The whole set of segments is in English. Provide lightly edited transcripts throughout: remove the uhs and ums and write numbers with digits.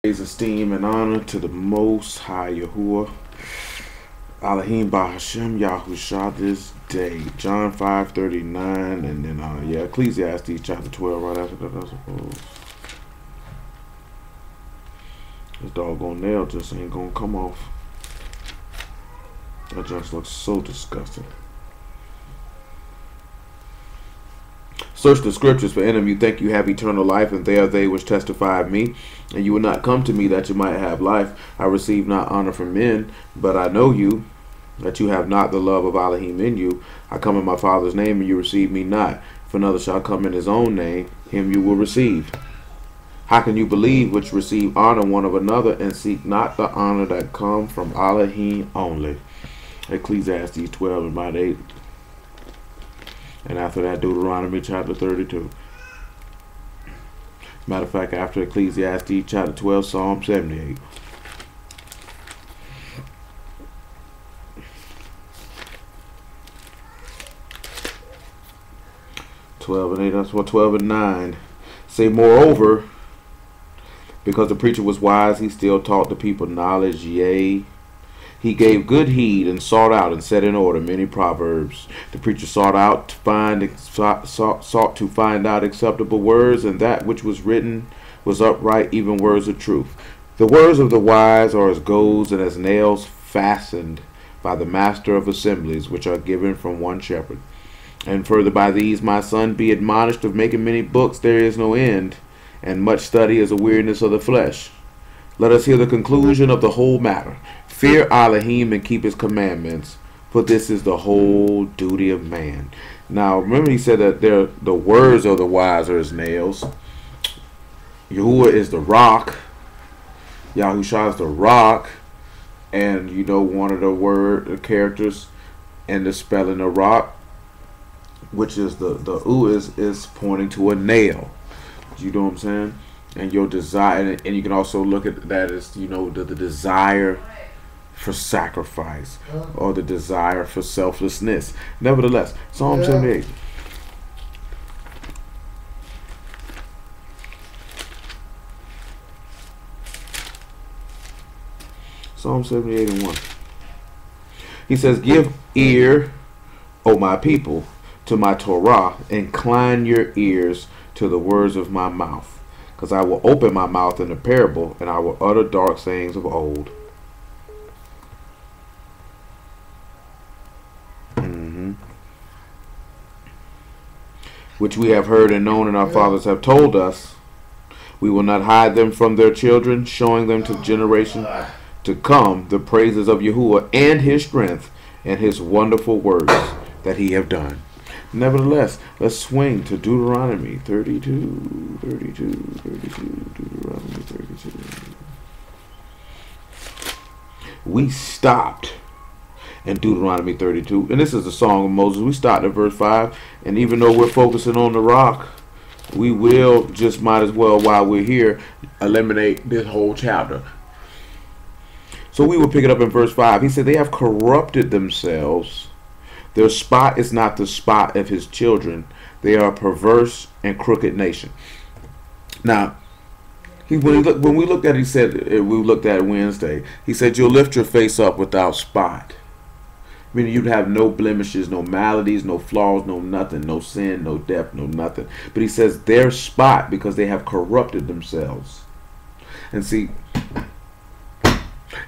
Praise, esteem, and honor to the Most High Yahuwah, Elohim Bahashem Yahusha this day. John 5:39, and then Ecclesiastes chapter 12 right after that, I suppose. This doggone nail just ain't gonna come off. That just looks so disgusting. Search the scriptures, for in them you think you have eternal life, and they are they which testify of me. And you will not come to me that you might have life. I receive not honor from men, but I know you, that you have not the love of Elohim in you. I come in my Father's name, and you receive me not. If another shall come in his own name, him you will receive. How can you believe which receive honor one of another, and seek not the honor that come from Elohim only? Ecclesiastes 12 and about 8. And after that, Deuteronomy chapter 32. Matter of fact, after Ecclesiastes chapter 12, Psalm 78. That's what 12 and 9 say. Moreover, because the preacher was wise, he still taught the people knowledge, yea, he gave good heed and sought out and set in order many proverbs. The preacher sought to find out acceptable words, and that which was written was upright, even words of truth. The words of the wise are as goads and as nails fastened by the master of assemblies, which are given from one shepherd. And further by these, my son, be admonished of making many books, there is no end, and much study is a weariness of the flesh. Let us hear the conclusion of the whole matter. Fear Elohim and keep his commandments, for this is the whole duty of man. Now, remember he said that the words of the wise are as nails. Yahuwah is the rock. Yahusha is the rock. And you know one of the characters and the spelling of rock, which is the U is pointing to a nail. You know what I'm saying? And your desire, and you can also look at that as, you know, the desire for sacrifice or the desire for selflessness. Nevertheless, Psalm 78. Psalm 78 and 1. He says, give ear, O my people, to my Torah, incline your ears to the words of my mouth. Because I will open my mouth in a parable, and I will utter dark sayings of old. Which we have heard and known, and our fathers have told us. We will not hide them from their children, showing them to generation to come the praises of Yahuwah and his strength and his wonderful works that he have done. Nevertheless, let's swing to Deuteronomy 32, Deuteronomy 32. We stopped in Deuteronomy 32, and this is the Song of Moses. We stopped at verse 5, and even though we're focusing on the rock, we will just might as well, while we're here, eliminate this whole chapter. So we will pick it up in verse 5. He said, they have corrupted themselves. Their spot is not the spot of his children. They are a perverse and crooked nation. Now, when we looked at it, he said, we looked at it Wednesday, he said, you'll lift your face up without spot. Meaning you'd have no blemishes, no maladies, no flaws, no nothing, no sin, no death, no nothing. But he says their spot because they have corrupted themselves. And see,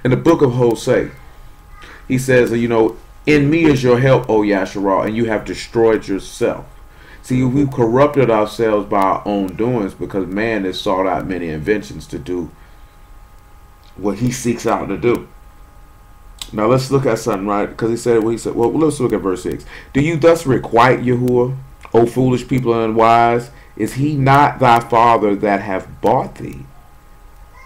in the book of Hosea, he says, you know, in me is your help, O Yasharah, and you have destroyed yourself. See, we've corrupted ourselves by our own doings because man has sought out many inventions to do what he seeks out to do. Now let's look at something, right? Because he said, well, let's look at verse 6. Do you thus requite Yahuwah, O foolish people and unwise? Is he not thy father that hath bought thee?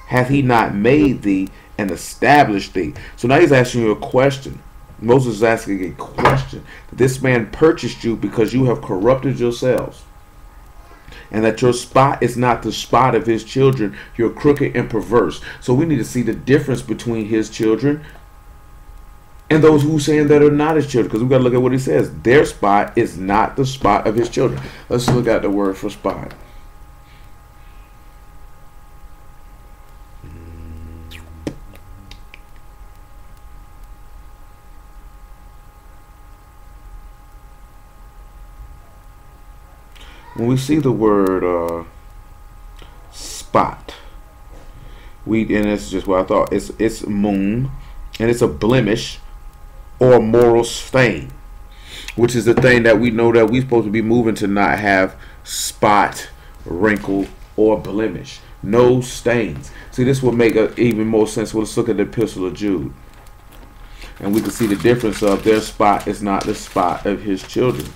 Hath he not made thee and established thee? So now he's asking you a question. Moses is asking a question. This man purchased you because you have corrupted yourselves. And that your spot is not the spot of his children. You're crooked and perverse. So we need to see the difference between his children and those who saying that are not his children. Because we've got to look at what he says. Their spot is not the spot of his children. Let's look at the word for spot. when we see the word spot, and it's just what I thought. It's moon, and it's a blemish or a moral stain, which is the thing that we know that we're supposed to be moving to not have spot, wrinkle, or blemish. No stains. See, this will make even more sense. Well, let's look at the Epistle of Jude. And we can see the difference of their spot is not the spot of his children.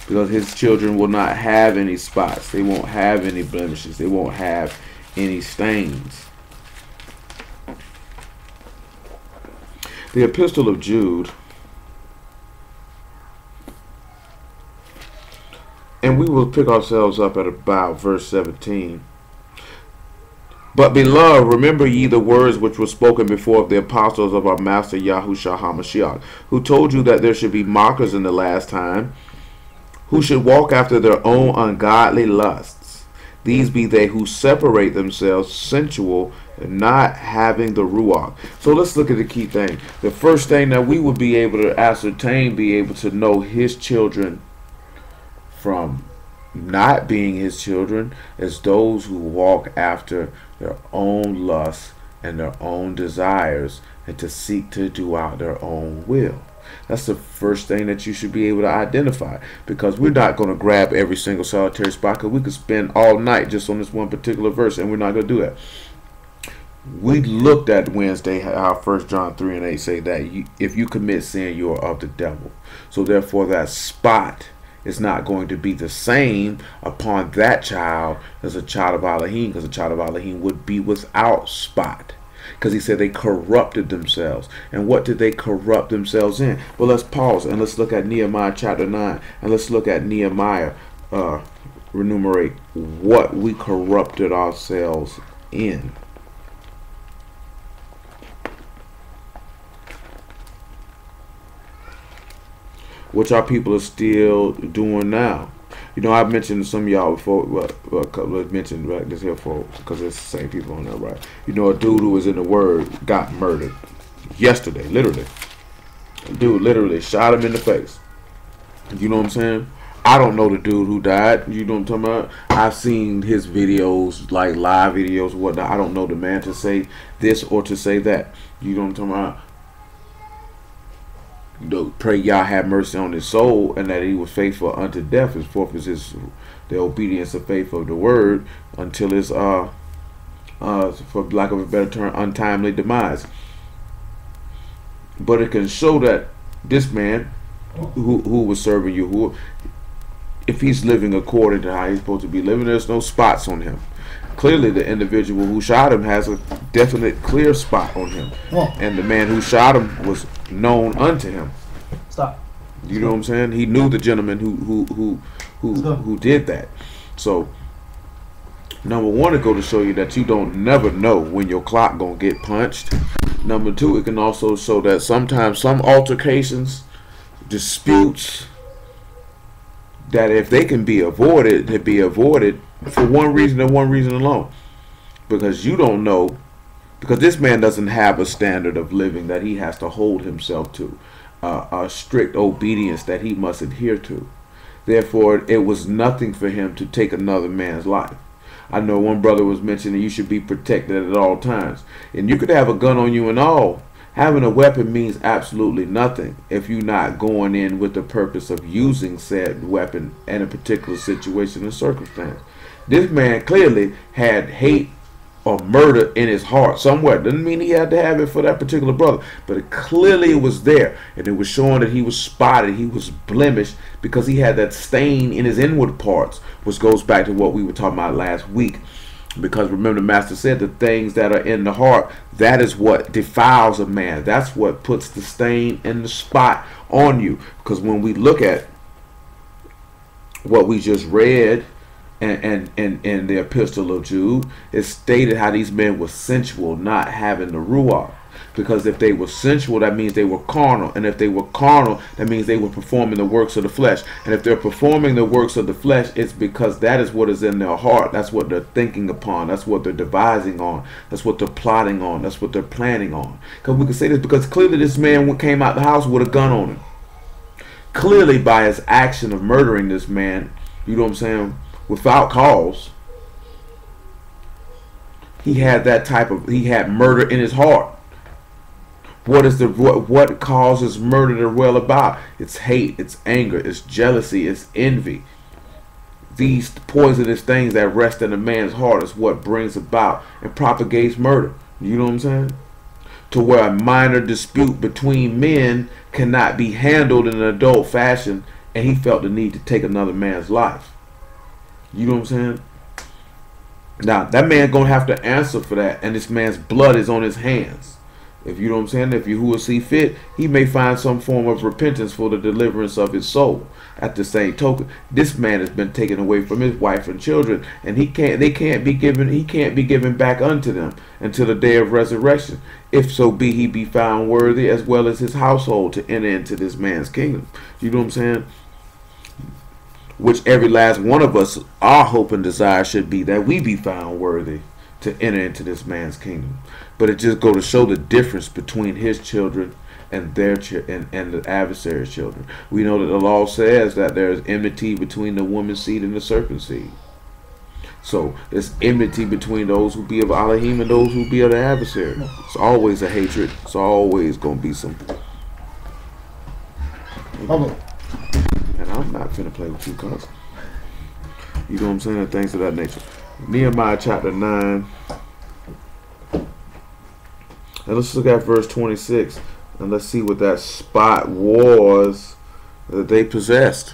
Because his children will not have any spots. They won't have any blemishes. They won't have any stains. The Epistle of Jude. And we will pick ourselves up at about verse 17. But beloved, remember ye the words which were spoken before of the apostles of our Master Yahushua HaMashiach, who told you that there should be mockers in the last time, who should walk after their own ungodly lusts. These be they who separate themselves sensual, and not having the Ruach. So let's look at the key thing. The first thing that we would be able to ascertain, be able to know his children from not being his children, is those who walk after their own lusts and their own desires, and to seek to do out their own will. That's the first thing that you should be able to identify, because we're not going to grab every single solitary spot, because we could spend all night just on this one particular verse, and we're not going to do that. We looked at Wednesday how 1 John 3 and 8 say that if you commit sin, you are of the devil. So therefore that spot is not going to be the same upon that child as a child of Elohim, because a child of Elohim would be without spot. Because he said they corrupted themselves. And what did they corrupt themselves in? Well, let's pause and let's look at Nehemiah chapter 9. And let's look at Nehemiah, enumerate what we corrupted ourselves in. Which our people are still doing now. You know, I've mentioned to some of y'all before, well, a couple of mentioned right this here for, because it's the same people on there, right? You know, a dude who was in the Word got murdered yesterday, literally. A dude literally shot him in the face. You know what I'm saying? I don't know the dude who died. You know what I'm talking about? I've seen his videos, like live videos, whatnot. I don't know the man to say this or to say that. You know what I'm talking about? You know, pray Yah have mercy on his soul, and that he was faithful unto death. As forth as the obedience of faith of the word until his for lack of a better term, untimely demise. But it can show that this man who was serving you, if he's living according to how he's supposed to be living, there's no spots on him. Clearly the individual who shot him has a definite clear spot on him. And the man who shot him was known unto him. Stop. You know what I'm saying? He knew the gentleman who did that. So number one, to go to show you that you don't never know when your clock gonna get punched. Number two, it can also show that sometimes some altercations, disputes, that if they can be avoided, they be avoided for one reason and one reason alone. Because you don't know, because this man doesn't have a standard of living that he has to hold himself to, a strict obedience that he must adhere to. Therefore, it was nothing for him to take another man's life. I know one brother was mentioning you should be protected at all times. And you could have a gun on you and all. Having a weapon means absolutely nothing if you're not going in with the purpose of using said weapon in a particular situation and circumstance. This man clearly had hate or murder in his heart somewhere. Doesn't mean he had to have it for that particular brother, but it clearly was there, and it was showing that he was spotted, he was blemished, because he had that stain in his inward parts, which goes back to what we were talking about last week. Because remember, the master said the things that are in the heart, that is what defiles a man. That's what puts the stain and the spot on you. Because when we look at what we just read and the Epistle of Jude, it stated how these men were sensual, not having the Ruach. Because if they were sensual, that means they were carnal. And if they were carnal, that means they were performing the works of the flesh. And if they're performing the works of the flesh, it's because that is what is in their heart. That's what they're thinking upon. That's what they're devising on. That's what they're plotting on. That's what they're planning on. Because we can say this because clearly this man came out the house with a gun on him. clearly by his action of murdering this man, you know what I'm saying, without cause, he had murder in his heart. What causes murder to well about? It's hate, it's anger, it's jealousy, it's envy. These poisonous things that rest in a man's heart is what brings about and propagates murder. You know what I'm saying? To where a minor dispute between men cannot be handled in an adult fashion, and he felt the need to take another man's life. You know what I'm saying? Now, that man gonna have to answer for that, and this man's blood is on his hands. If you know what I'm saying, if you who will see fit, he may find some form of repentance for the deliverance of his soul. At the same token, this man has been taken away from his wife and children, and he can't be given back unto them until the day of resurrection. If so be he be found worthy, as well as his household, to enter into this man's kingdom. You know what I'm saying? Which every last one of us, our hope and desire should be that we be found worthy to enter into this man's kingdom. But it just go to show the difference between his children and and the adversary's children. We know that the law says that there is enmity between the woman's seed and the serpent's seed. So there's enmity between those who be of Elohim and those who be of the adversary. It's always a hatred. It's always going to be some. And I'm not finna play with you, cuz. You know what I'm saying? And things of that nature. Nehemiah chapter 9. And let's look at verse 26. And let's see what that spot was that they possessed.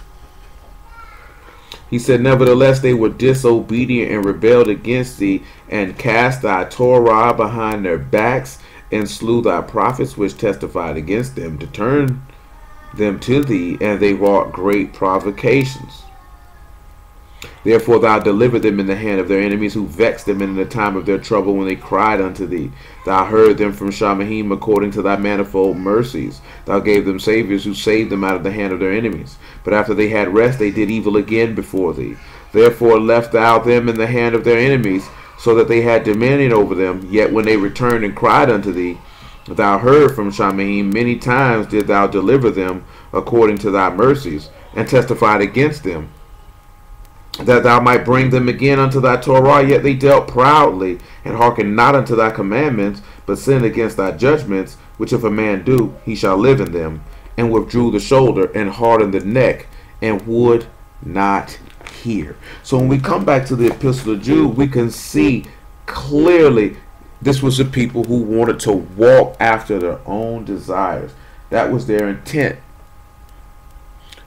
He said, nevertheless, they were disobedient and rebelled against thee, and cast thy Torah behind their backs, and slew thy prophets which testified against them, to turn them to thee, and they wrought great provocations. Therefore thou delivered them in the hand of their enemies, who vexed them in the time of their trouble, when they cried unto thee. Thou heard them from Shamahim according to thy manifold mercies. Thou gave them saviors, who saved them out of the hand of their enemies. But after they had rest, they did evil again before thee. Therefore left thou them in the hand of their enemies, so that they had dominion over them. Yet when they returned and cried unto thee, thou heard from Shamahim. Many times did thou deliver them according to thy mercies, and testified against them, that thou might bring them again unto thy Torah. Yet they dealt proudly, and hearkened not unto thy commandments, but sinned against thy judgments, which if a man do, he shall live in them, and withdrew the shoulder, and hardened the neck, and would not hear. So when we come back to the Epistle of Jude, we can see clearly this was the people who wanted to walk after their own desires. That was their intent.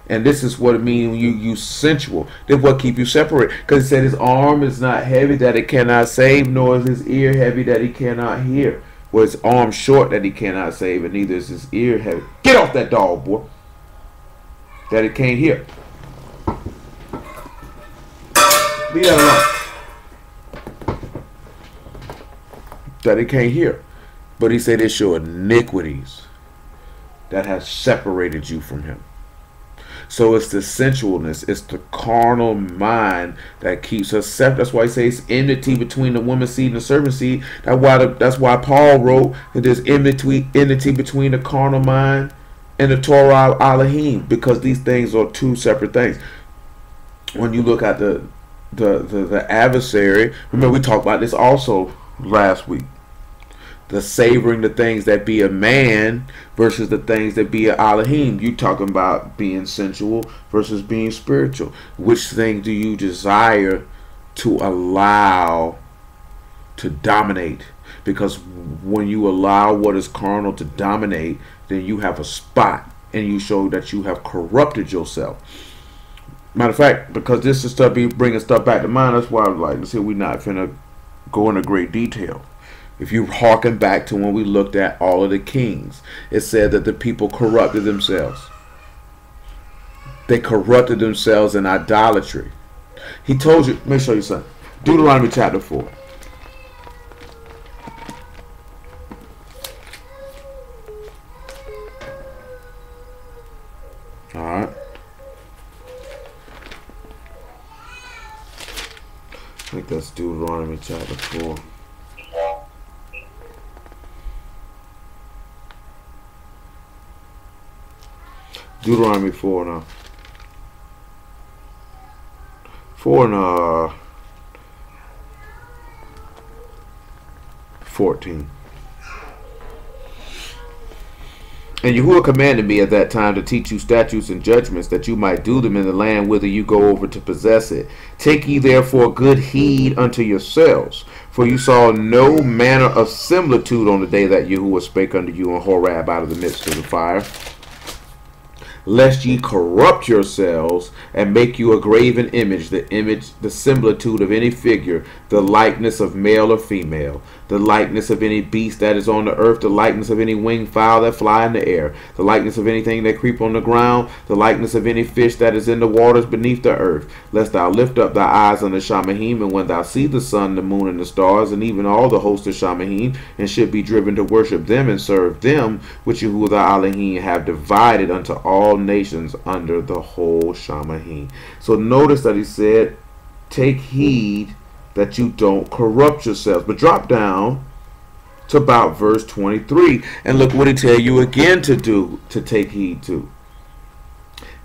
And this is what it means when you use sensual. This is what keep you separate. Because it said his arm is not heavy that it cannot save, nor is his ear heavy that he cannot hear. Well, his arm short that he cannot save, and neither is his ear heavy. Get off that dog, boy. That it can't hear. Leave that alone. That it can't hear. But he said it's your iniquities that has separated you from him. So it's the sensualness, it's the carnal mind that keeps us separate. That's why he says enmity between the woman's seed and the serpent's seed. That's why Paul wrote that there's enmity between the carnal mind and the Torah Elohim, because these things are two separate things. When you look at the adversary, remember we talked about this also last week. The savoring the things that be a man versus the things that be a Elohim. You talking about being sensual versus being spiritual. Which thing do you desire to allow to dominate? Because when you allow what is carnal to dominate, then you have a spot, and you show that you have corrupted yourself. Matter of fact, because this is stuff be bringing stuff back to mind, that's why I was like, let's see, we're not finna go into great detail. If you hearken back to when we looked at all of the kings, it said that the people corrupted themselves. They corrupted themselves in idolatry. He told you, let me show you something. Deuteronomy chapter 4. Alright. I think that's Deuteronomy chapter 4. Deuteronomy 4 and 14. And Yahuwah commanded me at that time to teach you statutes and judgments, that you might do them in the land whither you go over to possess it. Take ye therefore good heed unto yourselves, for you saw no manner of similitude on the day that Yahuwah spake unto you in Horeb out of the midst of the fire, lest ye corrupt yourselves and make you a graven image, the similitude of any figure, the likeness of male or female, the likeness of any beast that is on the earth, the likeness of any winged fowl that fly in the air, the likeness of anything that creep on the ground, the likeness of any fish that is in the waters beneath the earth, lest thou lift up thy eyes unto Shamahim, and when thou see the sun, the moon, and the stars, and even all the host of Shamahim, and should be driven to worship them and serve them, which Yahuwah thy Elohim have divided unto all nations under the whole Shamahim. So notice that he said, take heed that you don't corrupt yourselves. But drop down to about verse 23 and look what he tell you again to do, to take heed to.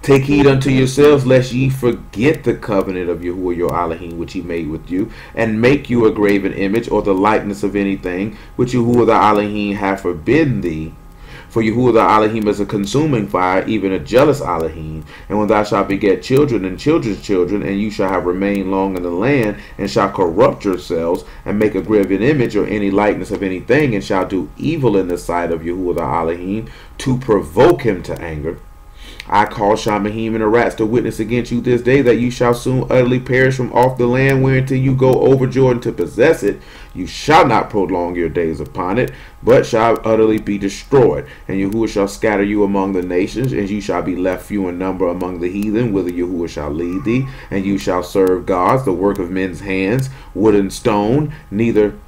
Take heed unto yourselves, lest ye forget the covenant of Yahuwah your Elohim, which he made with you, and make you a graven image, or the likeness of anything, which Yahuwah the Elohim hath forbidden thee. For Yahuwah the Elohim is a consuming fire, even a jealous Elohim. And when thou shalt beget children and children's children, and you shall have remained long in the land, and shall corrupt yourselves, and make a graven image, or any likeness of anything, and shall do evil in the sight of Yahuwah the Elohim, to provoke him to anger, I call Shamahim and the rats to witness against you this day, that you shall soon utterly perish from off the land whereunto you go over Jordan to possess it. You shall not prolong your days upon it, but shall utterly be destroyed. And Yahuwah shall scatter you among the nations, and you shall be left few in number among the heathen, whither Yahuwah shall lead thee. And you shall serve gods, the work of men's hands, wood and stone,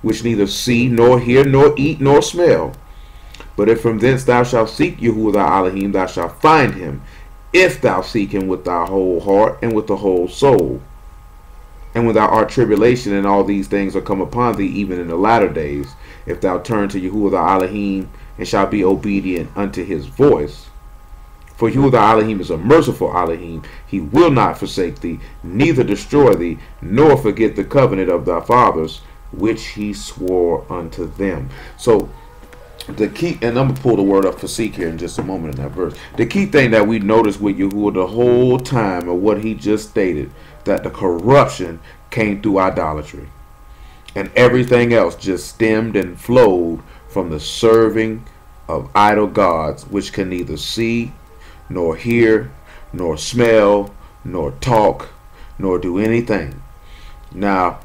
which neither see, nor hear, nor eat, nor smell. But if from thence thou shalt seek Yahuwah thy Elohim, thou shalt find him, if thou seek him with thy whole heart and with the whole soul. And when thou art tribulation, and all these things are come upon thee, even in the latter days, if thou turn to Yahuwah thy Elohim, and shalt be obedient unto his voice. For Yahuwah thy Elohim is a merciful Elohim. He will not forsake thee, neither destroy thee, nor forget the covenant of thy fathers, which he swore unto them. So, the key, and I'm going to pull the word up for seek here in just a moment in that verse. The key thing that we noticed with Yahuwah the whole time of what he just stated, that the corruption came through idolatry. And everything else just stemmed and flowed from the serving of idol gods, which can neither see, nor hear, nor smell, nor talk, nor do anything. Now,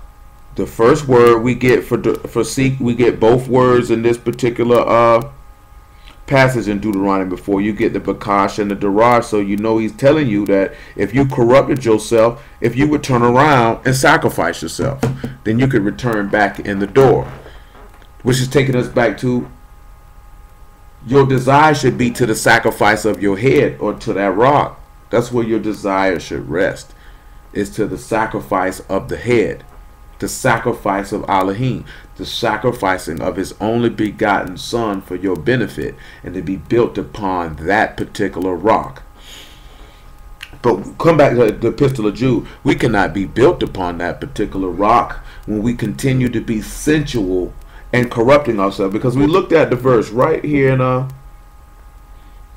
the first word we get for seek, we get both words in this particular passage in Deuteronomy before you get the bakash and the daraj. So you know he's telling you that if you corrupted yourself, if you would turn around and sacrifice yourself, then you could return back in the door. Which is taking us back to your desire should be to the sacrifice of your head, or to that rock. That's where your desire should rest, is to the sacrifice of the head. The sacrifice of Elohim, the sacrificing of his only begotten son for your benefit, and to be built upon that particular rock. But come back to the Epistle of Jude. We cannot be built upon that particular rock when we continue to be sensual and corrupting ourselves. Because we looked at the verse right here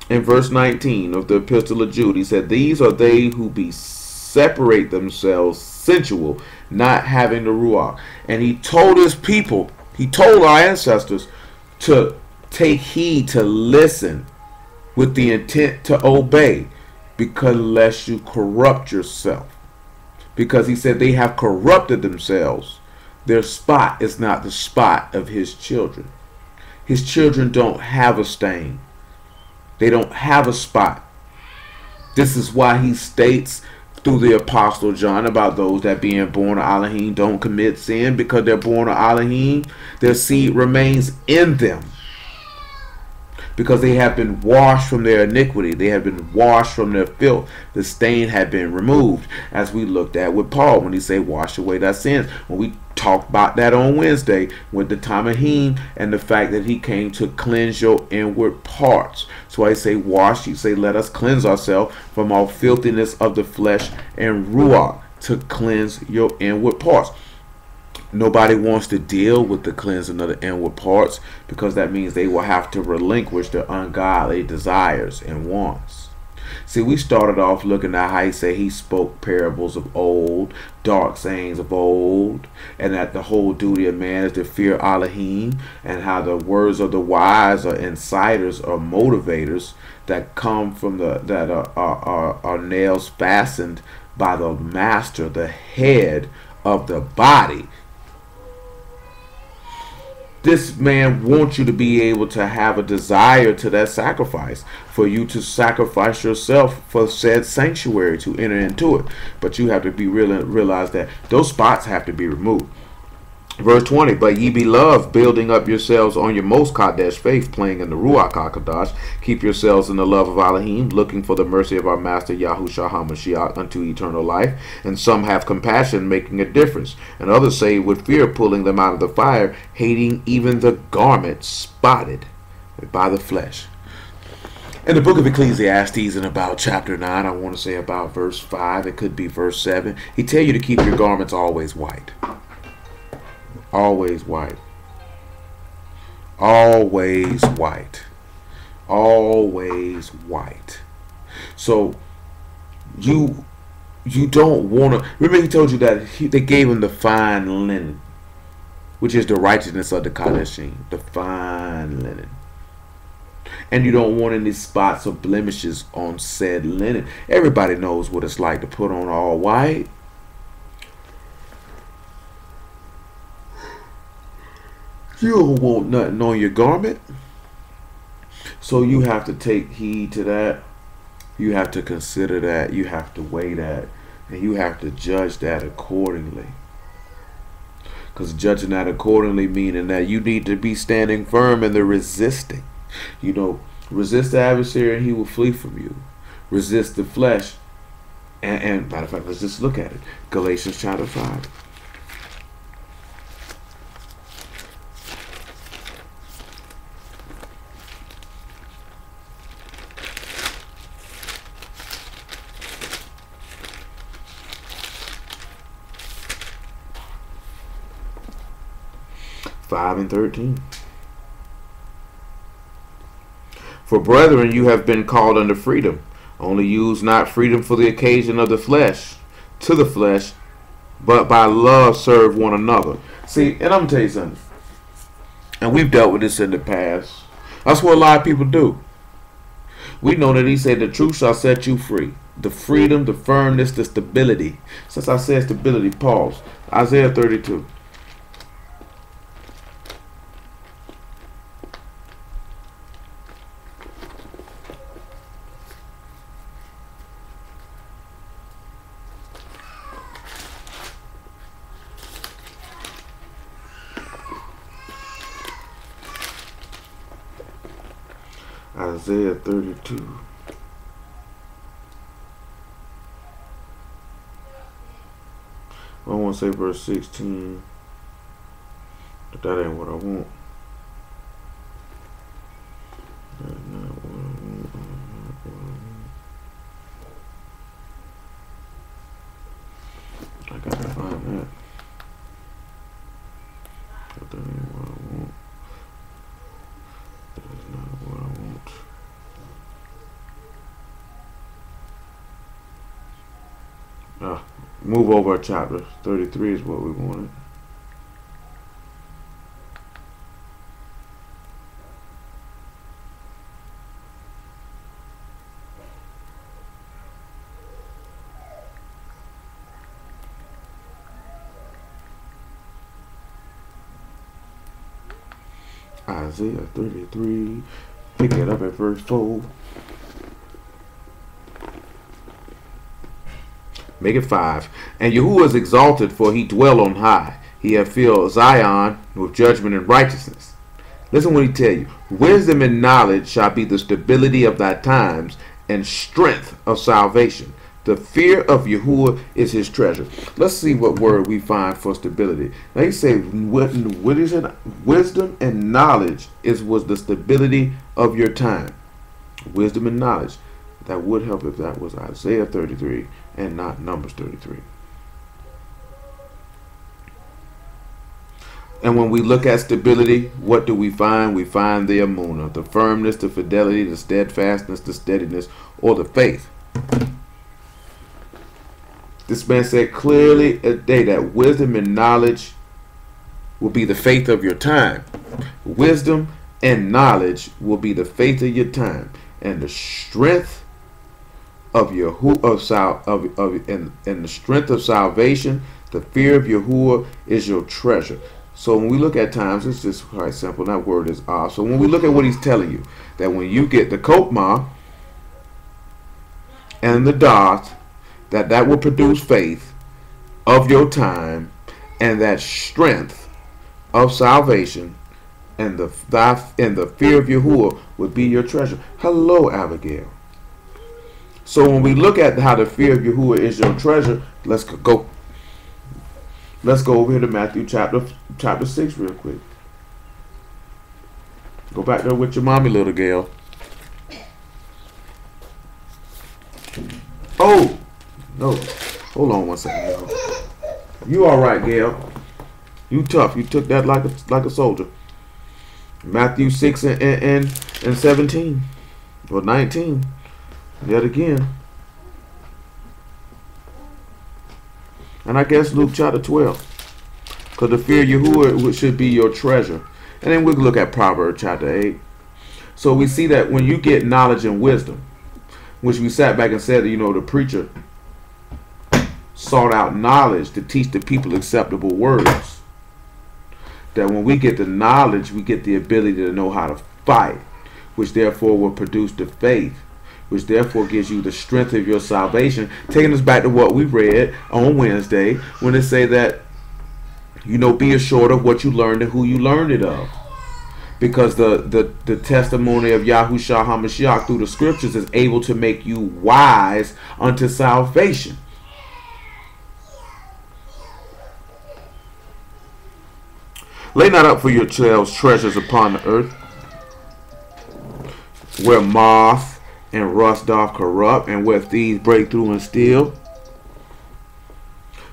in verse 19 of the Epistle of Jude. He said, these are they who separate themselves sensual, not having the Ruach. And he told his people, he told our ancestors to take heed, to listen with the intent to obey, because lest you corrupt yourself. Because he said they have corrupted themselves. Their spot is not the spot of his children. His children don't have a stain. They don't have a spot. This is why he states through the Apostle John about those that being born of Elohim don't commit sin, because they're born of Elohim. Their seed remains in them, because they have been washed from their iniquity. They have been washed from their filth. The stain had been removed, as we looked at with Paul when he said wash away thy sins. When we talked about that on Wednesday with the Tamahim and the fact that he came to cleanse your inward parts. So I say wash, you say let us cleanse ourselves from all filthiness of the flesh and ruach, to cleanse your inward parts. Nobody wants to deal with the cleansing of the inward parts, because that means they will have to relinquish their ungodly desires and wants. See, we started off looking at how he said he spoke parables of old, dark sayings of old, and that the whole duty of man is to fear Elohim, and how the words of the wise are insiders or motivators that come from that are nails fastened by the master, the head of the body. This man wants you to be able to have a desire to that sacrifice, for you to sacrifice yourself for said sanctuary to enter into it. But you have to be realize that those spots have to be removed. Verse 20, but ye beloved, building up yourselves on your most Kadesh faith, playing in the Ruach HaKadosh, keep yourselves in the love of Elohim, looking for the mercy of our Master Yahushua HaMashiach unto eternal life. And some have compassion, making a difference. And others say with fear, pulling them out of the fire, hating even the garment spotted by the flesh. In the book of Ecclesiastes, in about chapter 9, I want to say about verse 5, it could be verse 7, he tell you to keep your garments always white. Always white. Always white. Always white. So you don't want to. Remember, he told you that they gave him the fine linen, which is the righteousness of the Kadeshim, the fine linen. And you don't want any spots or blemishes on said linen. Everybody knows what it's like to put on all white. You don't want nothing on your garment. So you have to take heed to that. You have to consider that. You have to weigh that. And you have to judge that accordingly. Because judging that accordingly meaning that you need to be standing firm in the resisting. You know, resist the adversary and he will flee from you. Resist the flesh. And matter of fact, let's just look at it. Galatians chapter 5. And 13. For brethren, you have been called unto freedom. Only use not freedom for the occasion of the flesh, to the flesh, but by love serve one another. See, and I'm going to tell you something. And we've dealt with this in the past. That's what a lot of people do. We know that he said the truth shall set you free. The freedom, the firmness, the stability. Since I said stability, pause. Isaiah 32. Isaiah 32. I want to say verse 16, but that ain't what I want. That's not what I want. I gotta find that. But that ain't what I want. That is not what I want. Move over a chapter. 33 is what we wanted. Isaiah 33. Pick it up at verse 4. Make it 5. And Yahuwah is exalted, for he dwell on high. He hath filled Zion with judgment and righteousness. Listen what he tell you. Wisdom and knowledge shall be the stability of thy times, and strength of salvation. The fear of Yahuwah is his treasure. Let's see what word we find for stability. Now he say, what is it? Wisdom and knowledge was the stability of your time. Wisdom and knowledge. That would help if that was Isaiah 33 and not Numbers 33. And when we look at stability, what do we find? We find the amunah, the firmness, the fidelity, the steadfastness, the steadiness, or the faith. This man said clearly today that wisdom and knowledge will be the faith of your time. Wisdom and knowledge will be the faith of your time, and the strength of and the strength of salvation. The fear of Yahuwah is your treasure. So when we look at times, it's just quite simple. That word is off. So when we look at what he's telling you, that when you get the kopma and the dot, that will produce faith of your time, and that strength of salvation, and the fear of Yahuwah would be your treasure. Hello, Abigail. So when we look at how the fear of Yahuwah is your treasure, let's go. Let's go over here to Matthew chapter 6 real quick. Go back there with your mommy, little girl. Oh, no. Hold on one second, y'all. You all right, Gail. You tough. You took that like a soldier. Matthew 6 and 17. Or 19. Yet again. And I guess Luke chapter 12. Because the fear of Yahuwah should be your treasure. And then we'll look at Proverbs chapter 8. So we see that when you get knowledge and wisdom, which we sat back and said, the preacher sought out knowledge to teach the people acceptable words. That when we get the knowledge, we get the ability to know how to fight, which therefore will produce the faith, which therefore gives you the strength of your salvation. Taking us back to what we read on Wednesday, when it say that, be assured of what you learned and who you learned it of. Because the testimony of Yahushua HaMashiach through the scriptures is able to make you wise unto salvation. Lay not up for yourselves treasures upon the earth, where moth and rust doth corrupt, and where thieves break through and steal.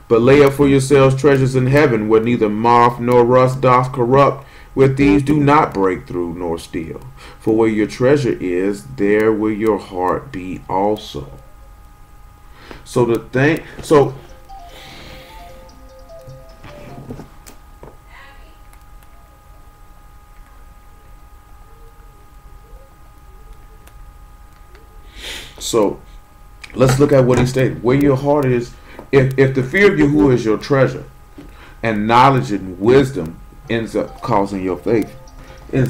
But lay up for yourselves treasures in heaven, where neither moth nor rust doth corrupt, where thieves do not break through nor steal. For where your treasure is, there will your heart be also. So So let's look at what he stated. Where your heart is, if the fear of Yahuwah is your treasure, and knowledge and wisdom ends up causing your faith, and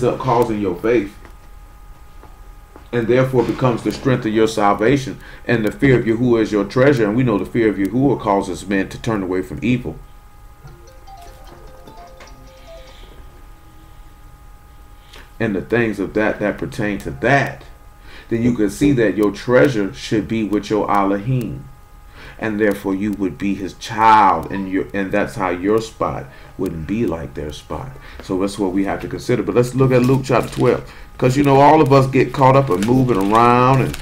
therefore becomes the strength of your salvation, and the fear of Yahuwah is your treasure, and we know the fear of Yahuwah causes men to turn away from evil. And the things of that pertain to that, then you can see that your treasure should be with your Elohim, and therefore you would be his child, and that's how your spot wouldn't be like their spot. So that's what we have to consider. But let's look at Luke chapter 12, because all of us get caught up in moving around, and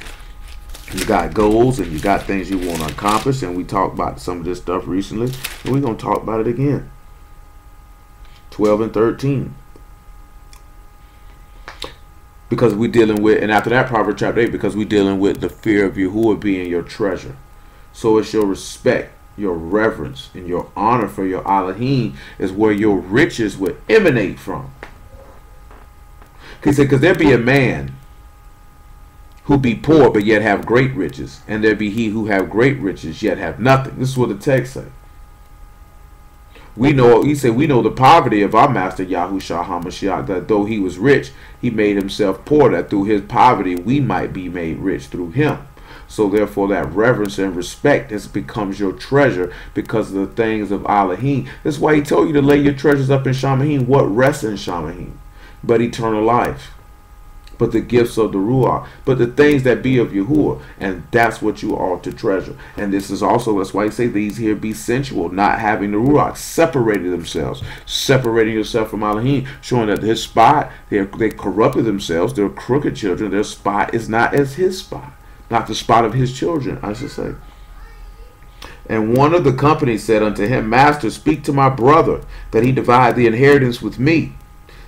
you got goals and you got things you want to accomplish, and we talked about some of this stuff recently, and we're going to talk about it again. 12 and 13. Because we're dealing with, and after that, Proverbs chapter 8, because we're dealing with the fear of Yahuwah being your treasure. So it's your respect, your reverence, and your honor for your Elohim is where your riches would emanate from. He said, because there be a man who be poor but yet have great riches, and there be he who have great riches yet have nothing. This is what the text says. We know, he said, we know the poverty of our master Yahushua HaMashiach, that though he was rich, he made himself poor, that through his poverty we might be made rich through him. So therefore that reverence and respect becomes your treasure because of the things of Elohim. That's why he told you to lay your treasures up in Shamahim. What rests in Shamahim? But eternal life. but the gifts of the Ruach, but the things that be of Yahuwah, and that's what you ought to treasure. And this is also, that's why he say these here be sensual, not having the Ruach, separating themselves, separating yourself from Elohim, showing that his spot, they corrupted themselves, they're crooked children, their spot is not as his spot, not the spot of his children, I should say. And one of the company said unto him, Master, speak to my brother, that he divide the inheritance with me.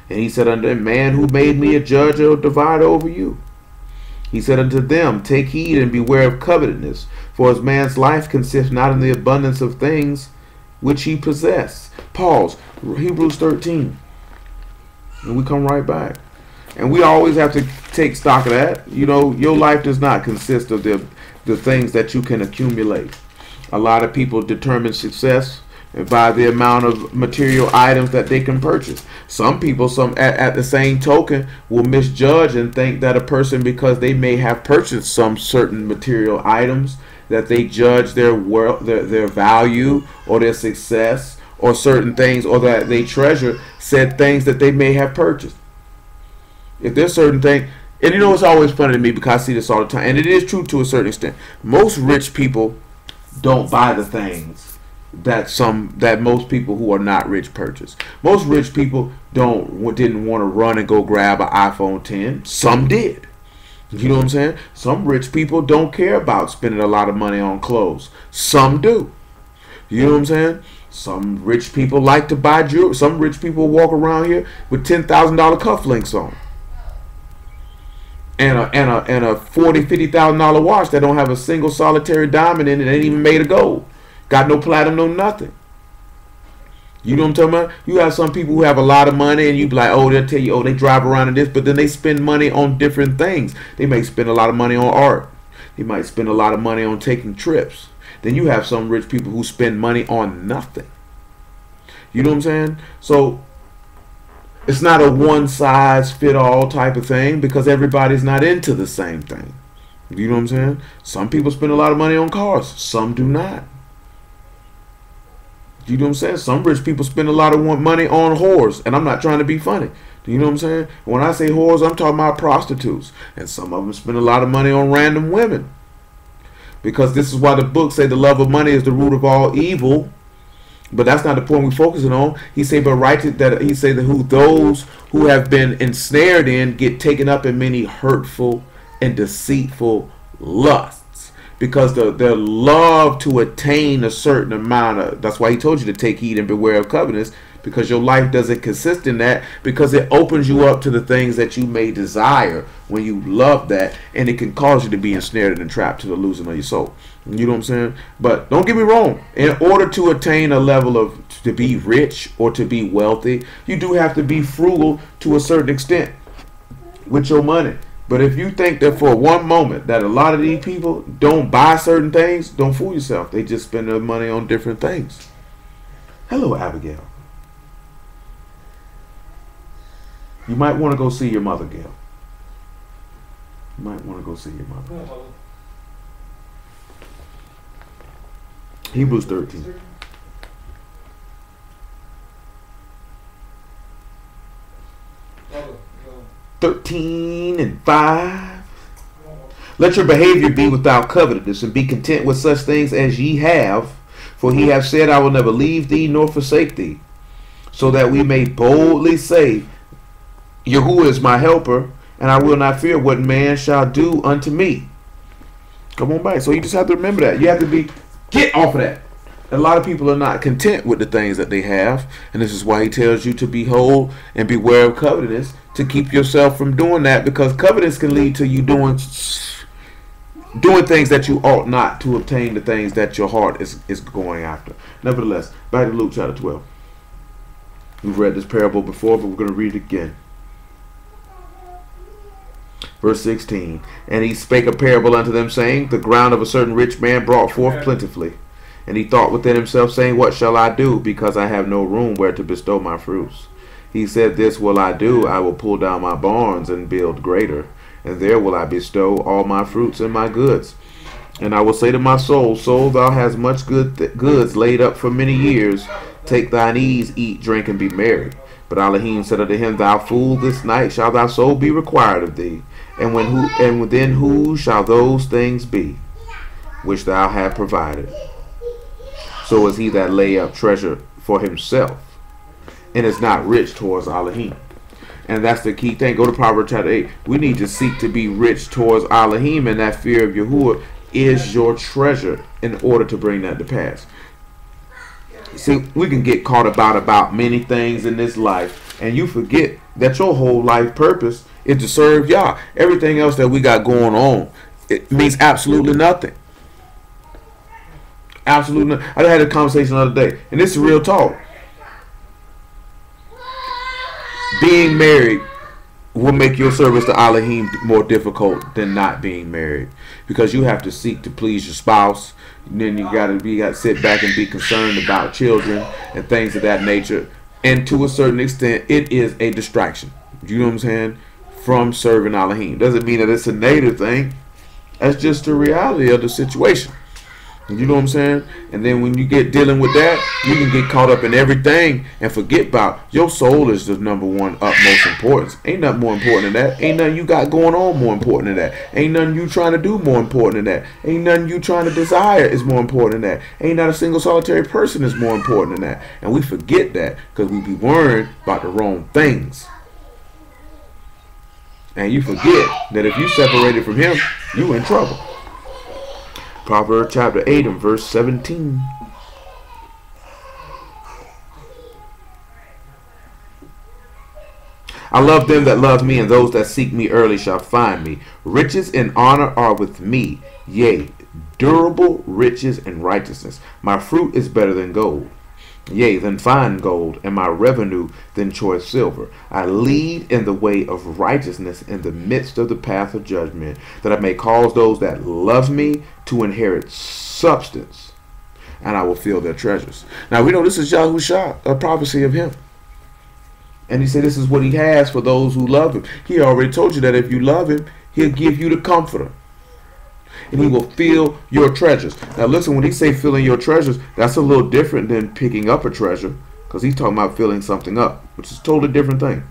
And he said unto him, Man, who made me a judge or divide over you? He said unto them, Take heed and beware of covetousness, for as man's life consists not in the abundance of things which he possess. Pause. Hebrews 13. And we come right back. And we always have to take stock of that. You know, your life does not consist of the things that you can accumulate. A lot of people determine success by the amount of material items that they can purchase. Some people, at the same token, will misjudge and think that a person, because they may have purchased some certain material items, that they judge their worth, their value, or their success, or certain things, or that they treasure said things that they may have purchased. If there's certain things, and you know, it's always funny to me because I see this all the time, and it is true to a certain extent. Most rich people don't buy the things that most people who are not rich purchase. Most rich people didn't want to run and go grab an iPhone 10. Some did. You know what I'm saying? Some rich people don't care about spending a lot of money on clothes. Some do. You know what I'm saying? Some rich people like to buy jewelry. Some rich people walk around here with $10,000 cufflinks on. And a $40,000, $50,000 watch that don't have a single solitary diamond in it, ain't even made of gold. Got no platinum, no nothing. You know what I'm talking about? You have some people who have a lot of money and you be like, oh, they'll tell you, oh, they drive around in this, but then they spend money on different things. They may spend a lot of money on art. They might spend a lot of money on taking trips. Then you have some rich people who spend money on nothing. You know what I'm saying? So it's not a one-size-fit-all type of thing because everybody's not into the same thing. You know what I'm saying? Some people spend a lot of money on cars. Some do not. You know what I'm saying? Some rich people spend a lot of money on whores. And I'm not trying to be funny. Do you know what I'm saying? When I say whores, I'm talking about prostitutes. And some of them spend a lot of money on random women. Because this is why the book say the love of money is the root of all evil. But that's not the point we're focusing on. He say, but he say that those who have been ensnared in get taken up in many hurtful and deceitful lusts, because their love to attain a certain amount of. That's why he told you to take heed and beware of covetousness, because your life doesn't consist in that, because it opens you up to the things that you may desire when you love that, and it can cause you to be ensnared and trapped to the losing of your soul. You know what I'm saying? But don't get me wrong. In order to attain a level of to be rich or to be wealthy, you do have to be frugal to a certain extent with your money. But if you think that for one moment that a lot of these people don't buy certain things, don't fool yourself. They just spend their money on different things. Hello, Abigail. You might want to go see your mother, Gail. You might want to go see your mother. Hebrews 13. and 5. Let your behavior be without covetousness, and be content with such things as ye have. For he hath said, I will never leave thee nor forsake thee. So that we may boldly say, Yahuwah is my helper, and I will not fear what man shall do unto me. Come on back. So you just have to remember that. You have to get off of that. A lot of people are not content with the things that they have, and this is why he tells you to behold and beware of covetousness, to keep yourself from doing that, because covetousness can lead to you doing things that you ought not, to obtain the things that your heart is going after. Nevertheless, back to Luke chapter 12. We've read this parable before, but we're going to read it again. Verse 16. And he spake a parable unto them, saying, The ground of a certain rich man brought forth plentifully. And he thought within himself, saying, What shall I do, because I have no room where to bestow my fruits? He said, This will I do, I will pull down my barns and build greater, and there will I bestow all my fruits and my goods. And I will say to my soul, Soul, thou hast much goods laid up for many years. Take thine ease, eat, drink, and be merry. But Elohim said unto him, Thou fool, this night shall thy soul be required of thee. And then who shall those things be which thou hast provided? So is he that lay up treasure for himself, and is not rich towards Elohim. And that's the key thing. Go to Proverbs chapter 8. We need to seek to be rich towards Elohim, and that fear of Yahuwah is your treasure in order to bring that to pass. See, we can get caught about many things in this life, and you forget that your whole life purpose is to serve Yah. Everything else that we got going on, it means absolutely nothing. Absolutely nothing. I had a conversation the other day, and this is real talk. Being married will make your service to Elohim more difficult than not being married, because you have to seek to please your spouse. And then you got to sit back and be concerned about children and things of that nature. And to a certain extent, it is a distraction. You know what I'm saying? From serving Elohim. Doesn't mean that it's a negative thing. That's just the reality of the situation. You know what I'm saying? And then when you get dealing with that, you can get caught up in everything and forget about your soul is the number one utmost importance. Ain't nothing more important than that. Ain't nothing you got going on more important than that. Ain't nothing you trying to do more important than that. Ain't nothing you trying to desire is more important than that. Ain't not a single solitary person is more important than that. And we forget that because we be worrying about the wrong things. And you forget that if you separated from him, you in trouble. Proverbs chapter 8 and verse 17. I love them that love me, and those that seek me early shall find me. Riches and honor are with me, yea, durable riches and righteousness. My fruit is better than gold, yea, than fine gold, and my revenue than choice silver. I lead in the way of righteousness in the midst of the path of judgment, that I may cause those that love me to inherit substance, and I will fill their treasures. Now we know this is Yahushua, a prophecy of him. And he said this is what he has for those who love him. He already told you that if you love him, he'll give you the comforter. And he will fill your treasures. Now listen, when he say filling your treasures, that's a little different than picking up a treasure, because he's talking about filling something up, which is a totally different thing.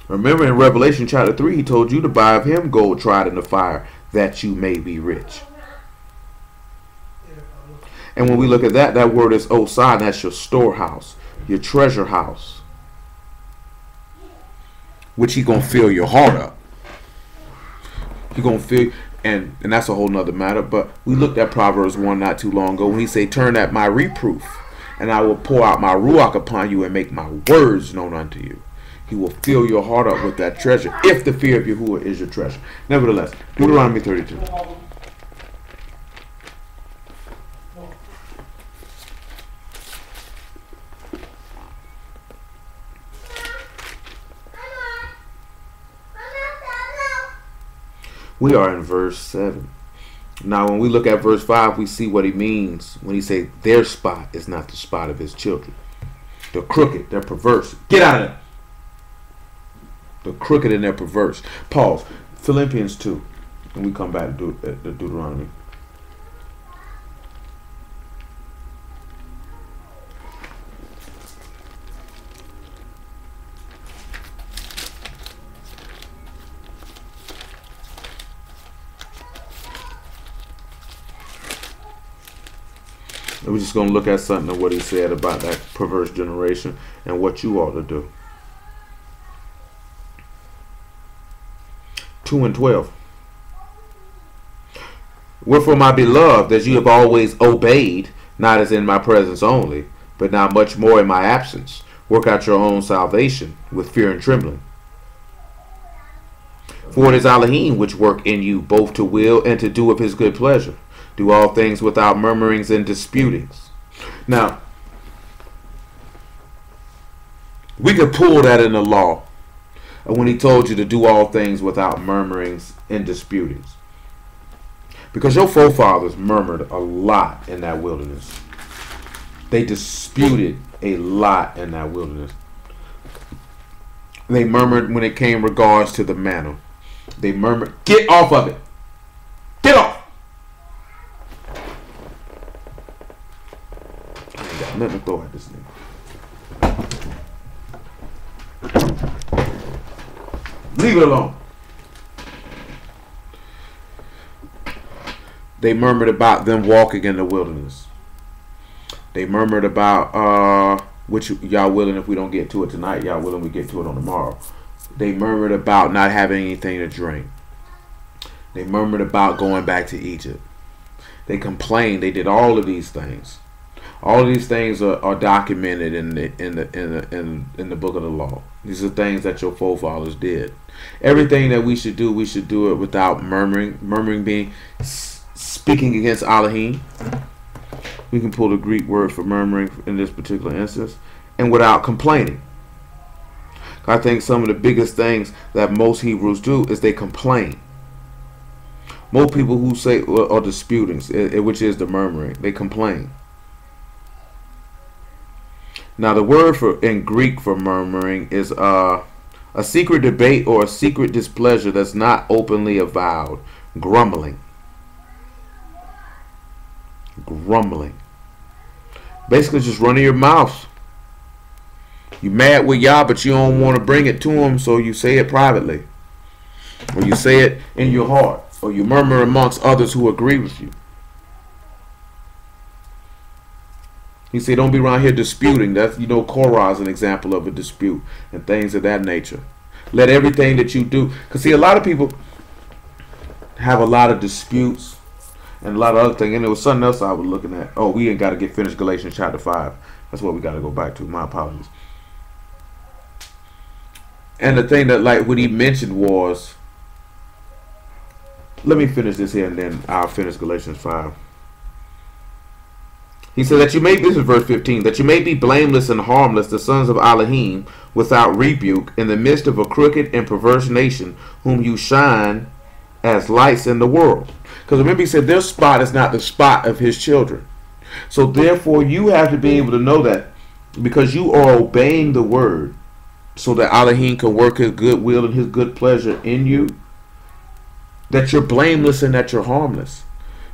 Remember in Revelation chapter 3, he told you to buy of him gold tried in the fire, that you may be rich. And when we look at that, that word is osai, that's your storehouse, your treasure house, which he's going to fill your heart up. He's going to fill, and that's a whole nother matter. But we looked at Proverbs 1 not too long ago when he said, turn at my reproof, and I will pour out my ruach upon you and make my words known unto you. He will fill your heart up with that treasure, if the fear of Yahuwah is your treasure. Nevertheless, Deuteronomy 32. We are in verse 7. Now, when we look at verse 5, we see what he means when he says their spot is not the spot of his children. They're crooked. They're perverse. Get out of there. They're crooked and they're perverse. Pause. Philippians 2. And we come back to Deuteronomy. And we're just going to look at something of what he said about that perverse generation and what you ought to do. 2 and 12. Wherefore, my beloved, as you have always obeyed, not as in my presence only, but now much more in my absence, work out your own salvation with fear and trembling. For it is Elohim which work in you both to will and to do of his good pleasure. Do all things without murmurings and disputings. Now, we could pull that in the law when he told you to do all things without murmurings and disputings. Because your forefathers murmured a lot in that wilderness. They disputed a lot in that wilderness. They murmured when it came regards to the manna. They murmured, get off of it. Get off. I ain't got nothing to throw at this nigga. Leave it alone. They murmured about them walking in the wilderness. They murmured about, which y'all willing if we don't get to it tonight, y'all willing we get to it on tomorrow. They murmured about not having anything to drink. They murmured about going back to Egypt. They complained. They did all of these things. All of these things are documented in the book of the law. These are things that your forefathers did. Everything that we should do it without murmuring. Murmuring being speaking against Elohim. We can pull the Greek word for murmuring in this particular instance, and without complaining. I think some of the biggest things that most Hebrews do is they complain. Most people who say are disputing, which is the murmuring, they complain. Now, the word for in Greek for murmuring is a secret debate or a secret displeasure that's not openly avowed. Grumbling. Grumbling. Basically, just running your mouth. You mad with Yah, but you don't want to bring it to him, so you say it privately, or you say it in your heart, or you murmur amongst others who agree with you. He said, don't be around here disputing. That's, Korah is an example of a dispute and things of that nature. Let everything that you do, because see, a lot of people have a lot of disputes and a lot of other things. And there was something else I was looking at. Oh, we ain't got to get finished Galatians chapter 5. That's what we got to go back to. My apologies. And the thing that, like, what he mentioned was, let me finish this here and then I'll finish Galatians 5. He said that you may, this is verse 15, that you may be blameless and harmless, the sons of Elohim, without rebuke, in the midst of a crooked and perverse nation, whom you shine as lights in the world. Because remember, he said their spot is not the spot of his children. So therefore, you have to be able to know that, because you are obeying the word, so that Elohim can work his good will and his good pleasure in you, that you're blameless and that you're harmless.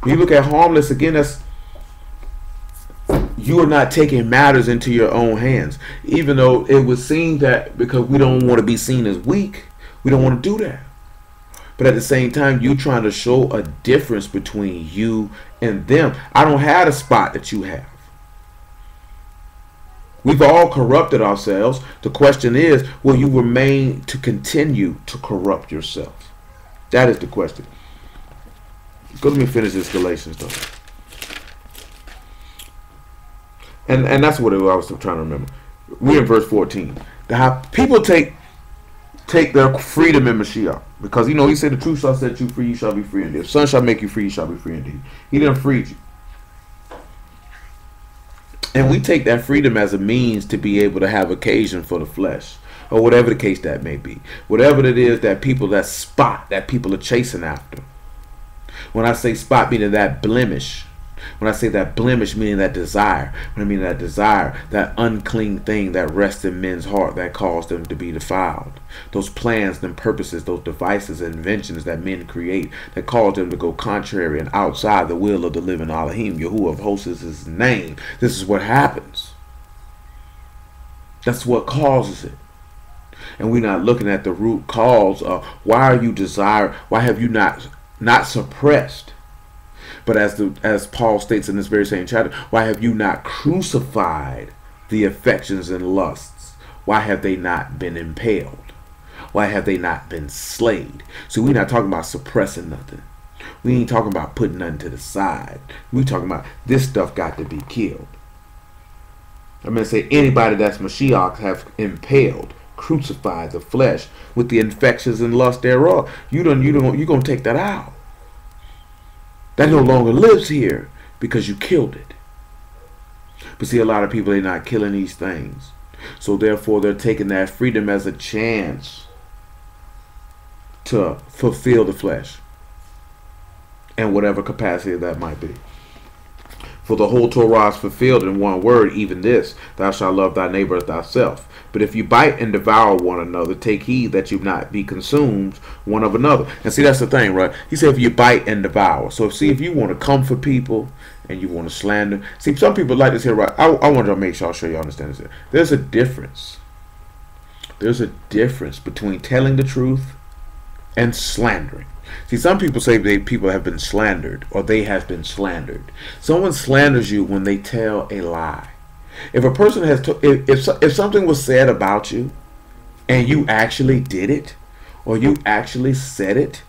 When you look at harmless, again, that's, you are not taking matters into your own hands. Even though it would seem that because we don't want to be seen as weak, we don't want to do that. But at the same time, you trying to show a difference between you and them. I don't have the spot that you have. We've all corrupted ourselves. The question is, will you remain to continue to corrupt yourself? That is the question. Go, let me finish this Galatians though. And that's what I was trying to remember. We're in verse 14. How people take their freedom in Mashiach. Because, he said the truth shall set you free, you shall be free indeed. If son shall make you free, you shall be free indeed. He done freed you. And we take that freedom as a means to be able to have occasion for the flesh. Or whatever the case that may be. Whatever it is that people are chasing after. When I say spot, meaning that blemish. When I say that blemish, meaning that desire. When I mean that desire, that unclean thing that rests in men's heart that caused them to be defiled. Those plans, them purposes, those devices and inventions that men create that cause them to go contrary and outside the will of the living Elohim. Yahuwah of hosts is his name. This is what happens. That's what causes it. And we're not looking at the root cause of why are you desire? Why have you not suppressed? But as Paul states in this very same chapter, why have you not crucified the affections and lusts? Why have they not been impaled? Why have they not been slayed? So we're not talking about suppressing nothing. We ain't talking about putting nothing to the side. We're talking about this stuff got to be killed. I'm going to say anybody that's Mashiach have impaled, crucified the flesh with the infections and lust thereof. You're going to take that out. That no longer lives here because you killed it. But see, a lot of people, they're not killing these things. So therefore, they're taking that freedom as a chance to fulfill the flesh in whatever capacity that might be. For the whole Torah is fulfilled in one word, even this, thou shalt love thy neighbor as thyself. But if you bite and devour one another, take heed that you not be consumed one of another. And see, that's the thing, right? He said if you bite and devour. So see, if you want to comfort people and you want to slander. See, some people like this here, right? I want to make sure y'all understand this here. There's a difference There's a difference between telling the truth and slandering. See, some people say people have been slandered, or they have been slandered. Someone slanders you when they tell a lie. If a person has if something was said about you and you actually did it, or you actually said it,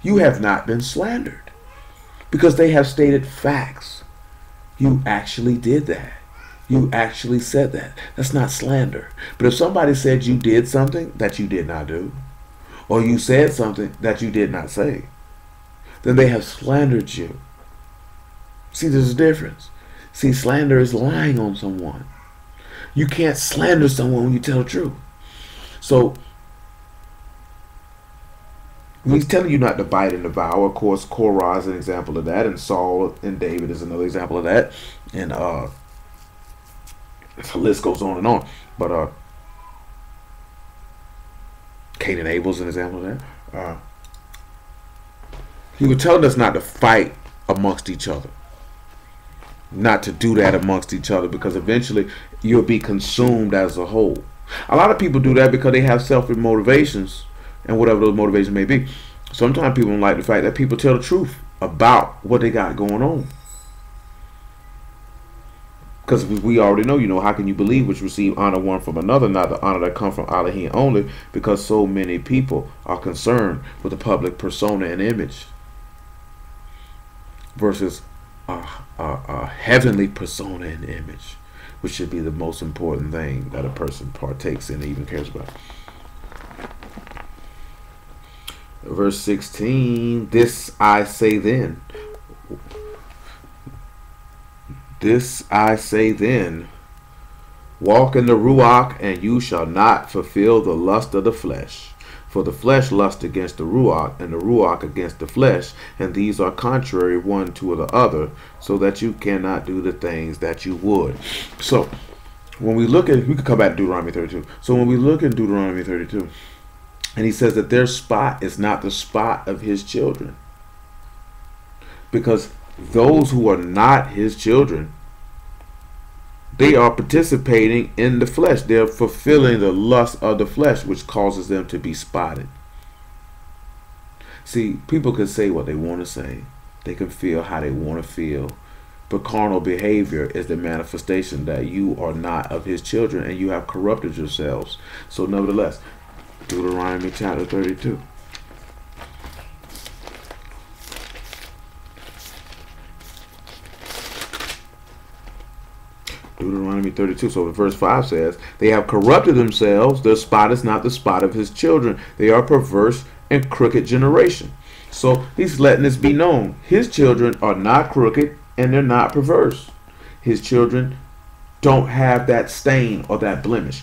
you have not been slandered, because they have stated facts. You actually did that. You actually said that. That's not slander. But if somebody said you did something that you did not do, or you said something that you did not say, then they have slandered you. See, there's a difference. See, slander is lying on someone. You can't slander someone when you tell the truth. So, when he's telling you not to bite and devour, of course, Korah is an example of that, and Saul and David is another example of that, and the list goes on and on. But Cain and Abel is an example of that. He was telling us not to fight amongst each other, not to do that amongst each other, because eventually you'll be consumed as a whole. A lot of people do that because they have selfish motivations, and whatever those motivations may be. Sometimes people don't like the fact that people tell the truth about what they got going on. Because we already know, how can you believe which receive honor one from another, not the honor that comes from Elohim only, because so many people are concerned with the public persona and image versus a heavenly persona and image, which should be the most important thing that a person partakes in and even cares about. Verse 16, this I say then. This I say then, walk in the Ruach, and you shall not fulfill the lust of the flesh. For the flesh lusts against the Ruach, and the Ruach against the flesh, and these are contrary one to the other, so that you cannot do the things that you would. So, when we look at, we could come back to Deuteronomy 32. So when we look at Deuteronomy 32, and he says that their spot is not the spot of his children, because those who are not his children, they are participating in the flesh. They're fulfilling the lust of the flesh, which causes them to be spotted. See, people can say what they want to say. They can feel how they want to feel. But carnal behavior is the manifestation that you are not of his children and you have corrupted yourselves. So nevertheless, Deuteronomy chapter 32. Deuteronomy 32. So verse 5 says, they have corrupted themselves. Their spot is not the spot of his children. They are perverse and crooked generation. So he's letting this be known. His children are not crooked and they're not perverse. His children don't have that stain or that blemish.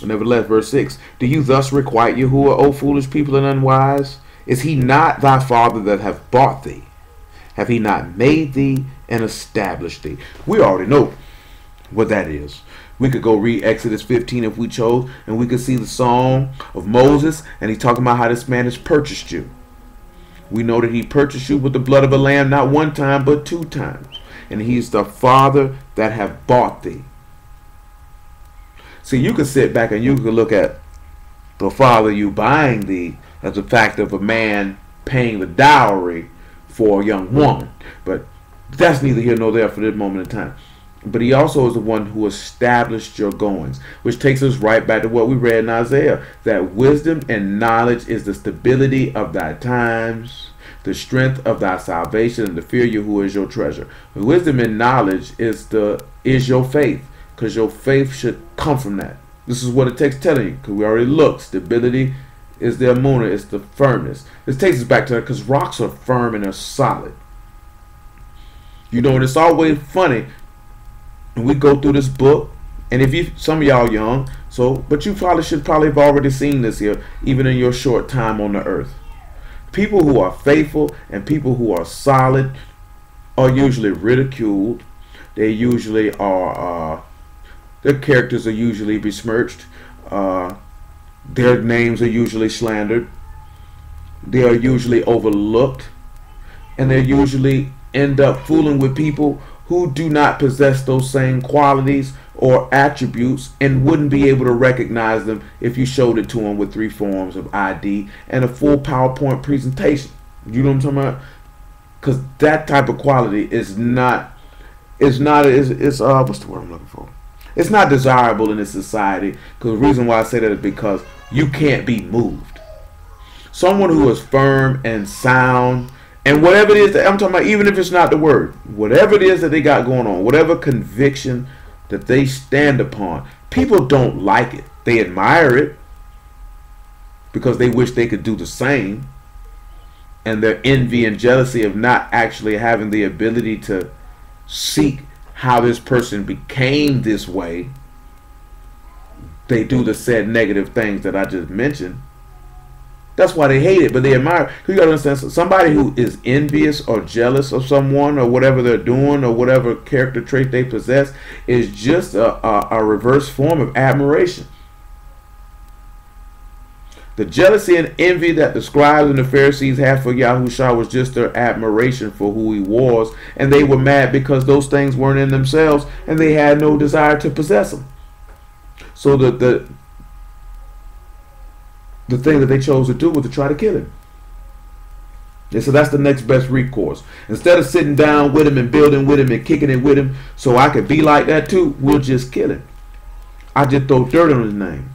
Nevertheless, verse 6, do you thus requite Yahuwah, O foolish people and unwise? Is he not thy father that hath bought thee? Have he not made thee and established thee? We already know what that is. We could go read Exodus 15 if we chose, and we could see the song of Moses, and he's talking about how this man has purchased you. We know that he purchased you with the blood of a lamb, not one time, but 2 times. And he's the father that have bought thee. See, you could sit back and you could look at the father you buying thee as the fact of a man paying the dowry for a young woman. But that's neither here nor there for this moment in time. But he also is the one who established your goings, which takes us right back to what we read in Isaiah, that wisdom and knowledge is the stability of thy times, the strength of thy salvation, and the fear of Yahuwah is your treasure. Wisdom and knowledge is your faith, because your faith should come from that. This is what it takes telling you, because we already looked. Stability is the amunah, it's the firmness. This takes us back to that, because rocks are firm and they're solid. You know, and it's always funny. And we go through this book, and if you, some of y'all young, but you probably should have already seen this here, even in your short time on the earth. People who are faithful and people who are solid are usually ridiculed. They usually are, their characters are usually besmirched. Their names are usually slandered. They are usually overlooked, and they usually end up fooling with people who do not possess those same qualities or attributes and wouldn't be able to recognize them if you showed it to them with 3 forms of ID and a full PowerPoint presentation. You know what I'm talking about? Because that type of quality is not what's the word I'm looking for? It's not desirable in this society. Because the reason why I say that is because you can't be moved. Someone who is firm and sound, and whatever it is that I'm talking about, even if it's not the word, whatever it is that they got going on, whatever conviction that they stand upon, people don't like it. They admire it because they wish they could do the same. And their envy and jealousy of not actually having the ability to seek how this person became this way, they do the said negative things that I just mentioned. That's why they hate it, but they admire. You gotta understand, somebody who is envious or jealous of someone or whatever they're doing or whatever character trait they possess is just a reverse form of admiration. The jealousy and envy that the scribes and the Pharisees had for Yahushua was just their admiration for who he was, and they were mad because those things weren't in themselves and they had no desire to possess them. So the thing that they chose to do was to try to kill him. And so that's the next best recourse. Instead of sitting down with him and building with him and kicking it with him so I could be like that too, we'll just kill him. I just throw dirt on his name.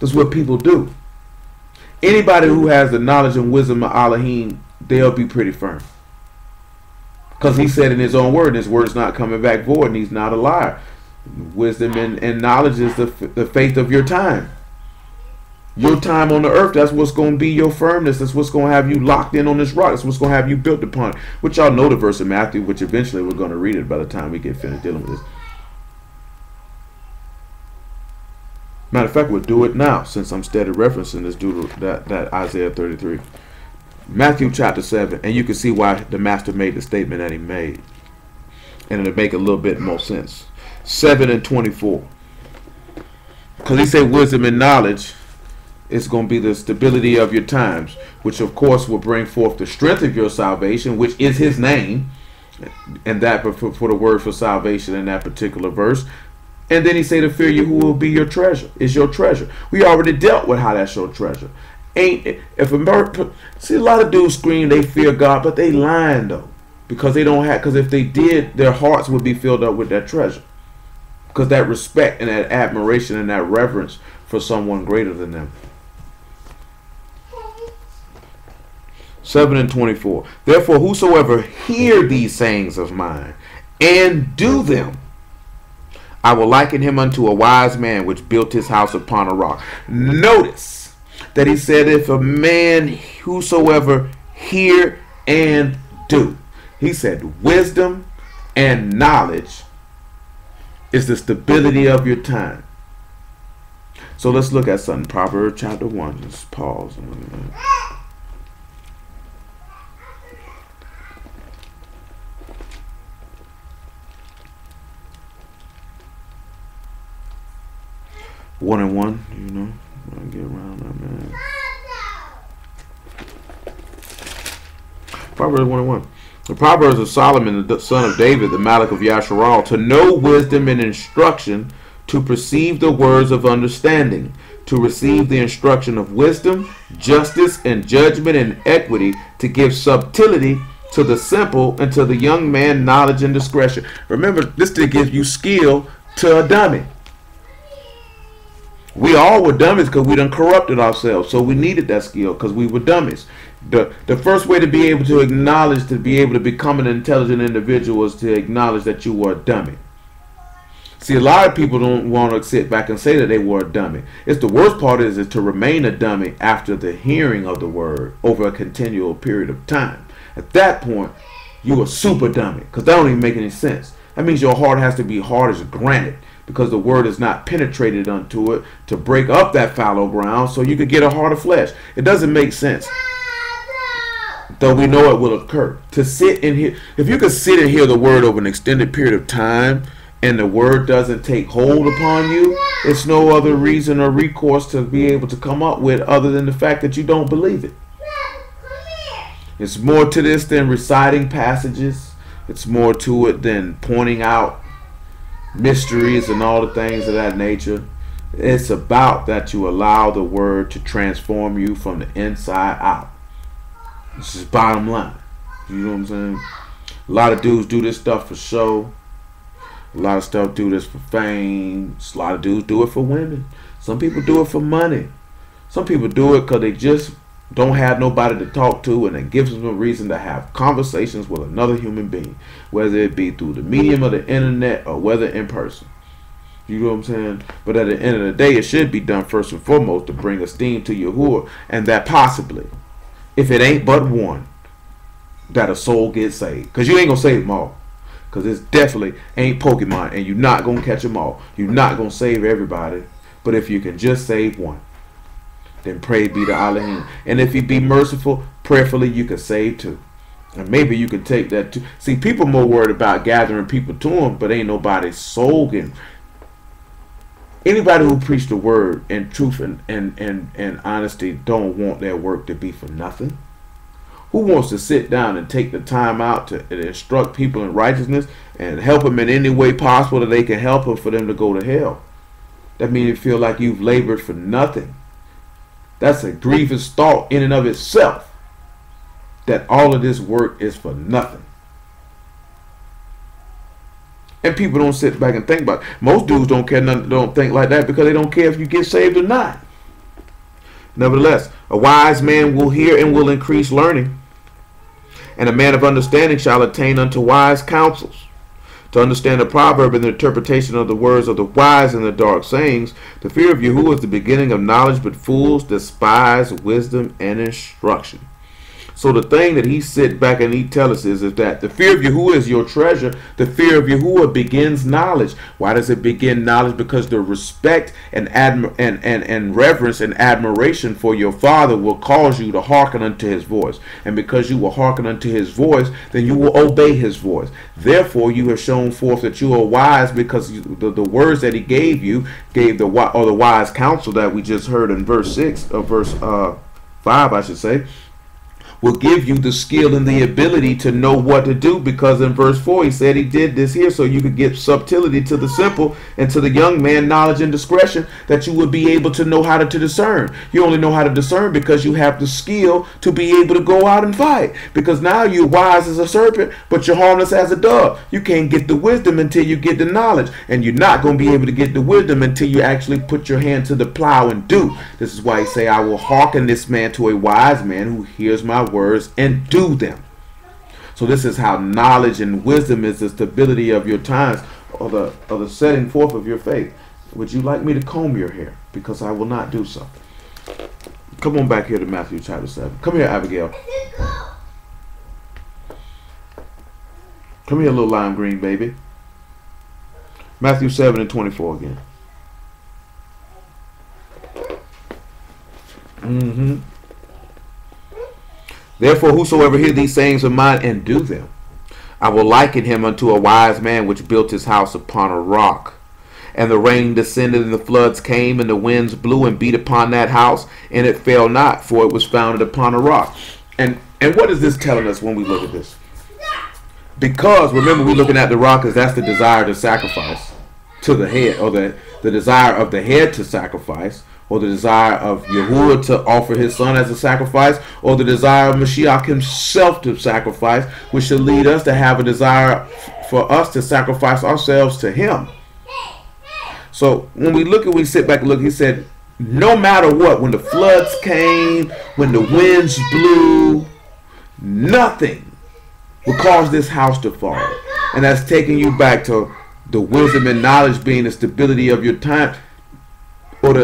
That's what people do. Anybody who has the knowledge and wisdom of Elohim, they'll be pretty firm. Because he said in his own word, and his word is not coming back void, and he's not a liar. Wisdom and knowledge is the faith of your time. Your time on the earth, that's what's going to be your firmness. That's what's going to have you locked in on this rock. That's what's going to have you built upon it. Which y'all know the verse in Matthew, which eventually we're going to read it by the time we get finished dealing with this. Matter of fact, we'll do it now since I'm steady referencing this that Isaiah 33. Matthew chapter 7, and you can see why the master made the statement that he made. And it'll make a little bit more sense. 7 and 24. Because he said wisdom and knowledge is going to be the stability of your times, which of course will bring forth the strength of your salvation, which is his name. And that for the word for salvation in that particular verse. And then he said to fear you who will be your treasure, is your treasure. We already dealt with how that's your treasure. See, a lot of dudes scream they fear God, but they lying though. Because they don't have, because if they did, their hearts would be filled up with that treasure. Because that respect and that admiration and that reverence for someone greater than them. 7 and 24. Therefore, whosoever hear these sayings of mine and do them, I will liken him unto a wise man which built his house upon a rock. Notice that he said, if a man whosoever hear and do. He said wisdom and knowledge is the stability of your time. So let's look at something. Proverbs chapter 1. Let's pause. 1 and 1, you know. I'll get around that, man. Proverbs 1 and 1. The Proverbs of Solomon, the son of David, the Malach of Yasharal, to know wisdom and instruction, to perceive the words of understanding, to receive the instruction of wisdom, justice, and judgment, and equity, to give subtlety to the simple, and to the young man knowledge and discretion. Remember, this thing gives you skill to a dummy. We all were dummies because we done corrupted ourselves. So we needed that skill because we were dummies. The first way to be able to acknowledge, to be able to become an intelligent individual is to acknowledge that you were a dummy. See, a lot of people don't want to sit back and say that they were a dummy. It's the worst part is to remain a dummy after the hearing of the word over a continual period of time. At that point, you are super dummy because that don't even make any sense. That means your heart has to be hard as granite, because the word is not penetrated unto it to break up that fallow ground so you could get a heart of flesh. It doesn't make sense. Though we know it will occur. To sit and hear, if you could sit and hear the word over an extended period of time and the word doesn't take hold upon you, it's no other reason or recourse to be able to come up with other than the fact that you don't believe it. It's more to this than reciting passages It's more to it than pointing out mysteries and all the things of that nature. It's about that you allow the word to transform you from the inside out. This is bottom line. You know what I'm saying? A lot of dudes do this stuff for show. A lot of stuff do this for fame. A lot of dudes do it for women. Some people do it for money. Some people do it because they just don't have nobody to talk to, and it gives them a reason to have conversations with another human being, whether it be through the medium of the internet or whether in person. You know what I'm saying? But at the end of the day, it should be done first and foremost to bring esteem to Yahuwah, and that possibly, if it ain't but one, that a soul gets saved. Because you ain't going to save them all. Because it's definitely ain't Pokemon, and you're not going to catch them all. You're not going to save everybody. But if you can just save one, then praise be to Elohim. And if he be merciful, prayerfully you can save two. And maybe you can take that too. See, people more worried about gathering people to him, but ain't nobody's soul getting. Anybody who preach the word in truth and honesty don't want their work to be for nothing. Who wants to sit down and take the time out to instruct people in righteousness and help them in any way possible that they can help them for them to go to hell? That means you feel like you've labored for nothing. That's a grievous thought in and of itself, that all of this work is for nothing. And people don't sit back and think about it. Most dudes don't care, don't think like that, because they don't care if you get saved or not. Nevertheless, a wise man will hear and will increase learning, and a man of understanding shall attain unto wise counsels. To understand the proverb and the interpretation of the words of the wise and the dark sayings, the fear of Yahuwah is the beginning of knowledge, but fools despise wisdom and instruction. So the thing that he sit back and he tell us is that the fear of Yahuwah is your treasure. The fear of Yahuwah begins knowledge. Why does it begin knowledge? Because the respect and reverence and admiration for your father will cause you to hearken unto his voice. And because you will hearken unto his voice, then you will obey his voice. Therefore, you have shown forth that you are wise, because the words that he gave you, gave the wise counsel that we just heard in verse 6, or verse 5, I should say, will give you the skill and the ability to know what to do, because in verse 4 he said he did this here so you could give subtlety to the simple, and to the young man knowledge and discretion, that you would be able to know how to discern. You only know how to discern because you have the skill to be able to go out and fight, because now you're wise as a serpent but you're harmless as a dove. You can't get the wisdom until you get the knowledge, and you're not going to be able to get the wisdom until you actually put your hand to the plow and do. This is why he say, I will hearken this man to a wise man who hears my words and do them. So this is how knowledge and wisdom is the stability of your times, or the setting forth of your faith. Would you like me to comb your hair? Because I will not do so. Come on back here to Matthew chapter 7. Come here, Abigail. Come here, little lime green baby. Matthew 7 and 24 again. Therefore, whosoever hear these sayings of mine and do them, I will liken him unto a wise man which built his house upon a rock. And the rain descended, and the floods came, and the winds blew and beat upon that house, and it fell not, for it was founded upon a rock. And what is this telling us when we look at this? Because remember, we're looking at the rock as that's the desire to sacrifice to the head, or the desire of the head to sacrifice, or the desire of Yahuwah to offer his son as a sacrifice, or the desire of Mashiach himself to sacrifice, which should lead us to have a desire for us to sacrifice ourselves to him. So when we sit back and look, he said, no matter what, when the floods came, when the winds blew, nothing will cause this house to fall. And that's taking you back to the wisdom and knowledge being the stability of your time, or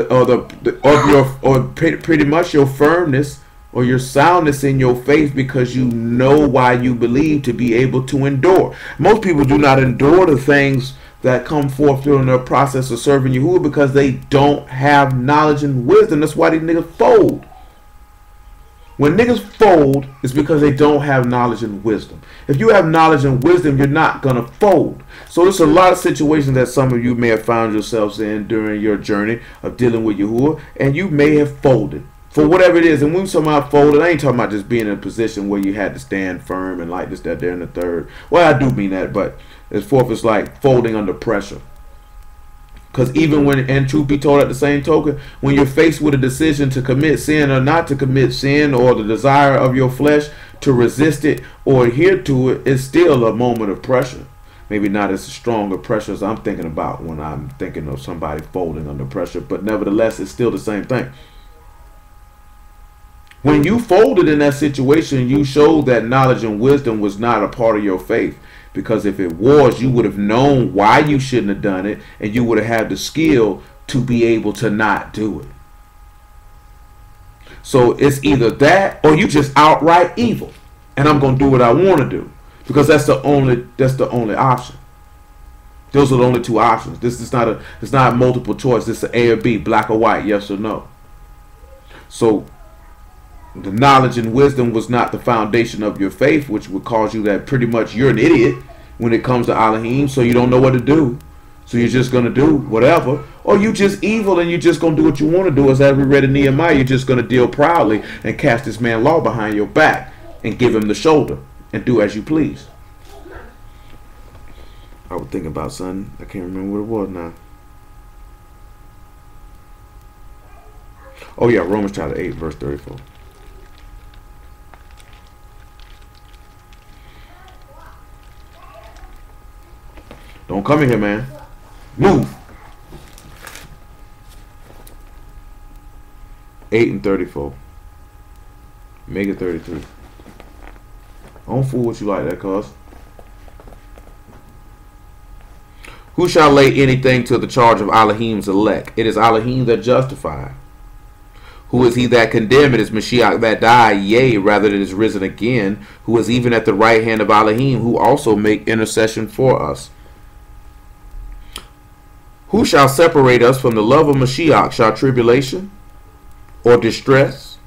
pretty much your firmness or your soundness in your faith, because you know why you believe to be able to endure. Most people do not endure the things that come forth during their process of serving Yahuwah because they don't have knowledge and wisdom. That's why these niggas fold. When niggas fold, it's because they don't have knowledge and wisdom. If you have knowledge and wisdom, you're not going to fold. So there's a lot of situations that some of you may have found yourselves in during your journey of dealing with Yahuwah, and you may have folded. For whatever it is, and when we talking about folded, I ain't talking about just being in a position where you had to stand firm and like this, that, there, and the third. Well, I do mean that, but as fourth is like folding under pressure. Because even when, and truth be told, at the same token, when you're faced with a decision to commit sin or not to commit sin, or the desire of your flesh to resist it or adhere to it, it's still a moment of pressure. Maybe not as strong a pressure as I'm thinking about when I'm thinking of somebody folding under pressure, but nevertheless, it's still the same thing. When you folded in that situation, you showed that knowledge and wisdom was not a part of your faith. Because if it was, you would have known why you shouldn't have done it, and you would have had the skill to be able to not do it. So it's either that or you just outright evil, and I'm going to do what I want to do, because that's the only option. Those are the only two options. This is not it's not multiple choice. This is A or B, black or white, yes or no. So the knowledge and wisdom was not the foundation of your faith, which would cause you that pretty much you're an idiot when it comes to Elohim, so you don't know what to do. So you're just going to do whatever. Or you just evil and you're just going to do what you want to do. As we read in Nehemiah, you're just going to deal proudly and cast this man law behind your back and give him the shoulder and do as you please. I was thinking about something. I can't remember what it was now. Oh yeah, Romans chapter 8, verse 34. Don't come in here, man. Move. 8 and 34. Make it 33. I don't fool with you like that, cuz. Who shall lay anything to the charge of Elohim's elect? It is Elohim that justified. Who is he that condemned? It is Mashiach that died, yea, rather that is risen again, who is even at the right hand of Elohim, who also make intercession for us. Who shall separate us from the love of Mashiach? Shall tribulation, or distress,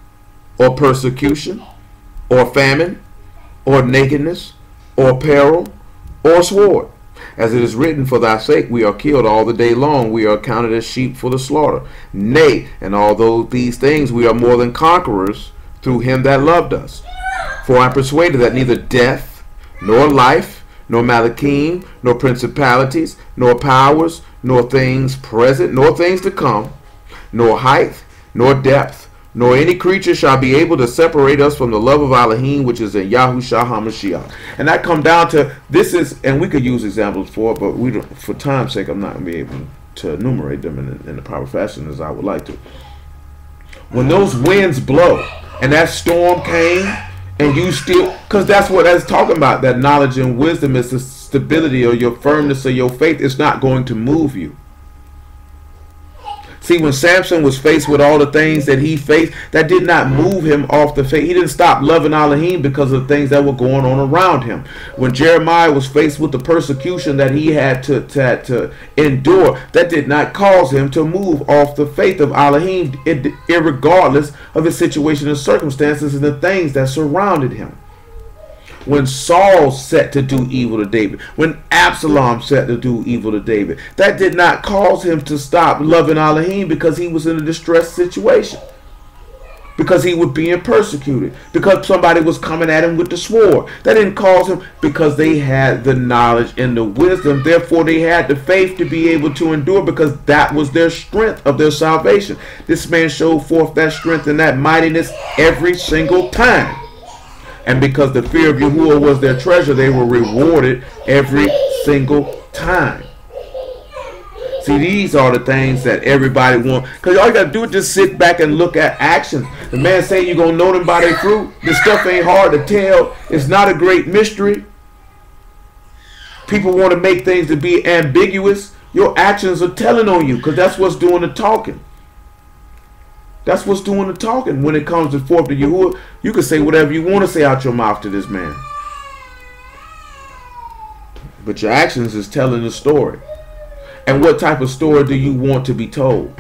or persecution, or famine, or nakedness, or peril, or sword? As it is written, for thy sake we are killed all the day long. We are counted as sheep for the slaughter. Nay, and although these things we are more than conquerors through him that loved us. For I am persuaded that neither death, nor life, nor Malachim, nor principalities, nor powers, nor things present, nor things to come, nor height, nor depth, nor any creature shall be able to separate us from the love of Elohim, which is in Yahushua HaMashiach. And that come down to, this is, and we could use examples for it, but we don't, for time's sake, I'm not going to be able to enumerate them in the proper fashion as I would like to. When those winds blow, and that storm came, and you still, because that's what that's talking about, that knowledge and wisdom is the stability or your firmness of your faith. It's not going to move you. See, when Samson was faced with all the things that he faced, that did not move him off the faith. He didn't stop loving Elohim because of the things that were going on around him. When Jeremiah was faced with the persecution that he had to endure, that did not cause him to move off the faith of Elohim, irregardless of his situation and circumstances and the things that surrounded him. When Saul set to do evil to David, when Absalom set to do evil to David, that did not cause him to stop loving Elohim because he was in a distressed situation, because he was being persecuted, because somebody was coming at him with the sword. That didn't cause him, because they had the knowledge and the wisdom. Therefore, they had the faith to be able to endure, because that was their strength of their salvation. This man showed forth that strength and that mightiness every single time. And because the fear of Yahuwah was their treasure, they were rewarded every single time. See, these are the things that everybody wants. Because all you got to do is just sit back and look at actions. The man saying you're going to know them by their fruit. This stuff ain't hard to tell. It's not a great mystery. People want to make things to be ambiguous. Your actions are telling on you, because that's what's doing the talking. That's what's doing the talking. When it comes to forth to Yahuwah, you can say whatever you want to say out your mouth to this man. But your actions is telling the story. And what type of story do you want to be told?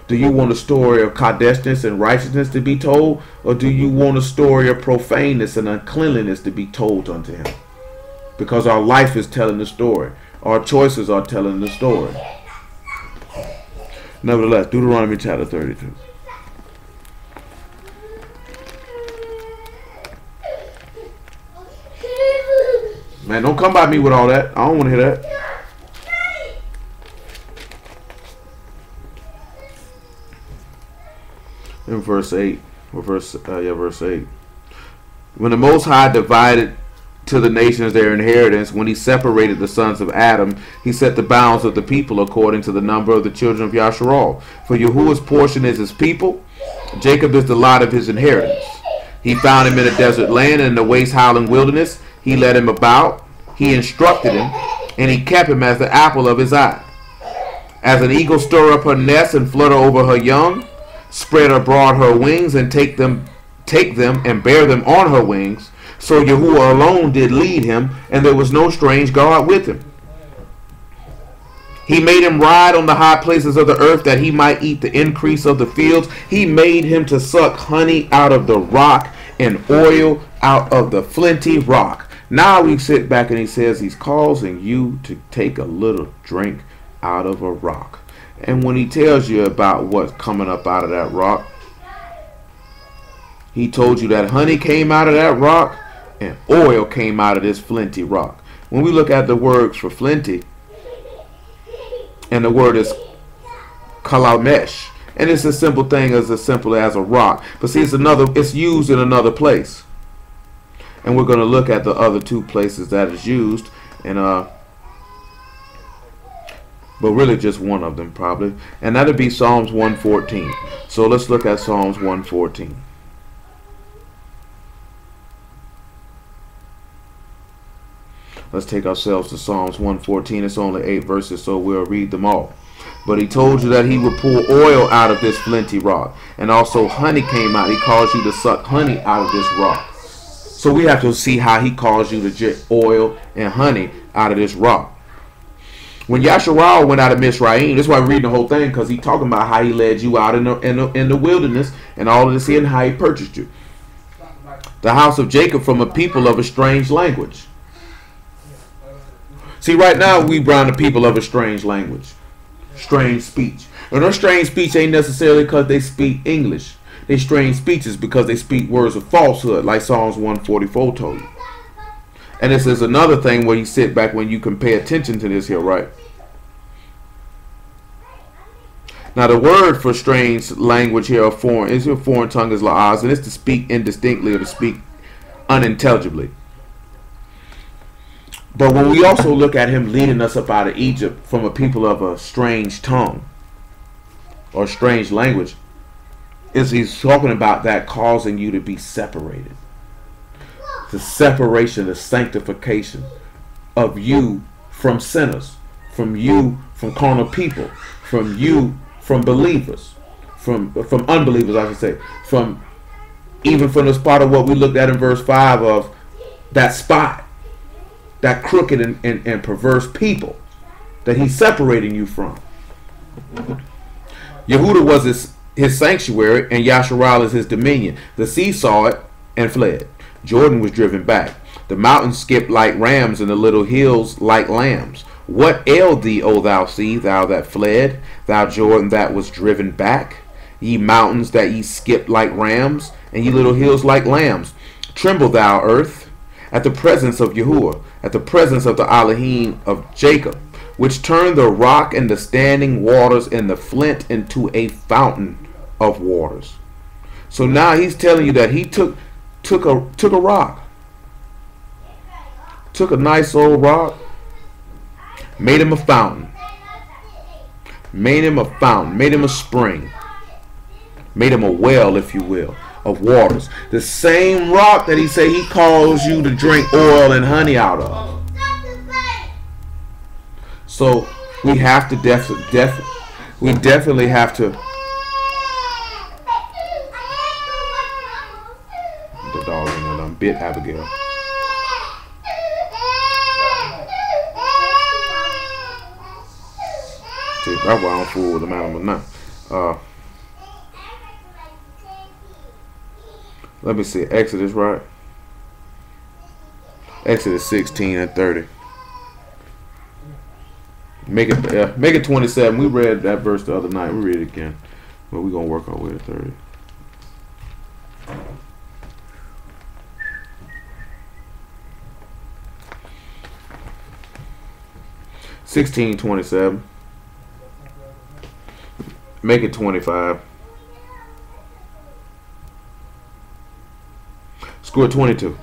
Do you want a story of kadeshness and righteousness to be told? Or do you want a story of profaneness and uncleanliness to be told unto him? Because our life is telling the story. Our choices are telling the story. Nevertheless, Deuteronomy chapter 32. Man, don't come by me with all that. I don't want to hear that. In verse 8, or verse 8. When the Most High divided to the nations their inheritance, when he separated the sons of Adam, he set the bounds of the people according to the number of the children of Yasharal. For Yahuwah's portion is his people, Jacob is the lot of his inheritance. He found him in a desert land and in the waste howling wilderness. He led him about, he instructed him, and he kept him as the apple of his eye. As an eagle stir up her nest and flutter over her young, spread abroad her wings and take them and bear them on her wings. So Yahuwah alone did lead him, and there was no strange God with him. He made him ride on the high places of the earth, that he might eat the increase of the fields. He made him to suck honey out of the rock and oil out of the flinty rock. Now we sit back and he says he's causing you to take a little drink out of a rock. And when he tells you about what's coming up out of that rock, he told you that honey came out of that rock and oil came out of this flinty rock. When we look at the words for flinty, and the word is kalamesh, and it's a simple thing as simple as a rock. But see, it's used in another place. And we're going to look at the other two places that is used, and but really just one of them probably, and that'll be Psalms 114. So let's look at Psalms 114. Let's take ourselves to Psalms 114. It's only 8 verses, so we'll read them all. But he told you that he would pour oil out of this flinty rock, and also honey came out. He caused you to suck honey out of this rock. So we have to see how he caused you to get oil and honey out of this rock. When Yasharal went out of Mizraim, that's why we're reading the whole thing, because he's talking about how he led you out in the wilderness and all of this here, and how he purchased you. The house of Jacob from a people of a strange language. See, right now we brown the people of a strange language, strange speech. And their strange speech ain't necessarily because they speak English. They strange speeches because they speak words of falsehood, like Psalms 144 told you. And this is another thing where you sit back when you can pay attention to this here, right? Now the word for strange language here, or foreign, is your foreign tongue is la'az, and it's to speak indistinctly or to speak unintelligibly. But when we also look at him leading us up out of Egypt from a people of a strange tongue or strange language, he's talking about that causing you to be separated. The separation, the sanctification of you from sinners, from you from carnal people, from you from believers, from unbelievers, I should say, from even from the spot of what we looked at in verse 5 of that spot, that crooked and perverse people that he's separating you from. Yehuda was his sanctuary, and Yasharal is his dominion. The sea saw it and fled. Jordan was driven back. The mountains skipped like rams, and the little hills like lambs. What ailed thee, O thou sea, thou that fled, thou Jordan that was driven back? Ye mountains that ye skipped like rams, and ye little hills like lambs. Tremble, thou earth, at the presence of Yahuwah, at the presence of the Elohim of Jacob, which turned the rock and the standing waters and the flint into a fountain of waters. So now he's telling you that he took a rock, took a nice old rock, made him a fountain, made him a spring, made him a well, if you will, of waters. The same rock that he said he calls you to drink oil and honey out of. So we have to definitely have to. The dog in there bit Abigail. See, that's why I'm fool with the animal now. Let me see. Exodus, right? Exodus 16 and 30. Make it 27. We read that verse the other night. We read it again. But we're going to work our way to 30. 16:27. Make it 25. Score 22.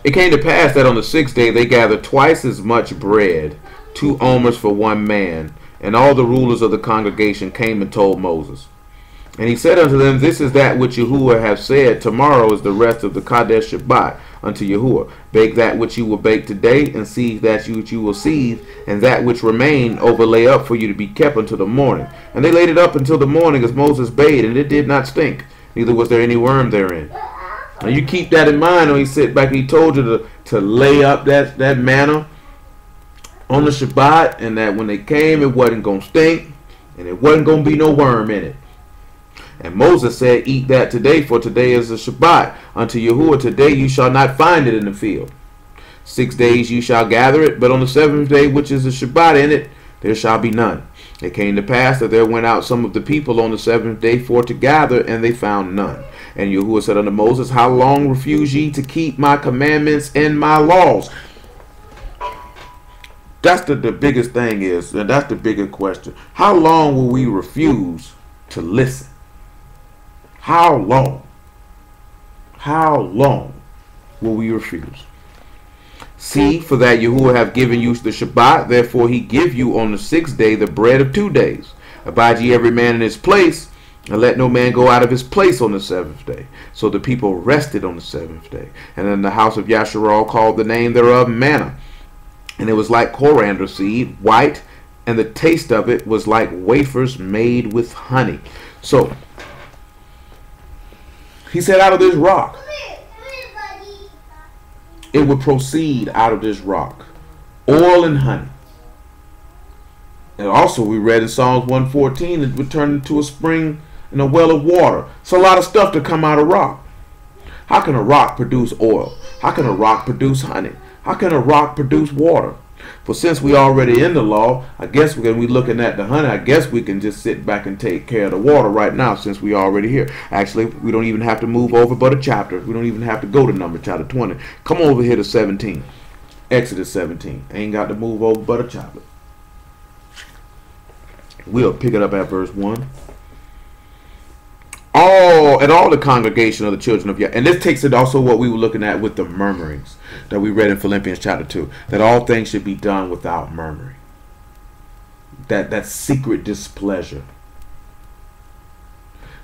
It came to pass that on the 6th day they gathered twice as much bread, 2 omers for one man. And all the rulers of the congregation came and told Moses. And he said unto them, This is that which Yahuwah hath said. Tomorrow is the rest of the Kadesh Shabbat unto Yahuwah. Bake that which you will bake today, and seethe that which you will seethe, and that which remain overlay up for you to be kept until the morning. And they laid it up until the morning as Moses bade, and it did not stink, neither was there any worm therein. And you keep that in mind when he sit back and he told you to lay up that manna on the Shabbat, and that when they came it wasn't going to stink, and it wasn't going to be no worm in it. And Moses said, Eat that today, for today is the Shabbat unto Yahuwah. Today you shall not find it in the field. 6 days you shall gather it, but on the 7th day, which is the Shabbat in it, there shall be none. It came to pass that there went out some of the people on the 7th day for to gather, and they found none. And Yahuwah said unto Moses, How long refuse ye to keep my commandments and my laws? That's the biggest thing is, and that's the bigger question. How long will we refuse to listen? How long? How long will we refuse? See, for that Yahuwah have given you the Shabbat, therefore he give you on the 6th day the bread of 2 days. Abide ye every man in his place, and let no man go out of his place on the 7th day. So the people rested on the 7th day. And then the house of Yasharal called the name thereof manna. And it was like coriander seed, white, and the taste of it was like wafers made with honey. So, he said out of this rock, it would proceed out of this rock, oil and honey. And also we read in Psalms 114, it would turn into a spring and a well of water. It's a lot of stuff to come out of rock. How can a rock produce oil? How can a rock produce honey? How can a rock produce water? For since we already in the law, I guess when we looking at the honey, I guess we can just sit back and take care of the water right now since we already here. Actually, we don't even have to move over but a chapter. We don't even have to go to Numbers chapter 20. Come over here to 17. Exodus 17. Ain't got to move over but a chapter. We'll pick it up at verse 1. All the congregation of the children of Yah. And this takes it also what we were looking at with the murmurings that we read in Philippians chapter 2. That all things should be done without murmuring. That secret displeasure.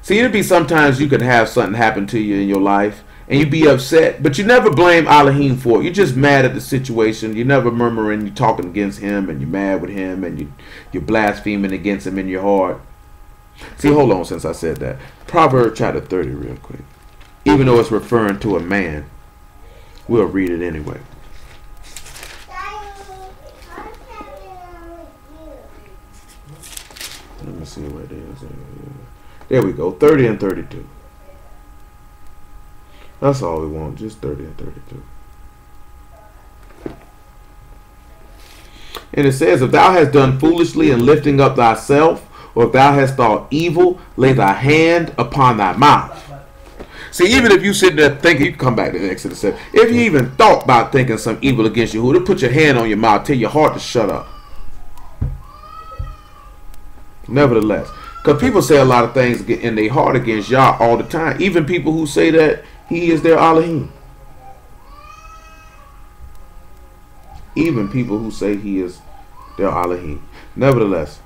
See, it'd be sometimes you could have something happen to you in your life and you'd be upset, but you never blame Elohim for it. You're just mad at the situation. You're never murmuring. You're talking against him and you're mad with him and you're blaspheming against him in your heart. See, hold on since I said that. Proverbs chapter 30 real quick. Even though it's referring to a man, we'll read it anyway. Let me see what it is. There we go. 30 and 32. That's all we want. Just 30 and 32. And it says, If thou hast done foolishly in lifting up thyself, or if thou hast thought evil, lay thy hand upon thy mouth. See, even if you sit there thinking, you can come back to Exodus 7. If you even thought about thinking some evil against you, to put your hand on your mouth, tell your heart to shut up. Nevertheless, because people say a lot of things in their heart against Yah all the time. Even people who say that he is their Elohim. Even people who say he is their Elohim. Nevertheless,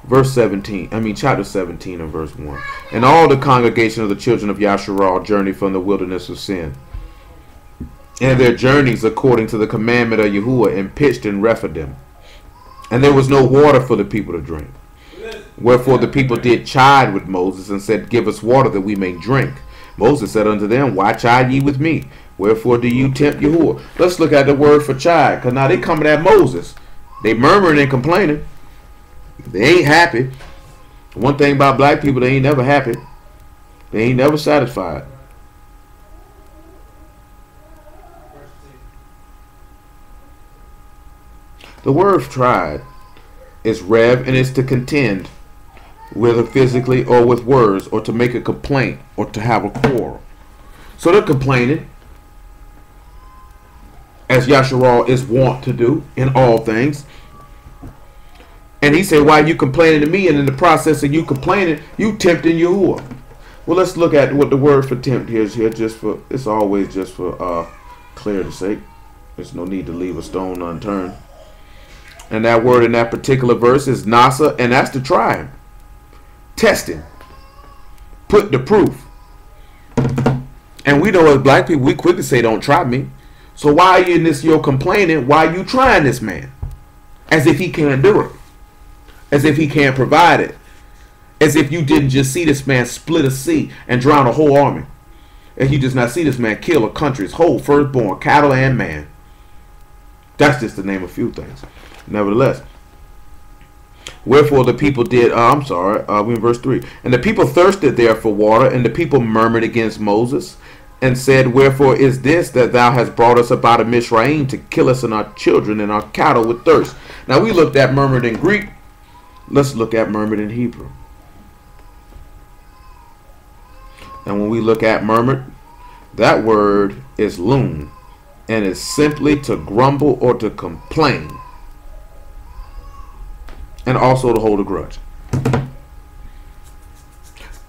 chapter 17 and verse 1. And all the congregation of the children of Yasharal journeyed from the wilderness of sin. And their journeys according to the commandment of Yahuwah, and pitched in Rephidim. And there was no water for the people to drink. Wherefore the people did chide with Moses, and said, Give us water that we may drink. Moses said unto them, Why chide ye with me? Wherefore do you tempt Yahuwah? Let's look at the word for chide, because now they coming at Moses. They murmuring and complaining. They ain't happy. One thing about black people, they ain't never happy. They ain't never satisfied. The word tried is rev, and it's to contend, whether physically or with words, or to make a complaint, or to have a quarrel. So they're complaining. as Yasharal is wont to do in all things. And he said, why are you complaining to me? And in the process of you complaining, you tempting Yahuwah. Well, let's look at what the word for tempt is here. It's always just for clarity's sake. There's no need to leave a stone unturned. And that word in that particular verse is nasa, and that's to try him. Testing. Put the proof. And we know as black people, we quickly say, don't try me. So why are you in this, you're complaining? Why are you trying this man? As if he can't do it. As if he can't provide it. As if you didn't just see this man split a sea and drown a whole army. And you just not see this man kill a country's whole firstborn, cattle and man. That's just to name a few things. Nevertheless, wherefore the people did, we're in verse 3. And the people thirsted there for water, and the people murmured against Moses, and said, wherefore is this that thou hast brought us up out of Mizraim to kill us and our children and our cattle with thirst? Now we looked at murmured in Greek. Let's look at murmured in Hebrew. And when we look at murmured, that word is loon, and it's simply to grumble or to complain, and also to hold a grudge.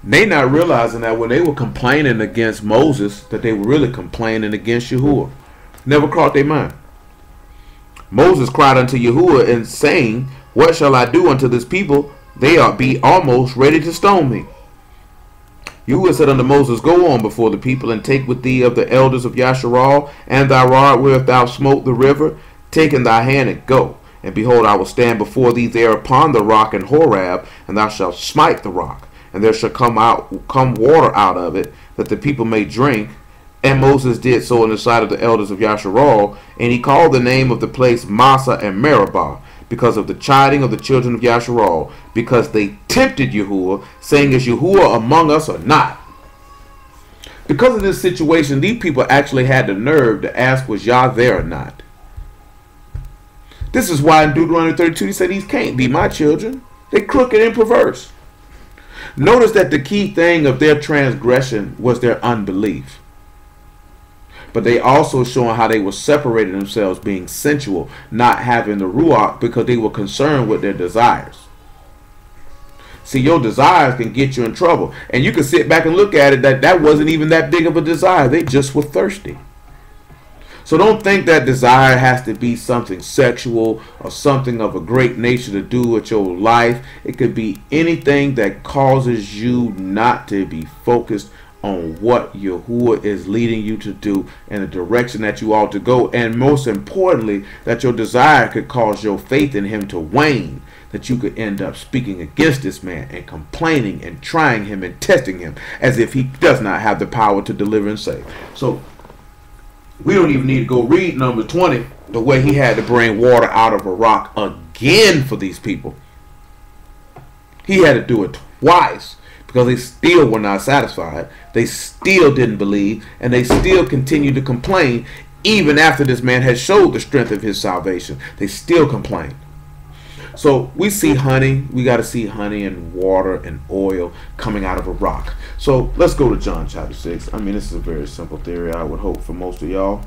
They not realizing that when they were complaining against Moses, that they were really complaining against Yahuwah. Never crossed their mind. Moses cried unto Yahuwah and saying, what shall I do unto this people? They are be almost ready to stone me. Yahuwah said unto Moses, go on before the people, and take with thee of the elders of Yasharal, and thy rod wherewith thou smote the river, take in thy hand and go. And behold, I will stand before thee there upon the rock in Horeb, and thou shalt smite the rock, and there shall come water out of it, that the people may drink. And Moses did so in the sight of the elders of Yasharal, and he called the name of the place Massa and Meribah, because of the chiding of the children of Yasharal, because they tempted Yahuwah, saying, is Yahuwah among us or not? Because of this situation, these people actually had the nerve to ask, was Yah there or not? This is why in Deuteronomy 32 he said, these can't be my children. They crooked and perverse. Notice that the key thing of their transgression was their unbelief. But they also showing how they were separating themselves, being sensual, not having the ruach, because they were concerned with their desires. See, your desires can get you in trouble. And you can sit back and look at it that wasn't even that big of a desire. They just were thirsty. So don't think that desire has to be something sexual or something of a great nature to do with your life. It could be anything that causes you not to be focused on what Yahuwah is leading you to do and the direction that you ought to go. And most importantly, that your desire could cause your faith in him to wane, that you could end up speaking against this man and complaining and trying him and testing him as if he does not have the power to deliver and save. So we don't even need to go read number 20, the way he had to bring water out of a rock again for these people. He had to do it twice because they still were not satisfied. They still didn't believe, and they still continued to complain even after this man had showed the strength of his salvation. They still complained. So we see honey. We got to see honey and water and oil coming out of a rock. So let's go to John chapter 6. I mean, this is a very simple theory, I would hope, for most of y'all.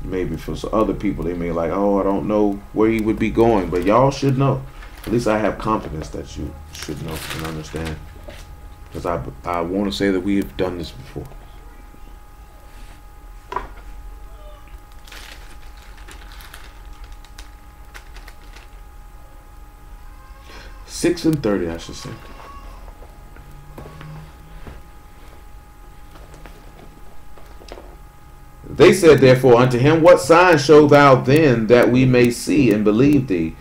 Maybe for some other people, they may like, oh, I don't know where he would be going. But y'all should know. At least I have confidence that you should know and understand. Because I want to say that we have done this before. and 30, I should say. They said therefore unto him, what sign show thou then, that we may see and believe thee?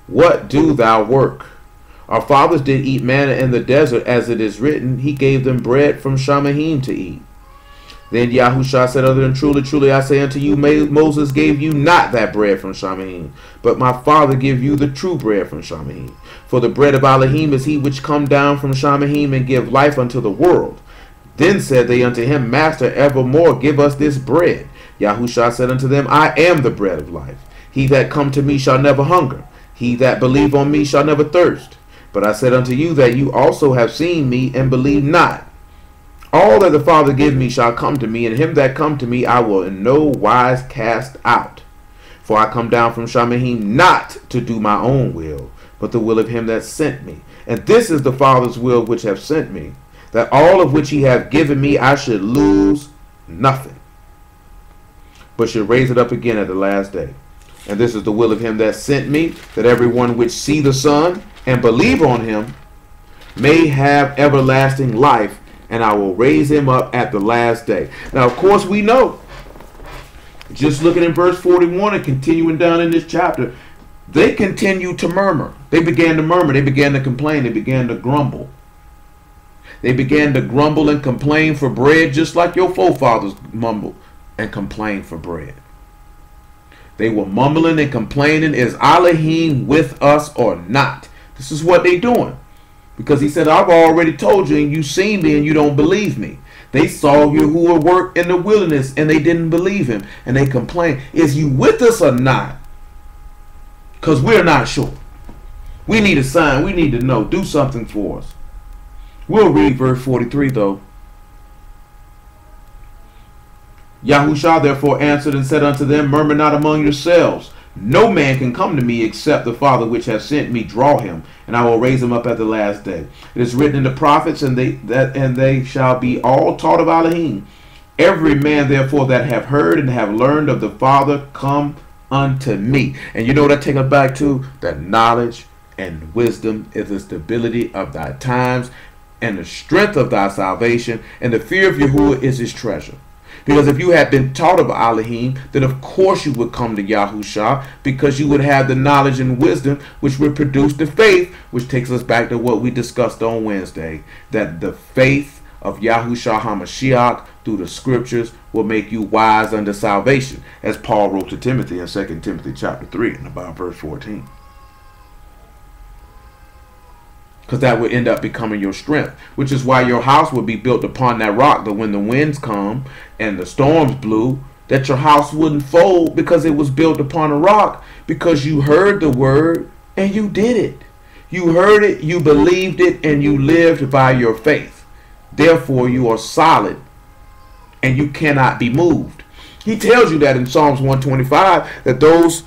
What do thou work? Our fathers did eat manna in the desert, as it is written, he gave them bread from Shamahim to eat. Then Yahushua said unto them, truly, truly, I say unto you, Moses gave you not that bread from Shamahim, but my Father give you the true bread from Shamahim. For the bread of Elohim is he which come down from Shamahim and give life unto the world. Then said they unto him, Master, evermore give us this bread. Yahushua said unto them, I am the bread of life. He that come to me shall never hunger. He that believe on me shall never thirst. But I said unto you that you also have seen me and believe not. All that the Father give me shall come to me, and him that come to me I will in no wise cast out. For I come down from Shamahim not to do my own will, but the will of him that sent me. And this is the Father's will which have sent me, that all of which he hath given me I should lose nothing, but should raise it up again at the last day. And this is the will of him that sent me, that everyone which see the Son and believe on him may have everlasting life, and I will raise him up at the last day. Now, of course, we know, just looking in verse 41 and continuing down in this chapter, they continued to murmur. They began to murmur. They began to complain. They began to grumble. They began to grumble and complain for bread, just like your forefathers mumbled and complained for bread. They were mumbling and complaining, is Elohim with us or not? This is what they doing. Because he said, I've already told you, and you seen me, and you don't believe me. They saw you who were work in the wilderness, and they didn't believe him. And they complained, is you with us or not? Because we're not sure. We need a sign. We need to know. Do something for us. We'll read verse 43, though. Yahushua therefore answered and said unto them, murmur not among yourselves. No man can come to me except the Father which hath sent me draw him, and I will raise him up at the last day. It is written in the prophets, and they shall be all taught of Elohim. Every man therefore that have heard and have learned of the Father come unto me. And you know what I take it back to? That knowledge and wisdom is the stability of thy times, and the strength of thy salvation, and the fear of Yahuwah is his treasure. Because if you had been taught of Elohim, then of course you would come to Yahushua, because you would have the knowledge and wisdom which would produce the faith, which takes us back to what we discussed on Wednesday, that the faith of Yahushua HaMashiach through the scriptures will make you wise unto salvation, as Paul wrote to Timothy in 2 Timothy chapter 3 and about verse 14. Because that would end up becoming your strength, which is why your house would be built upon that rock, that when the winds come and the storms blew, that your house wouldn't fold, because it was built upon a rock, because you heard the word and you did it. You heard it, you believed it, and you lived by your faith. Therefore, you are solid and you cannot be moved. He tells you that in Psalms 125, that those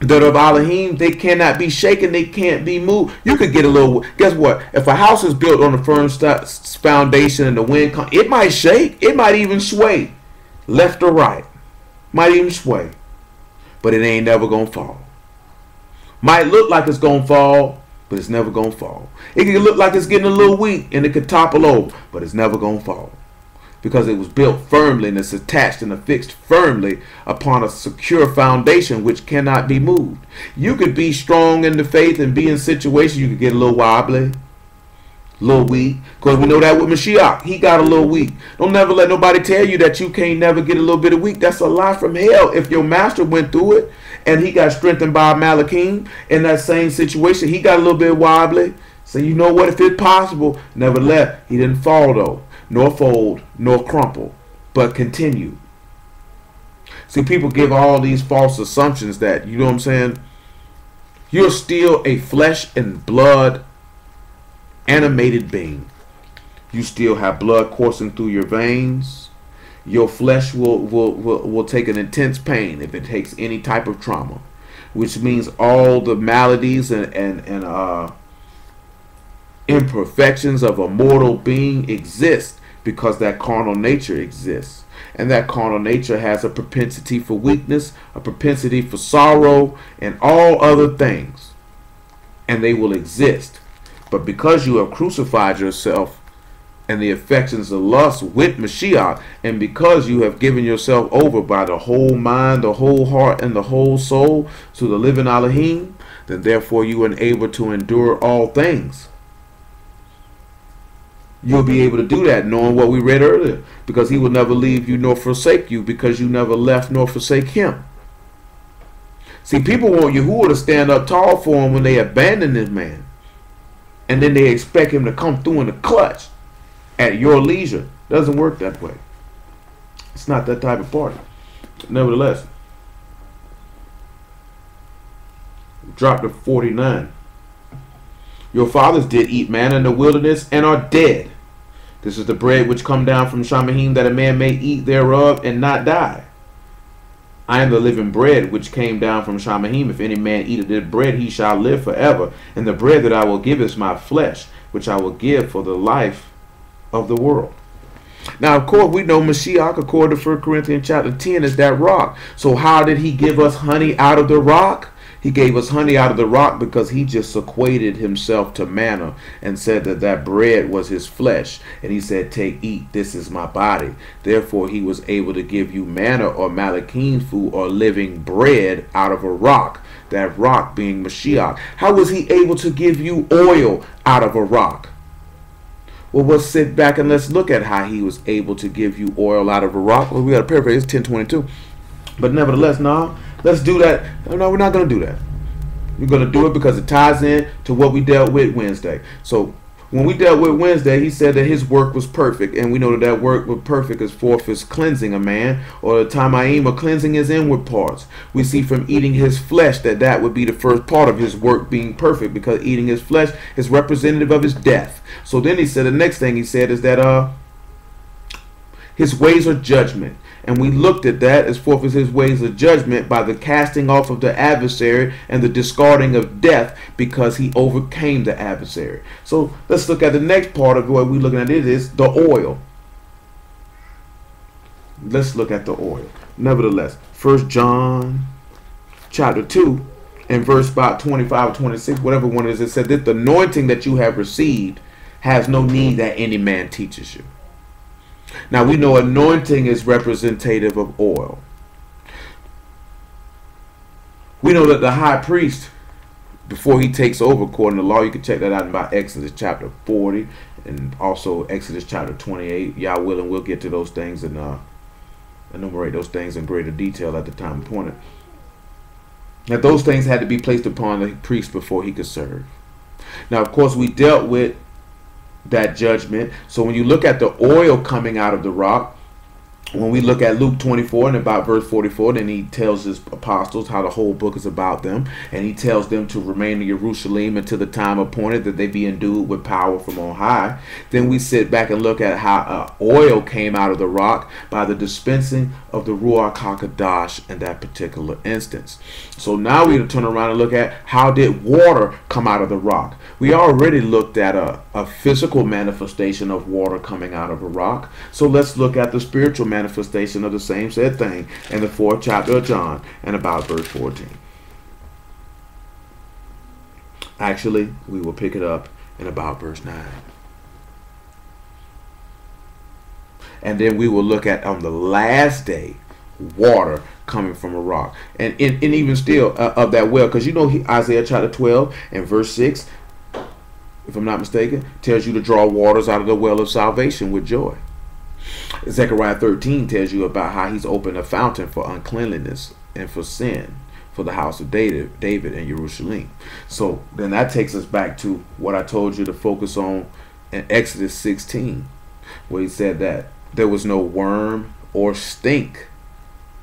that are of Elohim, they cannot be shaken, they can't be moved. You could get a little, guess what? If a house is built on a firm foundation and the wind comes, it might shake, it might even sway, left or right, might even sway, but it ain't never gonna fall. Might look like it's gonna fall, but it's never gonna fall. It can look like it's getting a little weak and it could topple over, but it's never gonna fall. Because it was built firmly and it's attached and affixed firmly upon a secure foundation which cannot be moved. You could be strong in the faith and be in situations you could get a little wobbly, a little weak. Because we know that with Mashiach, he got a little weak. Don't never let nobody tell you that you can't never get a little bit of weak. That's a lie from hell. If your master went through it and he got strengthened by Malachim in that same situation, he got a little bit wobbly. So you know what, if it's possible, nevertheless, he didn't fall though, nor fold, nor crumple, but continue. See, people give all these false assumptions that, you know what I'm saying, you're still a flesh and blood animated being. You still have blood coursing through your veins. Your flesh will take an intense pain if it takes any type of trauma, which means all the maladies and imperfections of a mortal being exist because that carnal nature exists. And that carnal nature has a propensity for weakness, a propensity for sorrow, and all other things. And they will exist. But because you have crucified yourself and the affections of lust with Mashiach, and because you have given yourself over by the whole mind, the whole heart, and the whole soul to the living Elohim, then therefore you are able to endure all things. You'll be able to do that knowing what we read earlier, because he will never leave you nor forsake you, because you never left nor forsake him. See, people want Yahuwah to stand up tall for him when they abandon this man, and then they expect him to come through in the clutch at your leisure. Doesn't work that way. It's not that type of party. Nevertheless, drop to 49. Your fathers did eat manna in the wilderness and are dead. This is the bread which come down from Shamahim, that a man may eat thereof and not die. I am the living bread which came down from Shamahim. If any man eat of this bread, he shall live forever. And the bread that I will give is my flesh, which I will give for the life of the world. Now, of course, we know Mashiach, according to 1 Corinthians chapter 10, is that rock. So how did he give us honey out of the rock? He gave us honey out of the rock because he just equated himself to manna and said that that bread was his flesh. And he said, take, eat, this is my body. Therefore, he was able to give you manna or malachine food or living bread out of a rock. That rock being Mashiach. How was he able to give you oil out of a rock? Well, let's sit back and let's look at how he was able to give you oil out of a rock. Well, we got to paraphrase 10:22. But nevertheless, no, let's do that. No, we're not going to do that. We're going to do it because it ties in to what we dealt with Wednesday. So when we dealt with Wednesday, he said that his work was perfect. And we know that that work was perfect as forth is cleansing a man, or the tamaim, or cleansing his inward parts. We see from eating his flesh that that would be the first part of his work being perfect, because eating his flesh is representative of his death. So then he said, the next thing he said is that his ways are judgment. And we looked at that as forth as his ways of judgment by the casting off of the adversary and the discarding of death, because he overcame the adversary. So let's look at the next part of what we're looking at. It is the oil. Let's look at the oil. Nevertheless, 1 John chapter 2 and verse about 25 or 26, whatever one it is, it said that the anointing that you have received has no need that any man teaches you. Now we know anointing is representative of oil. We know that the high priest, before he takes over according to law, you can check that out in about Exodus chapter 40 and also Exodus chapter 28. Yah willing, we'll get to those things and enumerate those things in greater detail at the time appointed. Now those things had to be placed upon the priest before he could serve. Now, of course, we dealt with that judgment. So when you look at the oil coming out of the rock, when we look at Luke 24 and about verse 44, then he tells his apostles how the whole book is about them, and he tells them to remain in Jerusalem until the time appointed that they be endued with power from on high. Then we sit back and look at how oil came out of the rock by the dispensing of the Ruach HaKodesh in that particular instance. So now we turn around and look at how did water come out of the rock. We already looked at a physical manifestation of water coming out of a rock. So let's look at the spiritual manifestation of the same said thing in the 4th chapter of John and about verse 14. Actually, we will pick it up in about verse 9. And then we will look at on the last day water coming from a rock. And even still of that well, because you know Isaiah chapter 12 and verse 6, if I'm not mistaken, tells you to draw waters out of the well of salvation with joy. Zechariah 13 tells you about how he's opened a fountain for uncleanliness and for sin for the house of David and Jerusalem. So then that takes us back to what I told you to focus on in Exodus 16, where he said that there was no worm or stink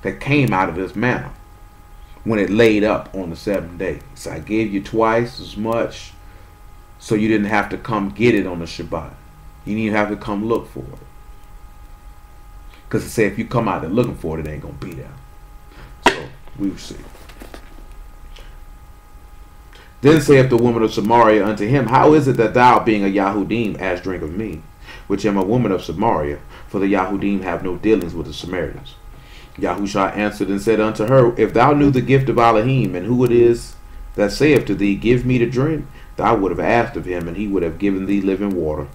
that came out of this manna when it laid up on the 7th day. So I gave you twice as much, so you didn't have to come get it on the Shabbat. You didn't have to come look for it. Because it said if you come out there looking for it, it ain't going to be there. So we will see. Then saith the woman of Samaria unto him, how is it that thou, being a Yahudim, ask drink of me, which am a woman of Samaria? For the Yahudim have no dealings with the Samaritans. Yahushua answered and said unto her, if thou knew the gift of Elohim, and who it is that saith to thee, give me to drink, thou would have asked of him, and he would have given thee living water.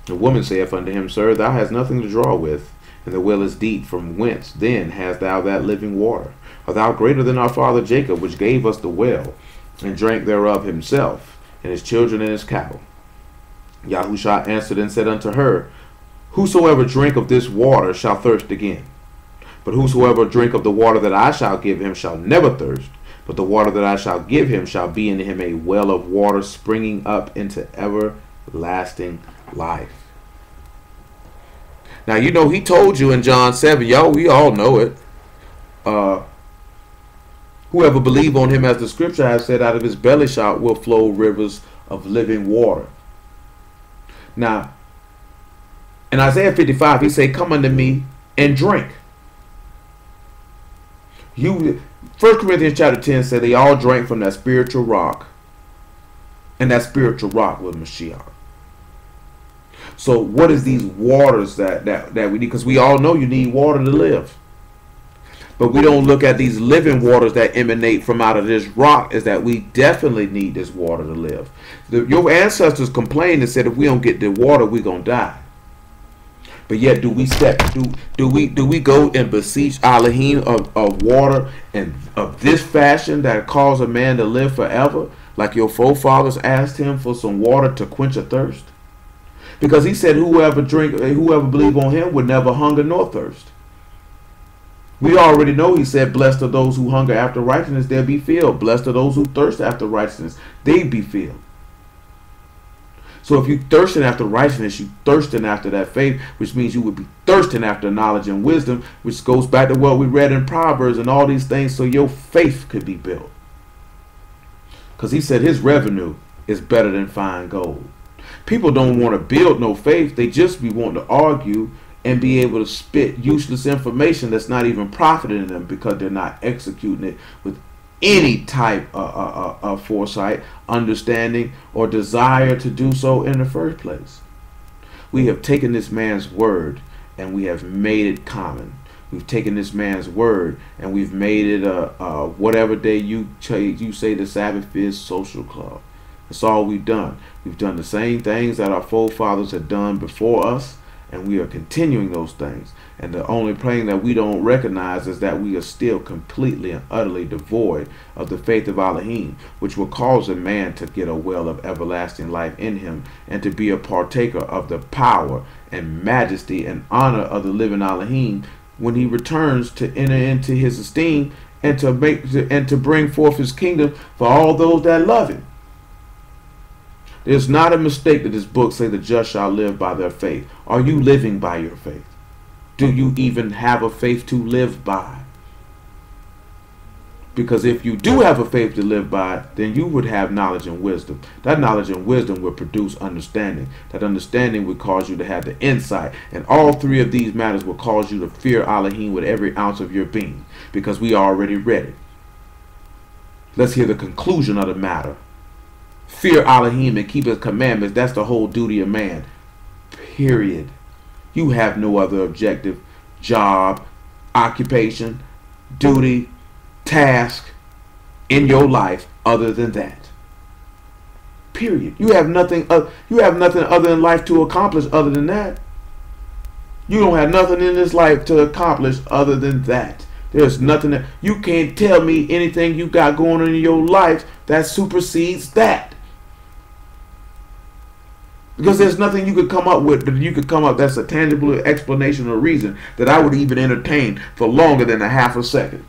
The woman saith unto him, sir, thou hast nothing to draw with, and the well is deep. From whence then hast thou that living water? Art thou greater than our father Jacob, which gave us the well, and drank thereof himself, and his children and his cattle? Yahushua answered and said unto her, whosoever drink of this water shall thirst again. But whosoever drink of the water that I shall give him shall never thirst. But the water that I shall give him shall be in him a well of water springing up into everlasting life. Now, you know, he told you in John 7, y'all, we all know it. Whoever believe on him, as the scripture has said, out of his belly will flow rivers of living water. Now, In Isaiah 55, he said, come unto me and drink. You, 1 Corinthians chapter 10 said they all drank from that spiritual rock. And that spiritual rock was Mashiach. So what is these waters that we need? Because we all know you need water to live. But we don't look at these living waters that emanate from out of this rock, is that we definitely need this water to live. Your ancestors complained and said, if we don't get the water, we're going to die. But yet do we go and beseech Elohim of water and of this fashion that cause a man to live forever? Like your forefathers asked him for some water to quench a thirst? Because he said whoever believe on him would never hunger nor thirst. We already know he said, blessed are those who hunger after righteousness, they'll be filled. Blessed are those who thirst after righteousness, they be filled. So if you thirsting after righteousness, you thirsting after that faith, which means you would be thirsting after knowledge and wisdom, which goes back to what we read in Proverbs and all these things, so your faith could be built. Because he said his revenue is better than fine gold. People don't want to build no faith. They just be wanting to argue and be able to spit useless information that's not even profiting them, because they're not executing it with any type of foresight, understanding, or desire to do so in the first place. We have taken this man's word and we have made it common. We've taken this man's word and we've made it whatever day you say the Sabbath is, social club. That's all we've done. We've done the same things that our forefathers had done before us, and we are continuing those things. And the only thing that we don't recognize is that we are still completely and utterly devoid of the faith of Elohim, which will cause a man to get a well of everlasting life in him and to be a partaker of the power and majesty and honor of the living Elohim when he returns to enter into his esteem and to bring forth his kingdom for all those that love him. There's not a mistake that this book say the just shall live by their faith. Are you living by your faith? Do you even have a faith to live by? Because if you do have a faith to live by, then you would have knowledge and wisdom. That knowledge and wisdom would produce understanding. That understanding would cause you to have the insight. And all three of these matters will cause you to fear Elohim with every ounce of your being, because we already read it. Let's hear the conclusion of the matter. Fear Elohim and keep his commandments. That's the whole duty of man. Period. You have no other objective, job, occupation, duty, task in your life other than that. Period. You have nothing other in life to accomplish other than that. You don't have nothing in this life to accomplish other than that. There's nothing that you can't tell me anything you got going on in your life that supersedes that. Because there's nothing you could come up with that's a tangible explanation or reason that I would even entertain for longer than a half a second.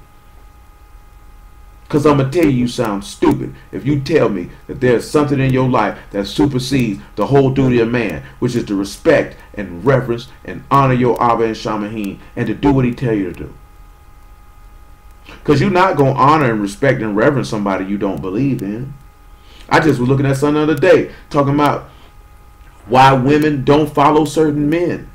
Because I'm going to tell you, you sound stupid if you tell me that there's something in your life that supersedes the whole duty of man, which is to respect and reverence and honor your Abba and Shamahim and to do what he tell you to do. Because you're not going to honor and respect and reverence somebody you don't believe in. I just was looking at something the other day talking about why women don't follow certain men.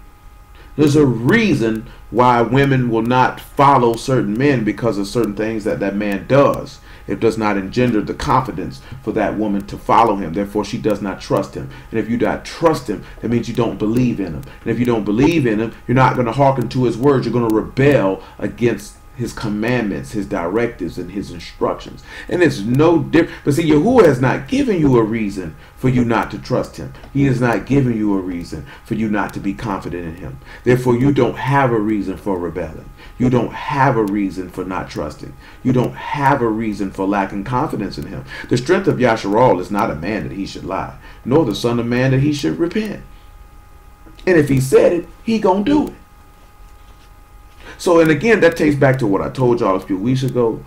There's a reason why women will not follow certain men, because of certain things that that man does. It does not engender the confidence for that woman to follow him. Therefore, she does not trust him. And if you do not trust him, that means you don't believe in him. And if you don't believe in him, you're not going to hearken to his words. You're going to rebel against his commandments, his directives, and his instructions. And it's no different. But see, Yahuwah has not given you a reason for you not to trust him. He has not given you a reason for you not to be confident in him. Therefore, you don't have a reason for rebelling. You don't have a reason for not trusting. You don't have a reason for lacking confidence in him. The strength of Yasharal is not a man that he should lie, nor the son of man that he should repent. And if he said it, he gonna do it. So, and again, that takes back to what I told y'all a few weeks ago.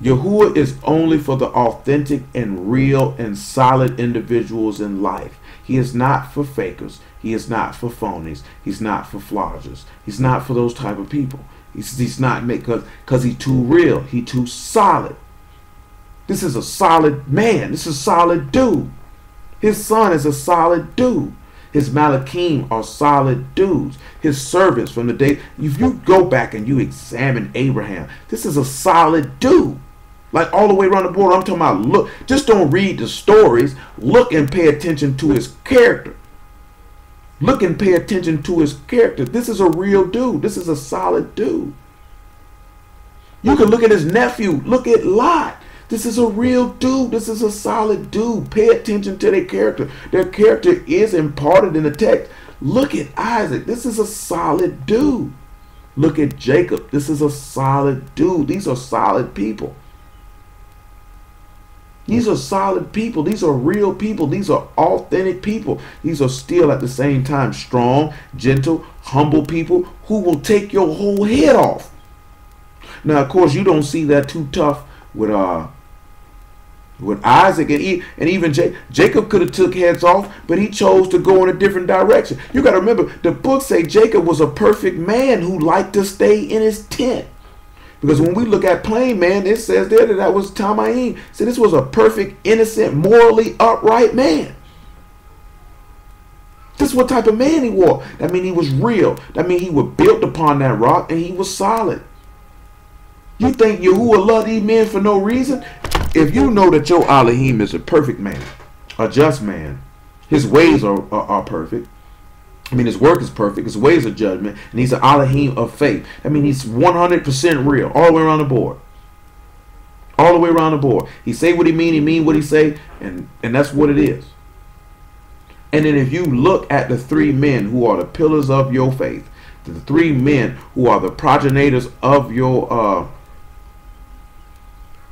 Yahuwah is only for the authentic and real and solid individuals in life. He is not for fakers. He is not for phonies. He's not for floggers. He's not for those type of people. He's not because he's too real. He's too solid. This is a solid man. This is a solid dude. His son is a solid dude. His Malachim are solid dudes. His servants from the day. If you go back and you examine Abraham, this is a solid dude. Like all the way around the board. I'm talking about, look, just don't read the stories. Look and pay attention to his character. Look and pay attention to his character. This is a real dude. This is a solid dude. You can look at his nephew. Look at Lot. This is a real dude. This is a solid dude. Pay attention to their character. Their character is imparted in the text. Look at Isaac. This is a solid dude. Look at Jacob. This is a solid dude. These are solid people. These are solid people. These are real people. These are authentic people. These are still at the same time strong, gentle, humble people who will take your whole head off. Now, of course, you don't see that too tough with Isaac and even Jacob could have took heads off, but he chose to go in a different direction. You got to remember, the book say Jacob was a perfect man who liked to stay in his tent. Because when we look at plain man, it says there that was Tamaim. So this was a perfect, innocent, morally upright man. This is what type of man he was. That means he was real. That means he was built upon that rock and he was solid. You think Yahuwah loved these men for no reason? If you know that your Elohim is a perfect man, a just man, his ways are perfect. I mean, his work is perfect. His ways are judgment. And he's an Elohim of faith. I mean, he's 100% real all the way around the board. All the way around the board. He say what he mean what he say, and that's what it is. And then if you look at the three men who are the pillars of your faith, the three men who are the progenitors of your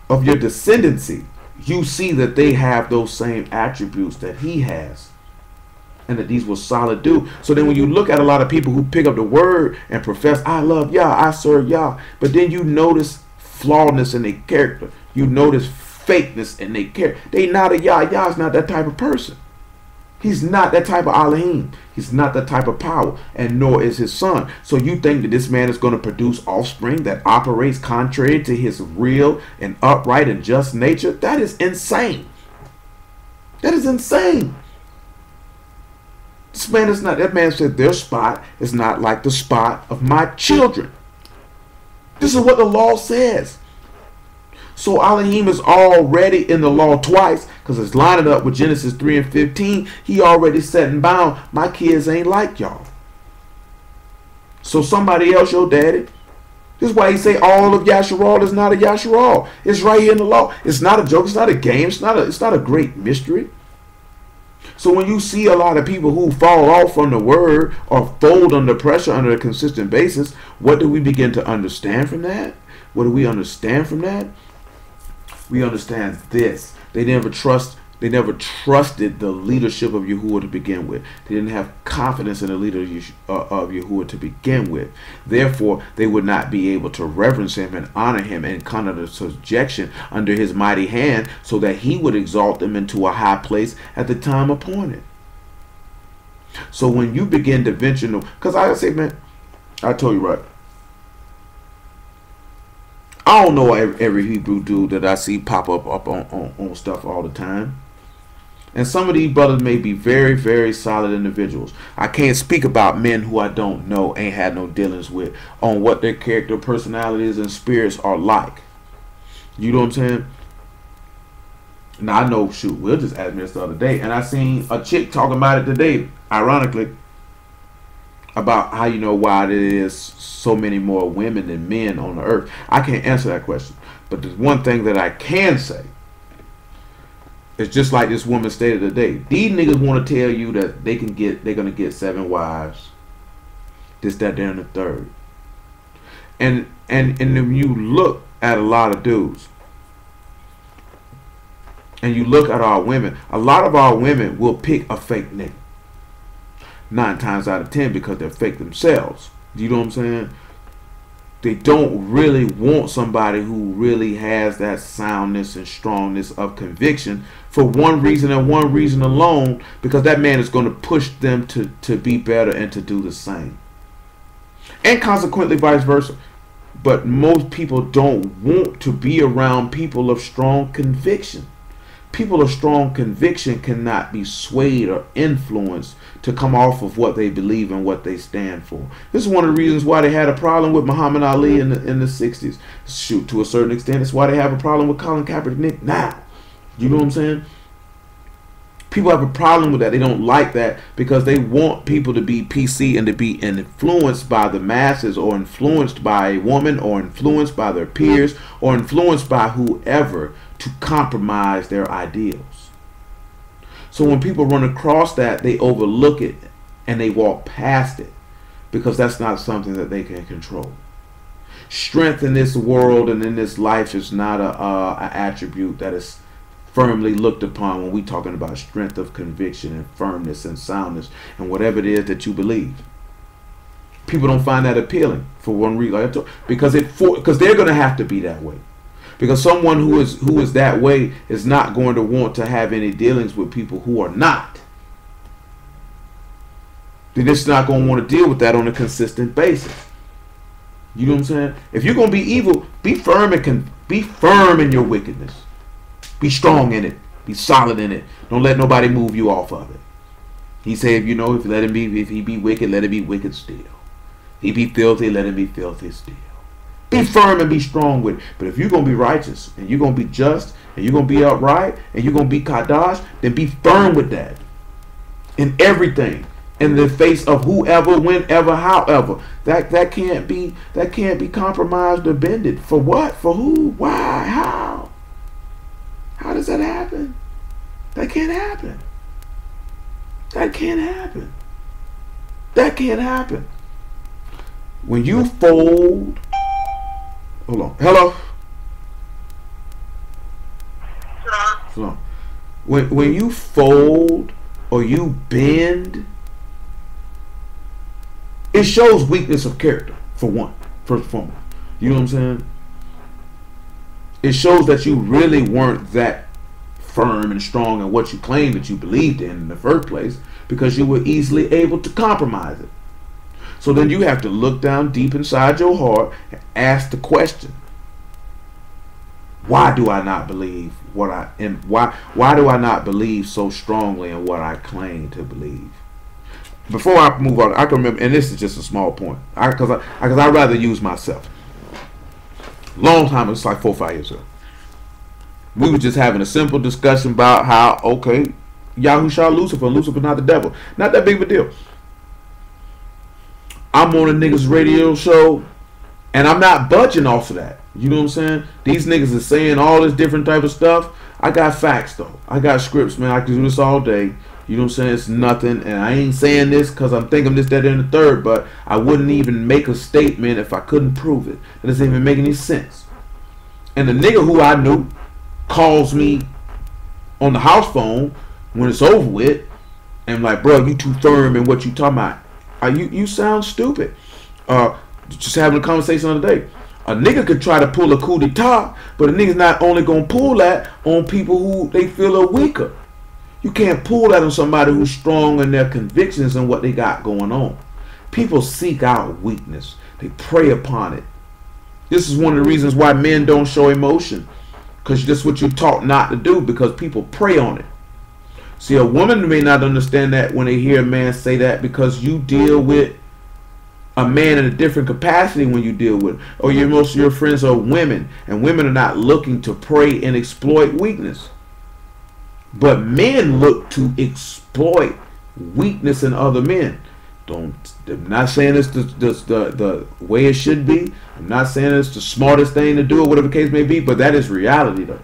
descendancy, you see that they have those same attributes that he has. And that these were solid dudes. So then when you look at a lot of people who pick up the word and profess, I love Yah, I serve Yah, but then you notice flawedness in their character. You notice fakeness in their character. They not a Yah. Yah's not that type of person. He's not that type of Elohim. He's not that type of power, and nor is his son. So you think that this man is going to produce offspring that operates contrary to his real and upright and just nature? That is insane. That is insane. This man is not, that man said their spot is not like the spot of my children. This is what the law says. So Elohim is already in the law twice, because it's lining up with Genesis 3 and 15. He already set and bound, my kids ain't like y'all. So somebody else, your daddy. This is why he say all of Yasharal is not a Yasharal. It's right here in the law. It's not a joke. It's not a game. It's not a great mystery. So when you see a lot of people who fall off from the word or fold under pressure under a consistent basis, what do we begin to understand from that? What do we understand from that? We understand this. They never trusted the leadership of Yahuwah to begin with. They didn't have confidence in the leader of Yahuwah to begin with. Therefore, they would not be able to reverence him and honor him and come under subjection under his mighty hand, so that he would exalt them into a high place at the time appointed. So when you begin to venture, because I say, man, I told you right. I don't know every Hebrew dude that I see pop up on stuff all the time. And some of these brothers may be very, very solid individuals. I can't speak about men who I don't know, ain't had no dealings with, on what their character, personalities, and spirits are like. You know what I'm saying? Now, I know, shoot, Will just asked me this the other day, and I seen a chick talking about it today, ironically, about how, you know, why there is so many more women than men on the earth. I can't answer that question. But there's one thing that I can say. It's just like this woman stated today. These niggas want to tell you that they're gonna get 7 wives. This, that, there, and the third. And if you look at a lot of dudes, and you look at our women, a lot of our women will pick a fake nigga. 9 times out of 10 because they're fake themselves. You know what I'm saying? They don't really want somebody who really has that soundness and strongness of conviction for one reason and one reason alone, because that man is going to push them to be better and to do the same. And consequently vice versa. But most people don't want to be around people of strong conviction. People of strong conviction cannot be swayed or influenced to come off of what they believe and what they stand for. This is one of the reasons why they had a problem with Muhammad Ali in the 60s. Shoot, to a certain extent, it's why they have a problem with Colin Kaepernick now. You know what I'm saying? People have a problem with that. They don't like that because they want people to be PC and to be influenced by the masses, or influenced by a woman, or influenced by their peers, or influenced by whoever, to compromise their ideals. So when people run across that, they overlook it and they walk past it because that's not something that they can control. Strength in this world and in this life is not a attribute that is firmly looked upon when we talking about strength of conviction and firmness and soundness and whatever it is that you believe. People don't find that appealing for one reason, because they're going to have to be that way. Because someone who is that way is not going to want to have any dealings with people who are not. They're just not going to want to deal with that on a consistent basis. You know what I'm saying? If you're going to be evil, be firm in your wickedness. Be strong in it. Be solid in it. Don't let nobody move you off of it. He said, if he be wicked, let him be wicked still. If he be filthy, let him be filthy still. Be firm and be strong with it. But if you're going to be righteous, and you're going to be just, and you're going to be upright, and you're going to be Kadash, then be firm with that. In everything. In the face of whoever, whenever, however. That can't be compromised or bended. For what? For who? Why? How? How does that happen? That can't happen. That can't happen. That can't happen. When you fold, hold on. Hello? Hello. When you fold or you bend, it shows weakness of character, for one. First and foremost. You know what I'm saying? It shows that you really weren't that firm and strong in what you claimed that you believed in the first place, because you were easily able to compromise it. So then you have to look down deep inside your heart and ask the question, why do I not believe what I am? Why do I not believe so strongly in what I claim to believe? Before I move on, I can remember, and this is just a small point, because I'd rather use myself. Long time, it's like 4 or 5 years ago. We were just having a simple discussion about how, okay, Yahusha Lucifer not the devil. Not that big of a deal. I'm on a niggas radio show, and I'm not budging off of that. You know what I'm saying? These niggas are saying all this different type of stuff. I got facts, though. I got scripts, man. I can do this all day. You know what I'm saying? It's nothing. And I ain't saying this because I'm thinking this, that, and the third. But I wouldn't even make a statement if I couldn't prove it. It doesn't even make any sense. And the nigga who I knew calls me on the house phone when it's over with. And I'm like, bro, you too firm in what you talking about. You sound stupid. Just having a conversation the other day. A nigga could try to pull a coup d'etat, but a nigga's not only going to pull that on people who they feel are weaker. You can't pull that on somebody who's strong in their convictions and what they got going on. People seek out weakness. They prey upon it. This is one of the reasons why men don't show emotion. Because that's what you're taught not to do, because people prey on it. See, a woman may not understand that when they hear a man say that, because you deal with a man in a different capacity when you deal with, or most of your friends are women, and women are not looking to prey and exploit weakness. But men look to exploit weakness in other men. I'm not saying it's the way it should be. I'm not saying it's the smartest thing to do or whatever the case may be, but that is reality though.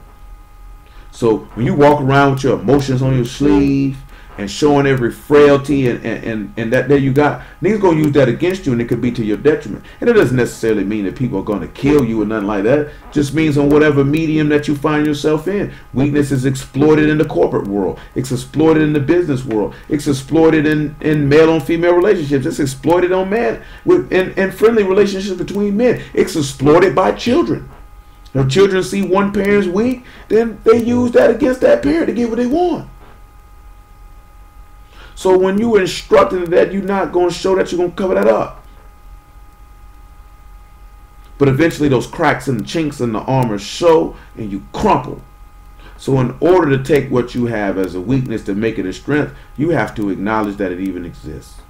So when you walk around with your emotions on your sleeve and showing every frailty and that there you got, niggas gonna use that against you, and it could be to your detriment. And it doesn't necessarily mean that people are gonna kill you or nothing like that. It just means on whatever medium that you find yourself in. Weakness is exploited in the corporate world. It's exploited in the business world. It's exploited in male on female relationships. It's exploited on man in friendly relationships between men. It's exploited by children. If children see one parent's weak, then they use that against that parent to get what they want. So when you instructing that, you're not going to show that you're going to cover that up. But eventually those cracks and chinks in the armor show, and you crumple. So in order to take what you have as a weakness to make it a strength, you have to acknowledge that it even exists.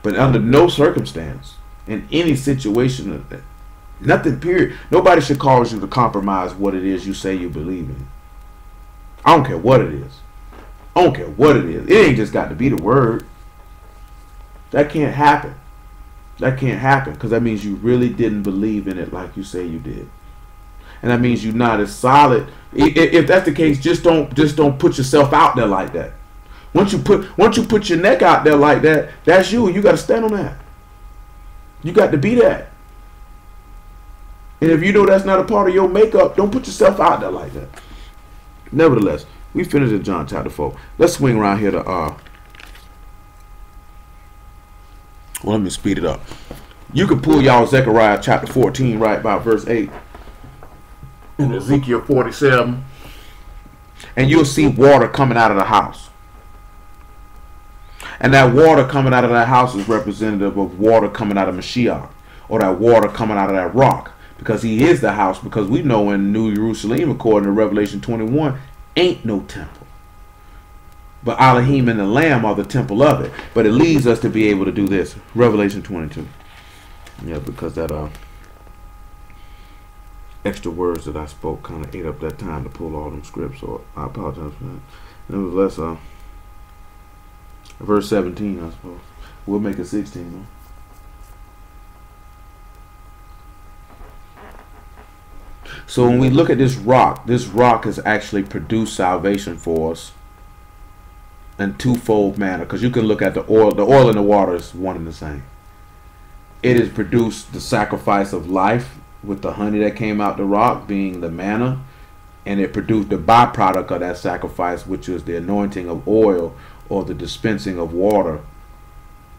But under no circumstance, in any situation, nothing, period, nobody should cause you to compromise what it is you say you believe in. I don't care what it is. I don't care what it is. It ain't just got to be the word. That can't happen. That can't happen, because that means you really didn't believe in it like you say you did. And that means you're not as solid. If that's the case, just don't put yourself out there like that. Once you put your neck out there like that, that's you. You got to stand on that. You got to be that. And if you know that's not a part of your makeup, don't put yourself out there like that. Nevertheless, we finished in John chapter 4. Let's swing around here to well, let me speed it up. You can pull y'all Zechariah chapter 14 right about verse 8. And Ezekiel 47. And you'll see water coming out of the house. And that water coming out of that house is representative of water coming out of Mashiach, or that water coming out of that rock, because he is the house. Because we know in New Jerusalem, according to Revelation 21, ain't no temple, but Elohim and the Lamb are the temple of it. But it leads us to be able to do this. Revelation 22. Yeah, because that extra words that I spoke kind of ate up that time to pull all them scripts, so I apologize for that. Nevertheless, verse 17, I suppose. We'll make it 16, though. So when we look at this rock has actually produced salvation for us in twofold manner. Because you can look at the oil. The oil and the water is one and the same. It has produced the sacrifice of life, with the honey that came out the rock being the manna. And it produced the byproduct of that sacrifice, which is the anointing of oil, or the dispensing of water,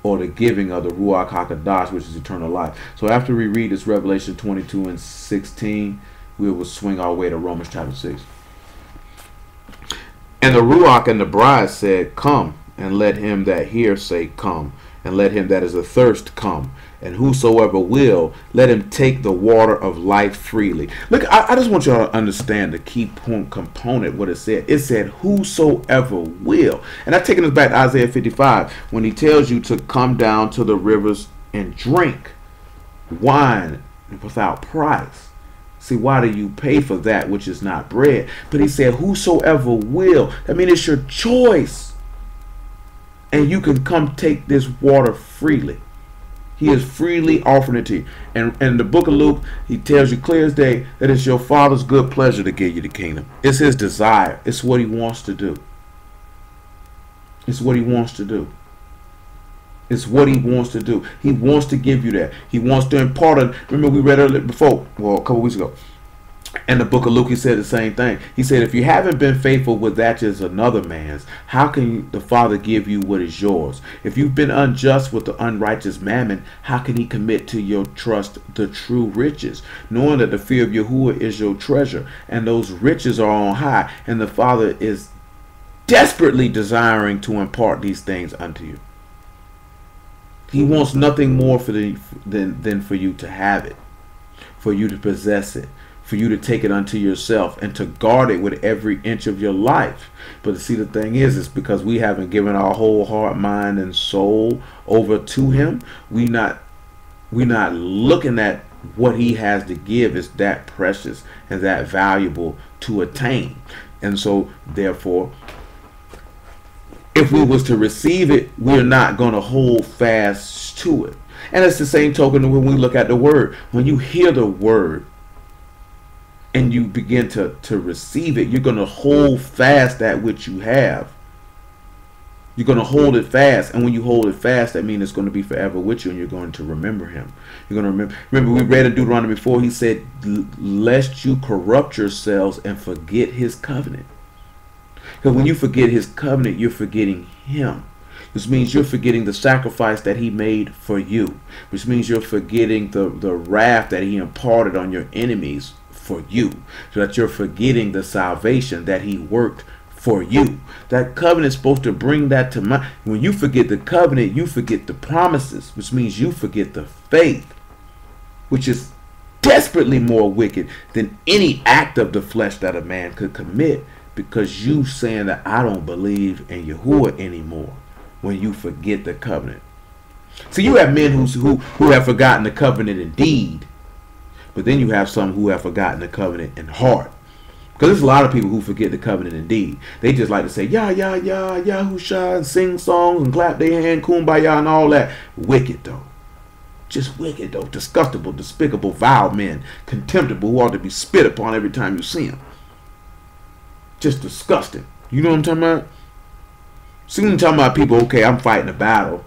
or the giving of the Ruach HaKodesh, which is eternal life. So after we read this Revelation 22 and 16, we will swing our way to Romans chapter 6. And the Ruach and the bride said, Come, and let him that hear say, Come, and let him that is athirst come, and whosoever will, let him take the water of life freely. Look, I just want y'all to understand the key component, what it said. It said, whosoever will. And I've taken us back to Isaiah 55, when he tells you to come down to the rivers and drink wine without price. See, why do you pay for that which is not bread? But he said, whosoever will. I mean, it's your choice. And you can come take this water freely. He is freely offering it to you. And in the book of Luke, he tells you clear as day that it's your Father's good pleasure to give you the kingdom. It's his desire. It's what he wants to do. It's what he wants to do. It's what he wants to do. He wants to give you that. He wants to impart it. Remember, we read it before, well, a couple weeks ago. In the book of Luke, he said the same thing. He said, if you haven't been faithful with that which is another man's, how can the Father give you what is yours? If you've been unjust with the unrighteous mammon, how can he commit to your trust the true riches? Knowing that the fear of Yahuwah is your treasure, and those riches are on high, and the Father is desperately desiring to impart these things unto you. He wants nothing more than for you to have it, for you to possess it, for you to take it unto yourself and to guard it with every inch of your life. But see, the thing is, it's because we haven't given our whole heart, mind, and soul over to him. We're not looking at what he has to give is that precious and that valuable to attain. And so, therefore, if we was to receive it, we're not going to hold fast to it. And it's the same token when we look at the word. When you hear the word, and you begin to receive it, you're going to hold fast that which you have. You're going to hold it fast. And when you hold it fast, that means it's going to be forever with you, and you're going to remember him. You're going to remember we read in Deuteronomy 4, he said, lest you corrupt yourselves and forget his covenant. Because when you forget his covenant, you're forgetting him. This means you're forgetting the sacrifice that he made for you. Which means you're forgetting the wrath that he imparted on your enemies for you, so that you're forgetting the salvation that he worked for you. That covenant is supposed to bring that to mind. When you forget the covenant, you forget the promises, which means you forget the faith, which is desperately more wicked than any act of the flesh that a man could commit, because you saying that I don't believe in Yahuwah anymore when you forget the covenant. See, you have men who have forgotten the covenant in deed, but then you have some who have forgotten the covenant in heart. Because there's a lot of people who forget the covenant in deed. They just like to say, yah, yah, yah, Yahusha, and sing songs and clap their hand, kumbaya, and all that. Wicked, though. Just wicked, though. Disgustable, despicable, vile men. Contemptible, who ought to be spit upon every time you see them. Just disgusting. You know what I'm talking about? See, I'm talking about people, okay, I'm fighting a battle.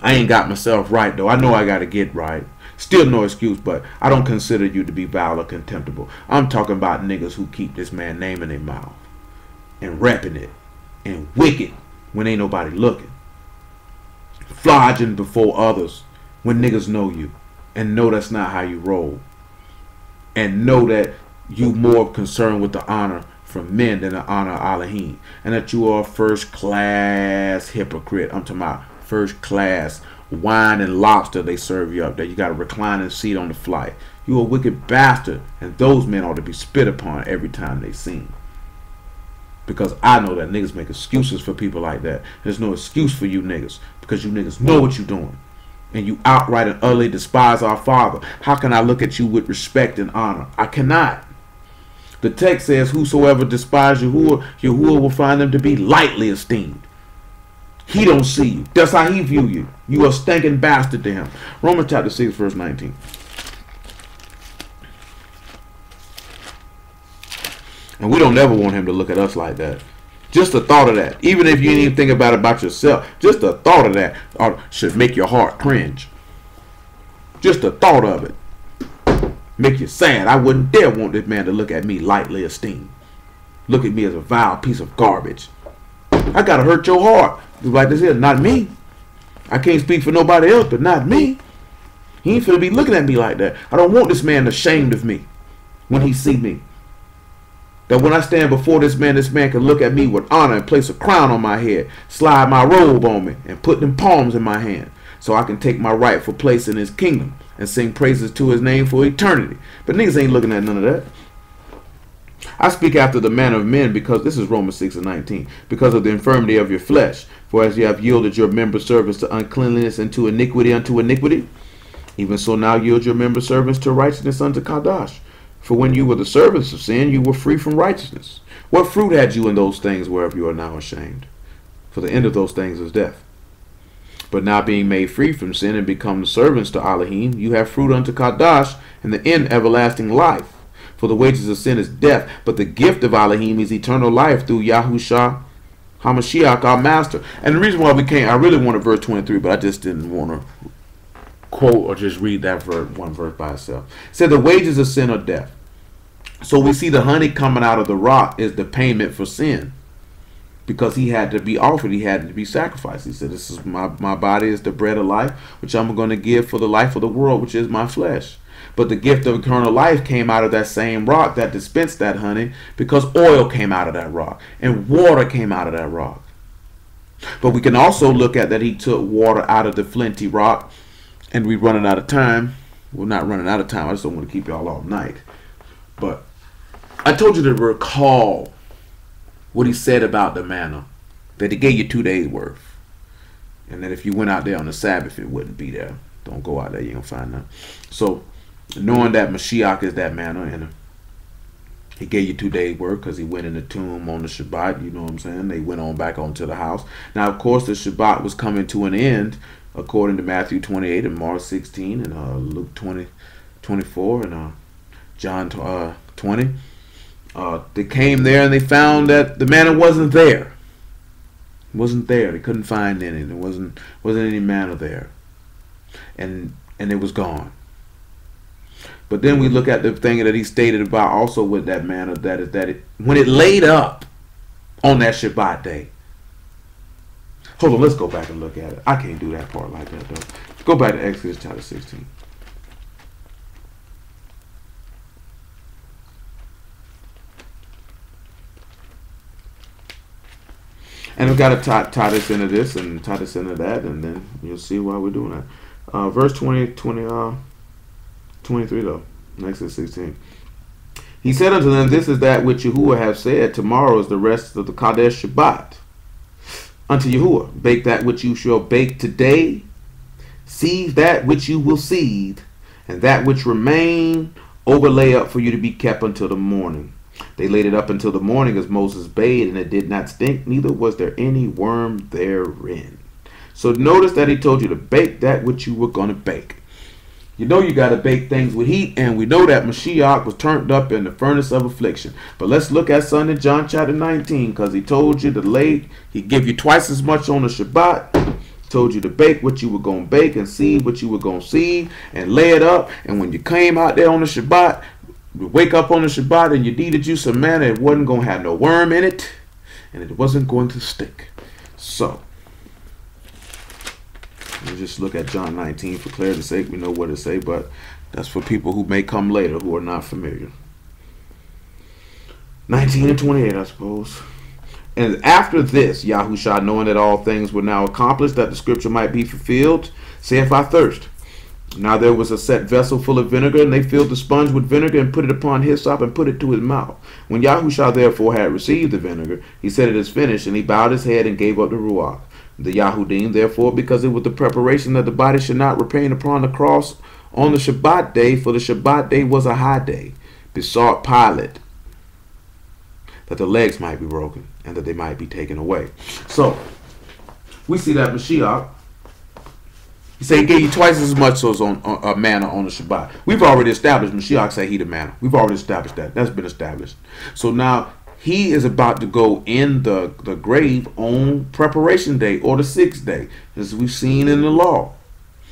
I ain't got myself right, though. I know I got to get right. Still no excuse, but I don't consider you to be vile or contemptible. I'm talking about niggas who keep this man name in their mouth and repping it and wicked when ain't nobody looking. Flogging before others when niggas know you and know that's not how you roll. And know that you more concerned with the honor from men than the honor of Elohim. And that you are a first class hypocrite. I'm talking about first class wine and lobster they serve you up there. You got a reclining seat on the flight. You a wicked bastard, and those men ought to be spit upon every time they sing. Because I know that niggas make excuses for people like that. There's no excuse for you niggas, because you niggas know what you're doing, and you outright and utterly despise our Father. How can I look at you with respect and honor? I cannot. The text says, whosoever despises Yahuwah, Yahuwah will find them to be lightly esteemed. He don't see you. That's how he view you. You a stinking bastard to him. Romans chapter 6, verse 19. And we don't ever want him to look at us like that. Just the thought of that. Even if you ain't even think about yourself, just the thought of that should make your heart cringe. Just the thought of it make you sad. I wouldn't dare want this man to look at me lightly esteemed. Look at me as a vile piece of garbage. I gotta hurt your heart. Like this here, not me. I can't speak for nobody else, but not me. He ain't finna be looking at me like that. I don't want this man ashamed of me when he see me. That when I stand before this man can look at me with honor and place a crown on my head, slide my robe on me, and put them palms in my hand, so I can take my rightful place in his kingdom and sing praises to his name for eternity. But niggas ain't looking at none of that. I speak after the manner of men, because this is Romans 6 and 19, because of the infirmity of your flesh. For as you have yielded your member servants to uncleanliness and to iniquity unto iniquity, even so now yield your member servants to righteousness unto Kadash. For when you were the servants of sin, you were free from righteousness. What fruit had you in those things whereof you are now ashamed? For the end of those things is death. But now being made free from sin and become the servants to Elohim, you have fruit unto Kadash, and the end everlasting life. For the wages of sin is death, but the gift of Elohim is eternal life through Yahusha HaMashiach, our master. And the reason why we can't, I really wanted verse 23, but I just didn't want to quote or just read that one verse by itself. It said the wages of sin are death. So we see the honey coming out of the rock is the payment for sin. Because he had to be offered, he had to be sacrificed. He said, this is my body is the bread of life, which I'm going to give for the life of the world, which is my flesh. But the gift of eternal life came out of that same rock that dispensed that honey, because oil came out of that rock and water came out of that rock. But we can also look at that he took water out of the flinty rock, and we're running out of time. We're not running out of time. I just don't want to keep y'all all night. But I told you to recall what he said about the manna, that he gave you 2 days worth, and that if you went out there on the Sabbath, it wouldn't be there. Don't go out there, you ain't gonna find none. So knowing that Mashiach is that manna, and he gave you 2 days work because he went in the tomb on the Shabbat, you know what I'm saying? They went on back onto the house. Now, of course, the Shabbat was coming to an end according to Matthew 28 and Mark 16 and Luke 24 and John 20. They came there and they found that the manna wasn't there. It wasn't there. They couldn't find any. There wasn't any manna there. And it was gone. But then we look at the thing that he stated about also with that manna, when it laid up on that Shabbat day. Hold on, let's go back and look at it. I can't do that part like that though. Go back to Exodus chapter 16. And we've got to tie this into this and tie this into that, and then you'll see why we're doing that. Verse 23 though, Exodus 16. He said unto them, This is that which Yahuwah hath said, tomorrow is the rest of the Kadesh Shabbat. Unto Yahuwah, bake that which you shall bake today, seethe that which you will seethe, and that which remain overlay up for you to be kept until the morning. They laid it up until the morning as Moses bade, and it did not stink, neither was there any worm therein. So notice that he told you to bake that which you were going to bake. You know you got to bake things with heat, and we know that Mashiach was turned up in the furnace of affliction. But let's look at Sunday, John chapter 19, because he told you to lay, he give you twice as much on the Shabbat, told you to bake what you were going to bake and seed what you were going to seed and lay it up. And when you came out there on the Shabbat, you wake up on the Shabbat and you needed you some manna, it wasn't going to have no worm in it, and it wasn't going to stink. So, we'll just look at John 19 for clarity's sake. We know what it say, but that's for people who may come later who are not familiar. 19 and 28, I suppose. And after this, Yahushua, knowing that all things were now accomplished, that the scripture might be fulfilled, saith, I thirst. Now there was a set vessel full of vinegar, and they filled the sponge with vinegar, and put it upon hyssop, and put it to his mouth. When Yahushua therefore had received the vinegar, he said, It is finished, and he bowed his head and gave up the ruach. The Yahudim, therefore, because it was the preparation that the body should not remain upon the cross on the Shabbat day, for the Shabbat day was a high day, besought Pilate that the legs might be broken and that they might be taken away. So, we see that Mashiach, he said he gave you twice as much as on manna on the Shabbat. We've already established Mashiach said he the manna. We've already established that. That's been established. So now, he is about to go in the grave on preparation day or the 6th day, as we've seen in the law.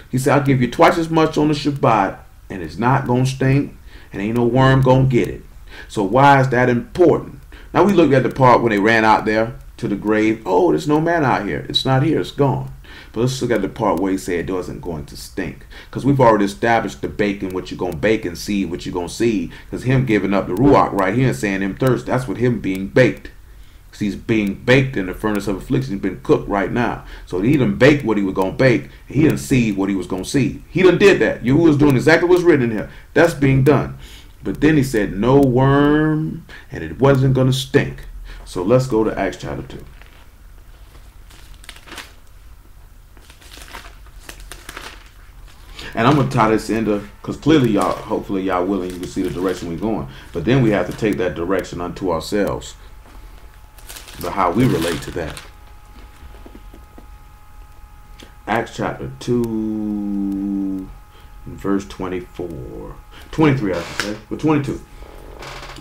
He said, I'll give you twice as much on the Shabbat, and it's not going to stink, and ain't no worm going to get it. So why is that important? Now we look at the part when they ran out there to the grave. Oh, there's no man out here. It's not here. It's gone. But let's look at the part where he said it wasn't going to stink. Because we've already established the baking, what you're going to bake, and seed what you're going to seed. Because him giving up the ruach right here and saying him thirst, that's what him being baked. Because he's being baked in the furnace of affliction. He's been cooked right now. So he done baked what he was going to bake. And he done seed what he was going to seed. He done did that. You was doing exactly what's written in here. That's being done. But then he said no worm, and it wasn't going to stink. So let's go to Acts chapter 2. And I'm going to tie this into, because clearly y'all, hopefully y'all willing, you can see the direction we're going. But then we have to take that direction unto ourselves. But how we relate to that. Acts chapter 2, verse 24. 23, I should say. But 22.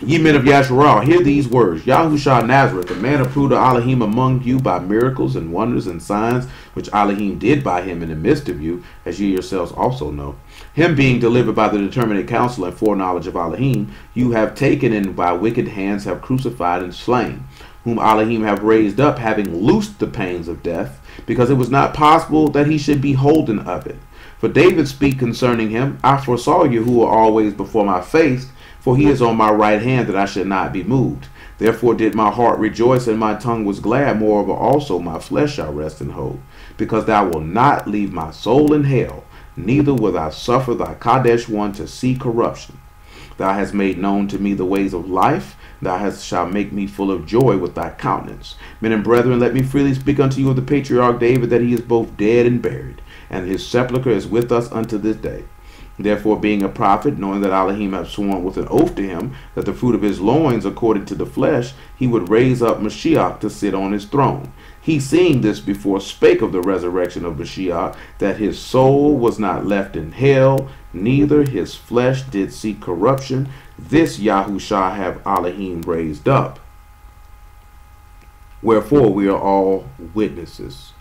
Ye men of Yasharal, hear these words. Yahushua Nazareth, a man approved of Elohim among you by miracles and wonders and signs, which Elohim did by him in the midst of you, as ye yourselves also know. Him being delivered by the determinate counsel and foreknowledge of Elohim, you have taken and by wicked hands have crucified and slain, whom Elohim have raised up, having loosed the pains of death, because it was not possible that he should be holden of it. For David speak concerning him, I foresaw you who are always before my face, for he is on my right hand, that I should not be moved. Therefore did my heart rejoice, and my tongue was glad. Moreover also my flesh shall rest in hope, because thou wilt not leave my soul in hell, neither will thou suffer thy Kadesh one to see corruption. Thou hast made known to me the ways of life. Thou shalt make me full of joy with thy countenance. Men and brethren, let me freely speak unto you of the patriarch David, that he is both dead and buried, and his sepulchre is with us unto this day. Therefore, being a prophet, knowing that Elohim hath sworn with an oath to him, that the fruit of his loins, according to the flesh, he would raise up Mashiach to sit on his throne. He, seeing this before, spake of the resurrection of Mashiach, that his soul was not left in hell, neither his flesh did see corruption. This Yahushua have Elohim raised up. Wherefore we are all witnesses.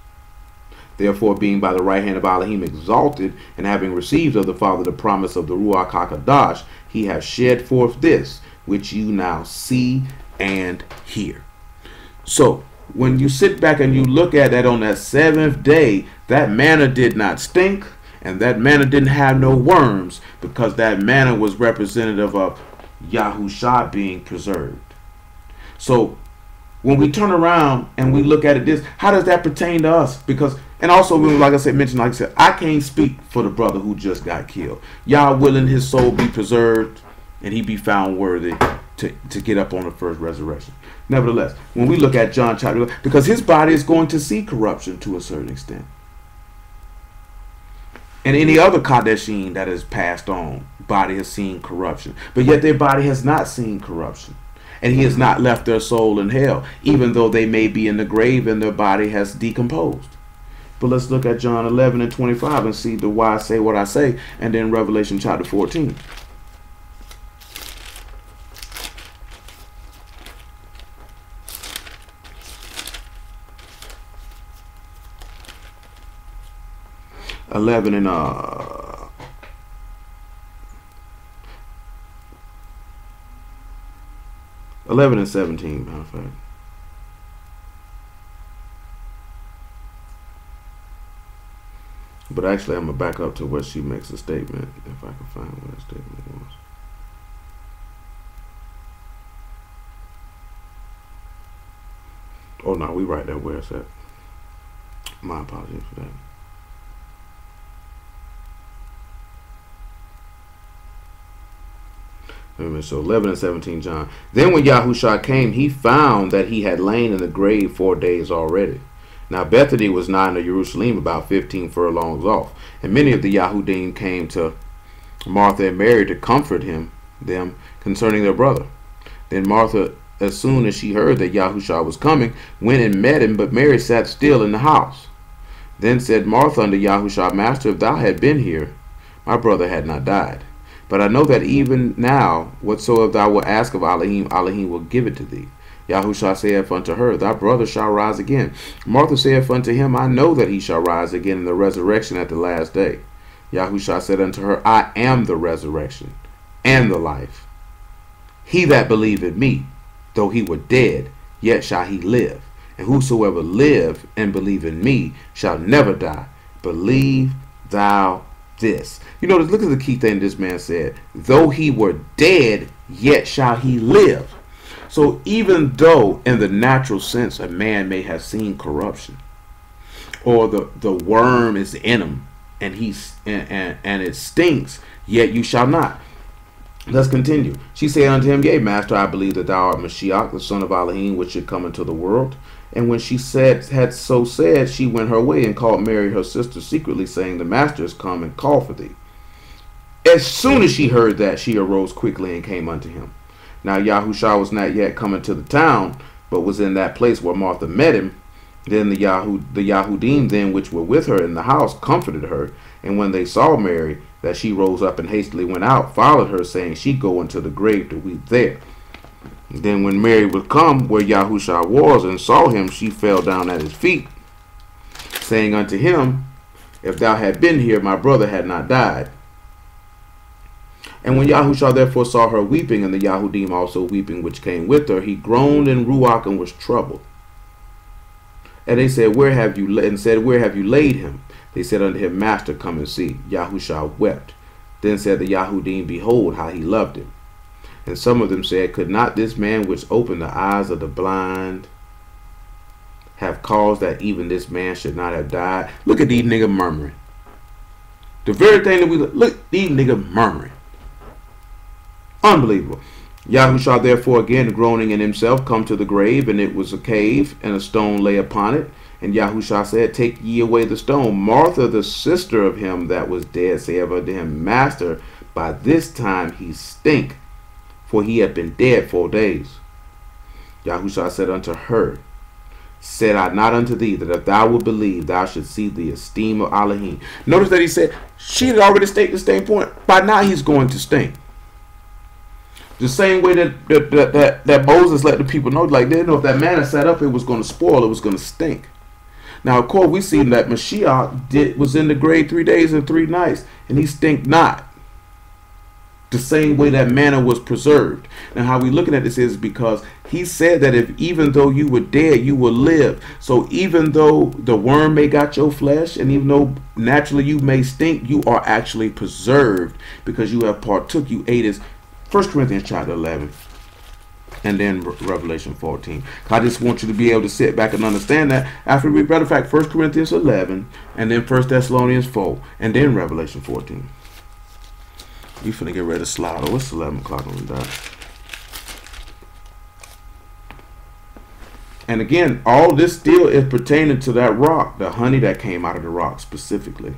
Therefore, being by the right hand of Elohim exalted, and having received of the Father the promise of the Ruach HaKadosh, he hath shed forth this, which you now see and hear. So, when you sit back and you look at that on that 7th day, that manna did not stink, and that manna didn't have no worms, because that manna was representative of Yahushua being preserved. So, when we turn around and we look at it this, how does that pertain to us? Because, and also, like I said, I can't speak for the brother who just got killed. Y'all willing his soul be preserved and he be found worthy to get up on the first resurrection. Nevertheless, when we look at John chapter, because his body is going to see corruption to a certain extent. And any other Kadeshim that has passed on, body has seen corruption. But yet their body has not seen corruption. And he has not left their soul in hell, even though they may be in the grave and their body has decomposed. But let's look at John 11 and 25 and see the why I say what I say, and then Revelation chapter 14. Eleven and 11 and 17, matter of fact. But actually, I'm going to back up to where she makes a statement, if I can find where that statement was. Oh, no, we right there where it's at. My apologies for that. So 11 and 17, John. Then when Yahushua came, he found that he had lain in the grave 4 days already. Now Bethany was nigh unto Jerusalem, about 15 furlongs off. And many of the Yahudim came to Martha and Mary to comfort them concerning their brother. Then Martha, as soon as she heard that Yahushua was coming, went and met him, but Mary sat still in the house. Then said Martha unto Yahushua, Master, if thou had been here, my brother had not died. But I know that even now, whatsoever thou wilt ask of Elohim, Elohim will give it to thee. Yahushua saith unto her, Thy brother shall rise again. Martha saith unto him, I know that he shall rise again in the resurrection at the last day. Yahushua said unto her, I am the resurrection and the life. He that believeth me, though he were dead, yet shall he live. And whosoever live and believe in me shall never die. Believe thou this. You notice, look at the key thing this man said. Though he were dead, yet shall he live. So even though in the natural sense a man may have seen corruption, or the worm is in him and and it stinks, yet you shall not. Let's continue. She said unto him, Yea, Master, I believe that thou art Mashiach, the son of Elohim, which should come into the world. And when she had so said, she went her way and called Mary her sister secretly, saying, The Master is come and called for thee. As soon as she heard that, she arose quickly and came unto him. Now Yahushua was not yet come into the town, but was in that place where Martha met him. Then the Yahudim then which were with her in the house comforted her. And when they saw Mary, that she rose up and hastily went out, followed her, saying, She go into the grave to weep there. Then when Mary was come where Yahushua was and saw him, she fell down at his feet, saying unto him, If thou had been here, my brother had not died. And when Yahushua therefore saw her weeping, and the Yahudim also weeping which came with her, he groaned in Ruach and was troubled. And they said, Where have you laid him? They said unto him, Master, come and see. Yahushua wept. Then said the Yahudim, Behold how he loved him. And some of them said, Could not this man which opened the eyes of the blind have caused that even this man should not have died? Look at these niggas murmuring. The very thing that we look, these niggas murmuring. Unbelievable. Yahushua therefore again groaning in himself come to the grave, and it was a cave, and a stone lay upon it. And Yahushua said, Take ye away the stone. Martha, the sister of him that was dead, saith unto him, Master, by this time he stink, for he had been dead 4 days. Yahushua said unto her, Said I not unto thee that if thou wilt believe, thou should see the esteem of Elohim? Notice that he said she had already stated the same point. By now he's going to stink. The same way that Moses let the people know, like they didn't know if that manna sat up, it was going to spoil, it was going to stink. Now, of course, we see that Mashiach was in the grave 3 days and 3 nights, and he stink not. The same way that manna was preserved. Now, how we looking at this is because he said that if even though you were dead, you will live. So even though the worm may got your flesh, and even though naturally you may stink, you are actually preserved because you have partook, you ate his. 1 Corinthians chapter 11 and then Revelation 14. I just want you to be able to sit back and understand that after we read, matter of fact, 1 Corinthians 11 and then 1 Thessalonians 4 and then Revelation 14. We finna get ready to slide. Oh, it's 11 o'clock on the dot. And again, all this still is pertaining to that rock, the honey that came out of the rock specifically,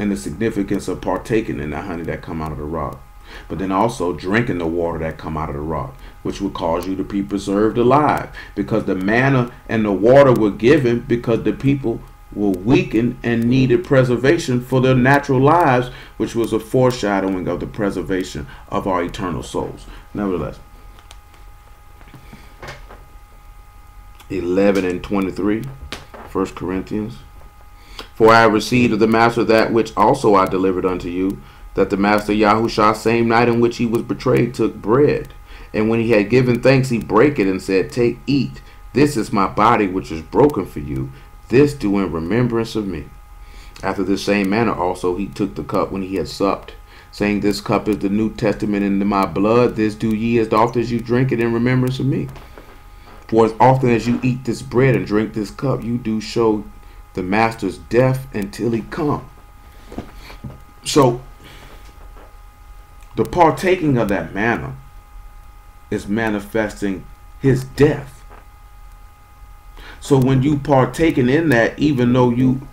and the significance of partaking in that honey that come out of the rock. But then also drinking the water that come out of the rock, which would cause you to be preserved alive, because the manna and the water were given because the people were weakened and needed preservation for their natural lives, which was a foreshadowing of the preservation of our eternal souls. Nevertheless, 11 and 23, 1 Corinthians. For I have received of the master that which also I delivered unto you, that the master Yahushua, same night in which he was betrayed, took bread. And when he had given thanks, he brake it and said, Take, eat. This is my body which is broken for you. This do in remembrance of me. After this same manner also he took the cup when he had supped, saying, This cup is the New Testament in my blood. This do ye as often as you drink it in remembrance of me. For as often as you eat this bread and drink this cup, you do show the master's death until he come. So, the partaking of that manna is manifesting his death. So when you partaking in that, even though you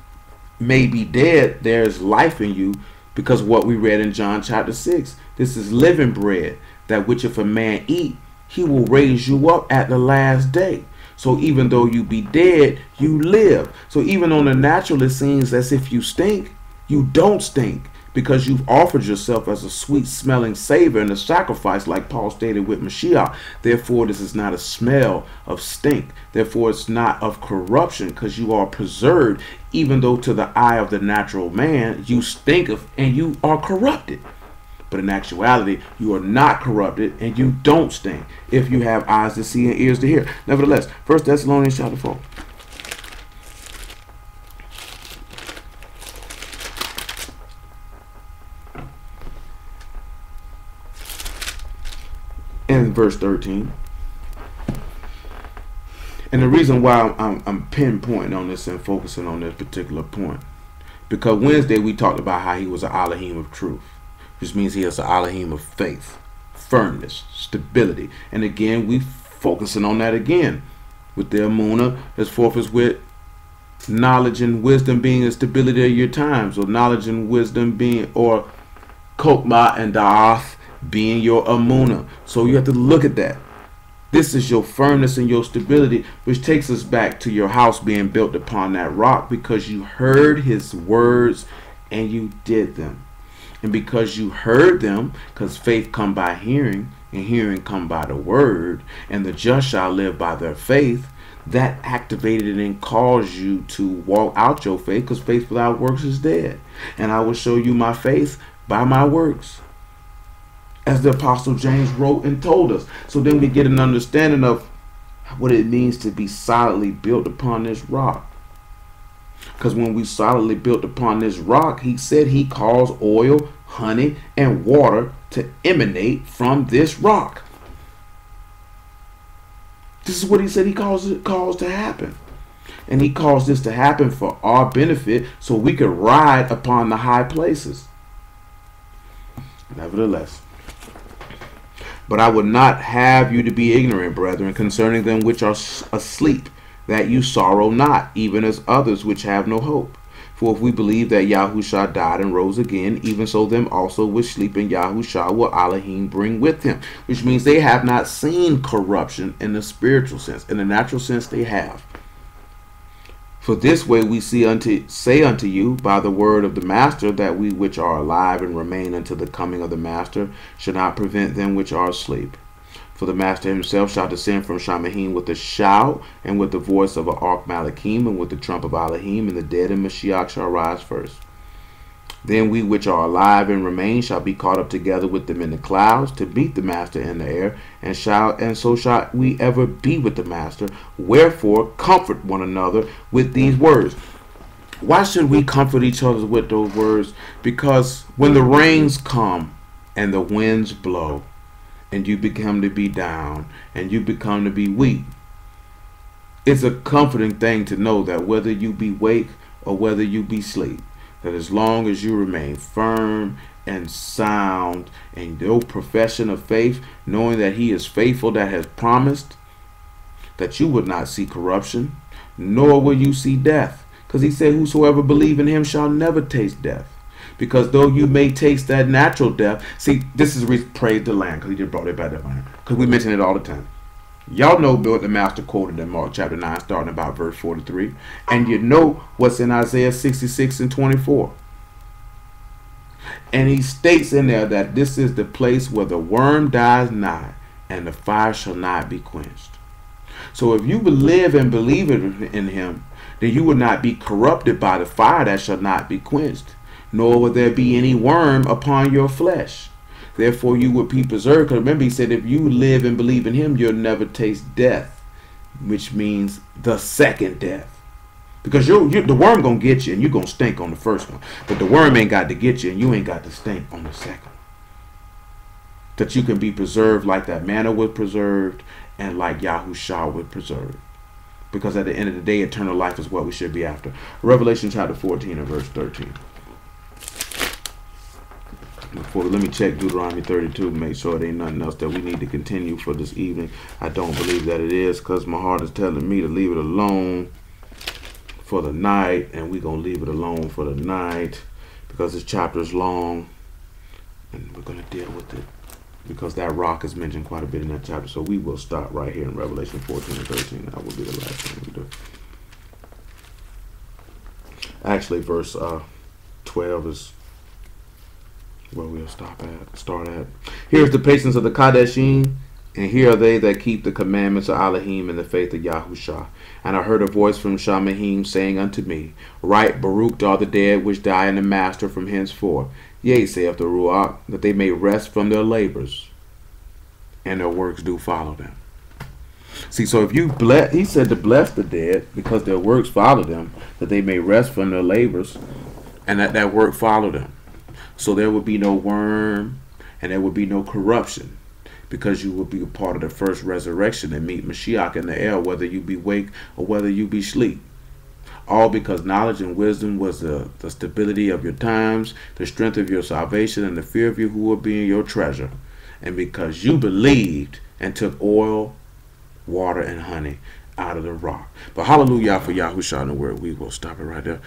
may be dead, there's life in you, because what we read in John chapter 6, this is living bread, that which if a man eat, he will raise you up at the last day. So even though you be dead, you live. So even on the natural, it seems as if you stink, you don't stink, because you've offered yourself as a sweet smelling savor and a sacrifice, like Paul stated with Mashiach. Therefore, this is not a smell of stink. Therefore, it's not of corruption, because you are preserved, even though to the eye of the natural man, you stink of and you are corrupted. But in actuality, you are not corrupted and you don't stink, if you have eyes to see and ears to hear. Nevertheless, 1 Thessalonians chapter 4. And verse 13. And the reason why I'm pinpointing on this and focusing on this particular point, because Wednesday we talked about how he was an Elohim of truth, which means he is an Elohim of faith, firmness, stability. And again, we focusing on that again with the Amunah, as forth as with knowledge and wisdom being the stability of your times, or knowledge and wisdom being, or Kokma and Da'ath being your Amunah. So you have to look at that. This is your firmness and your stability, which takes us back to your house being built upon that rock, because you heard his words and you did them. And because you heard them, because faith come by hearing, and hearing come by the word, and the just shall live by their faith, that activated and caused you to walk out your faith, because faith without works is dead. And I will show you my faith by my works, as the Apostle James wrote and told us. So then we get an understanding of what it means to be solidly built upon this rock. Because when we solidly built upon this rock, he said he caused oil, honey, and water to emanate from this rock. This is what he said he caused to happen. And he caused this to happen for our benefit, so we could ride upon the high places. Nevertheless, but I would not have you to be ignorant, brethren, concerning them which are asleep, that you sorrow not, even as others which have no hope. For if we believe that Yahushua died and rose again, even so them also which sleep in Yahushua will Elohim bring with him. Which means they have not seen corruption in the spiritual sense. In the natural sense, they have. For this way we say unto you by the word of the Master, that we which are alive and remain unto the coming of the Master should not prevent them which are asleep. For the Master himself shall descend from Shamahim with a shout, and with the voice of an Arch-Malachim, and with the trump of Elohim, and the dead in Mashiach shall rise first. Then we which are alive and remain shall be caught up together with them in the clouds, to meet the Master in the air, and so shall we ever be with the Master. Wherefore comfort one another with these words. Why should we comfort each other with those words? Because when the rains come and the winds blow, and you become to be down, and you become to be weak, it's a comforting thing to know that whether you be awake or whether you be asleep, that as long as you remain firm and sound in your profession of faith, knowing that he is faithful that has promised, that you would not see corruption, nor will you see death. Because he said, whosoever believe in him shall never taste death. Because though you may taste that natural death, see, this is praise the Lamb, because he just brought it back up, because we mention it all the time. Y'all know what the master quoted in Mark chapter 9, starting about verse 43. And you know what's in Isaiah 66 and 24. And he states in there that this is the place where the worm dies not, and the fire shall not be quenched. So if you live and believe in him, then you will not be corrupted by the fire that shall not be quenched, nor will there be any worm upon your flesh. Therefore you will be preserved. Because remember, he said, if you live and believe in him, you'll never taste death, which means the second death. Because the worm going to get you, and you're going to stink on the first one. But the worm ain't got to get you, and you ain't got to stink on the second. That you can be preserved like that manna was preserved, and like Yahushua was preserved. Because at the end of the day, eternal life is what we should be after. Revelation chapter 14 and verse 13. Let me check Deuteronomy 32 and make sure it ain't nothing else that we need to continue for this evening. I don't believe that it is, because my heart is telling me to leave it alone for the night, and we're going to leave it alone for the night because this chapter is long, and we're going to deal with it because that rock is mentioned quite a bit in that chapter. So we will stop right here in Revelation 14 and 13. That will be the last thing we do. Actually, verse 12 is where we'll start at. Here's the patience of the Kadeshim, and here are they that keep the commandments of Elohim and the faith of Yahushua. And I heard a voice from Shamahim saying unto me, Write, Baruch are the dead which die in the Master from henceforth. Yea, saith the Ruach, that they may rest from their labors, and their works do follow them. See, so if you bless, he said to bless the dead because their works follow them, that they may rest from their labors, and that work follow them. So there would be no worm, and there would be no corruption, because you will be a part of the first resurrection and meet Mashiach in the air, whether you be wake or whether you be sleep. All because knowledge and wisdom was the stability of your times, the strength of your salvation, and the fear of you who will be in your treasure. And because you believed and took oil, water, and honey out of the rock. But hallelujah for Yahushua in the word. We will stop it right there.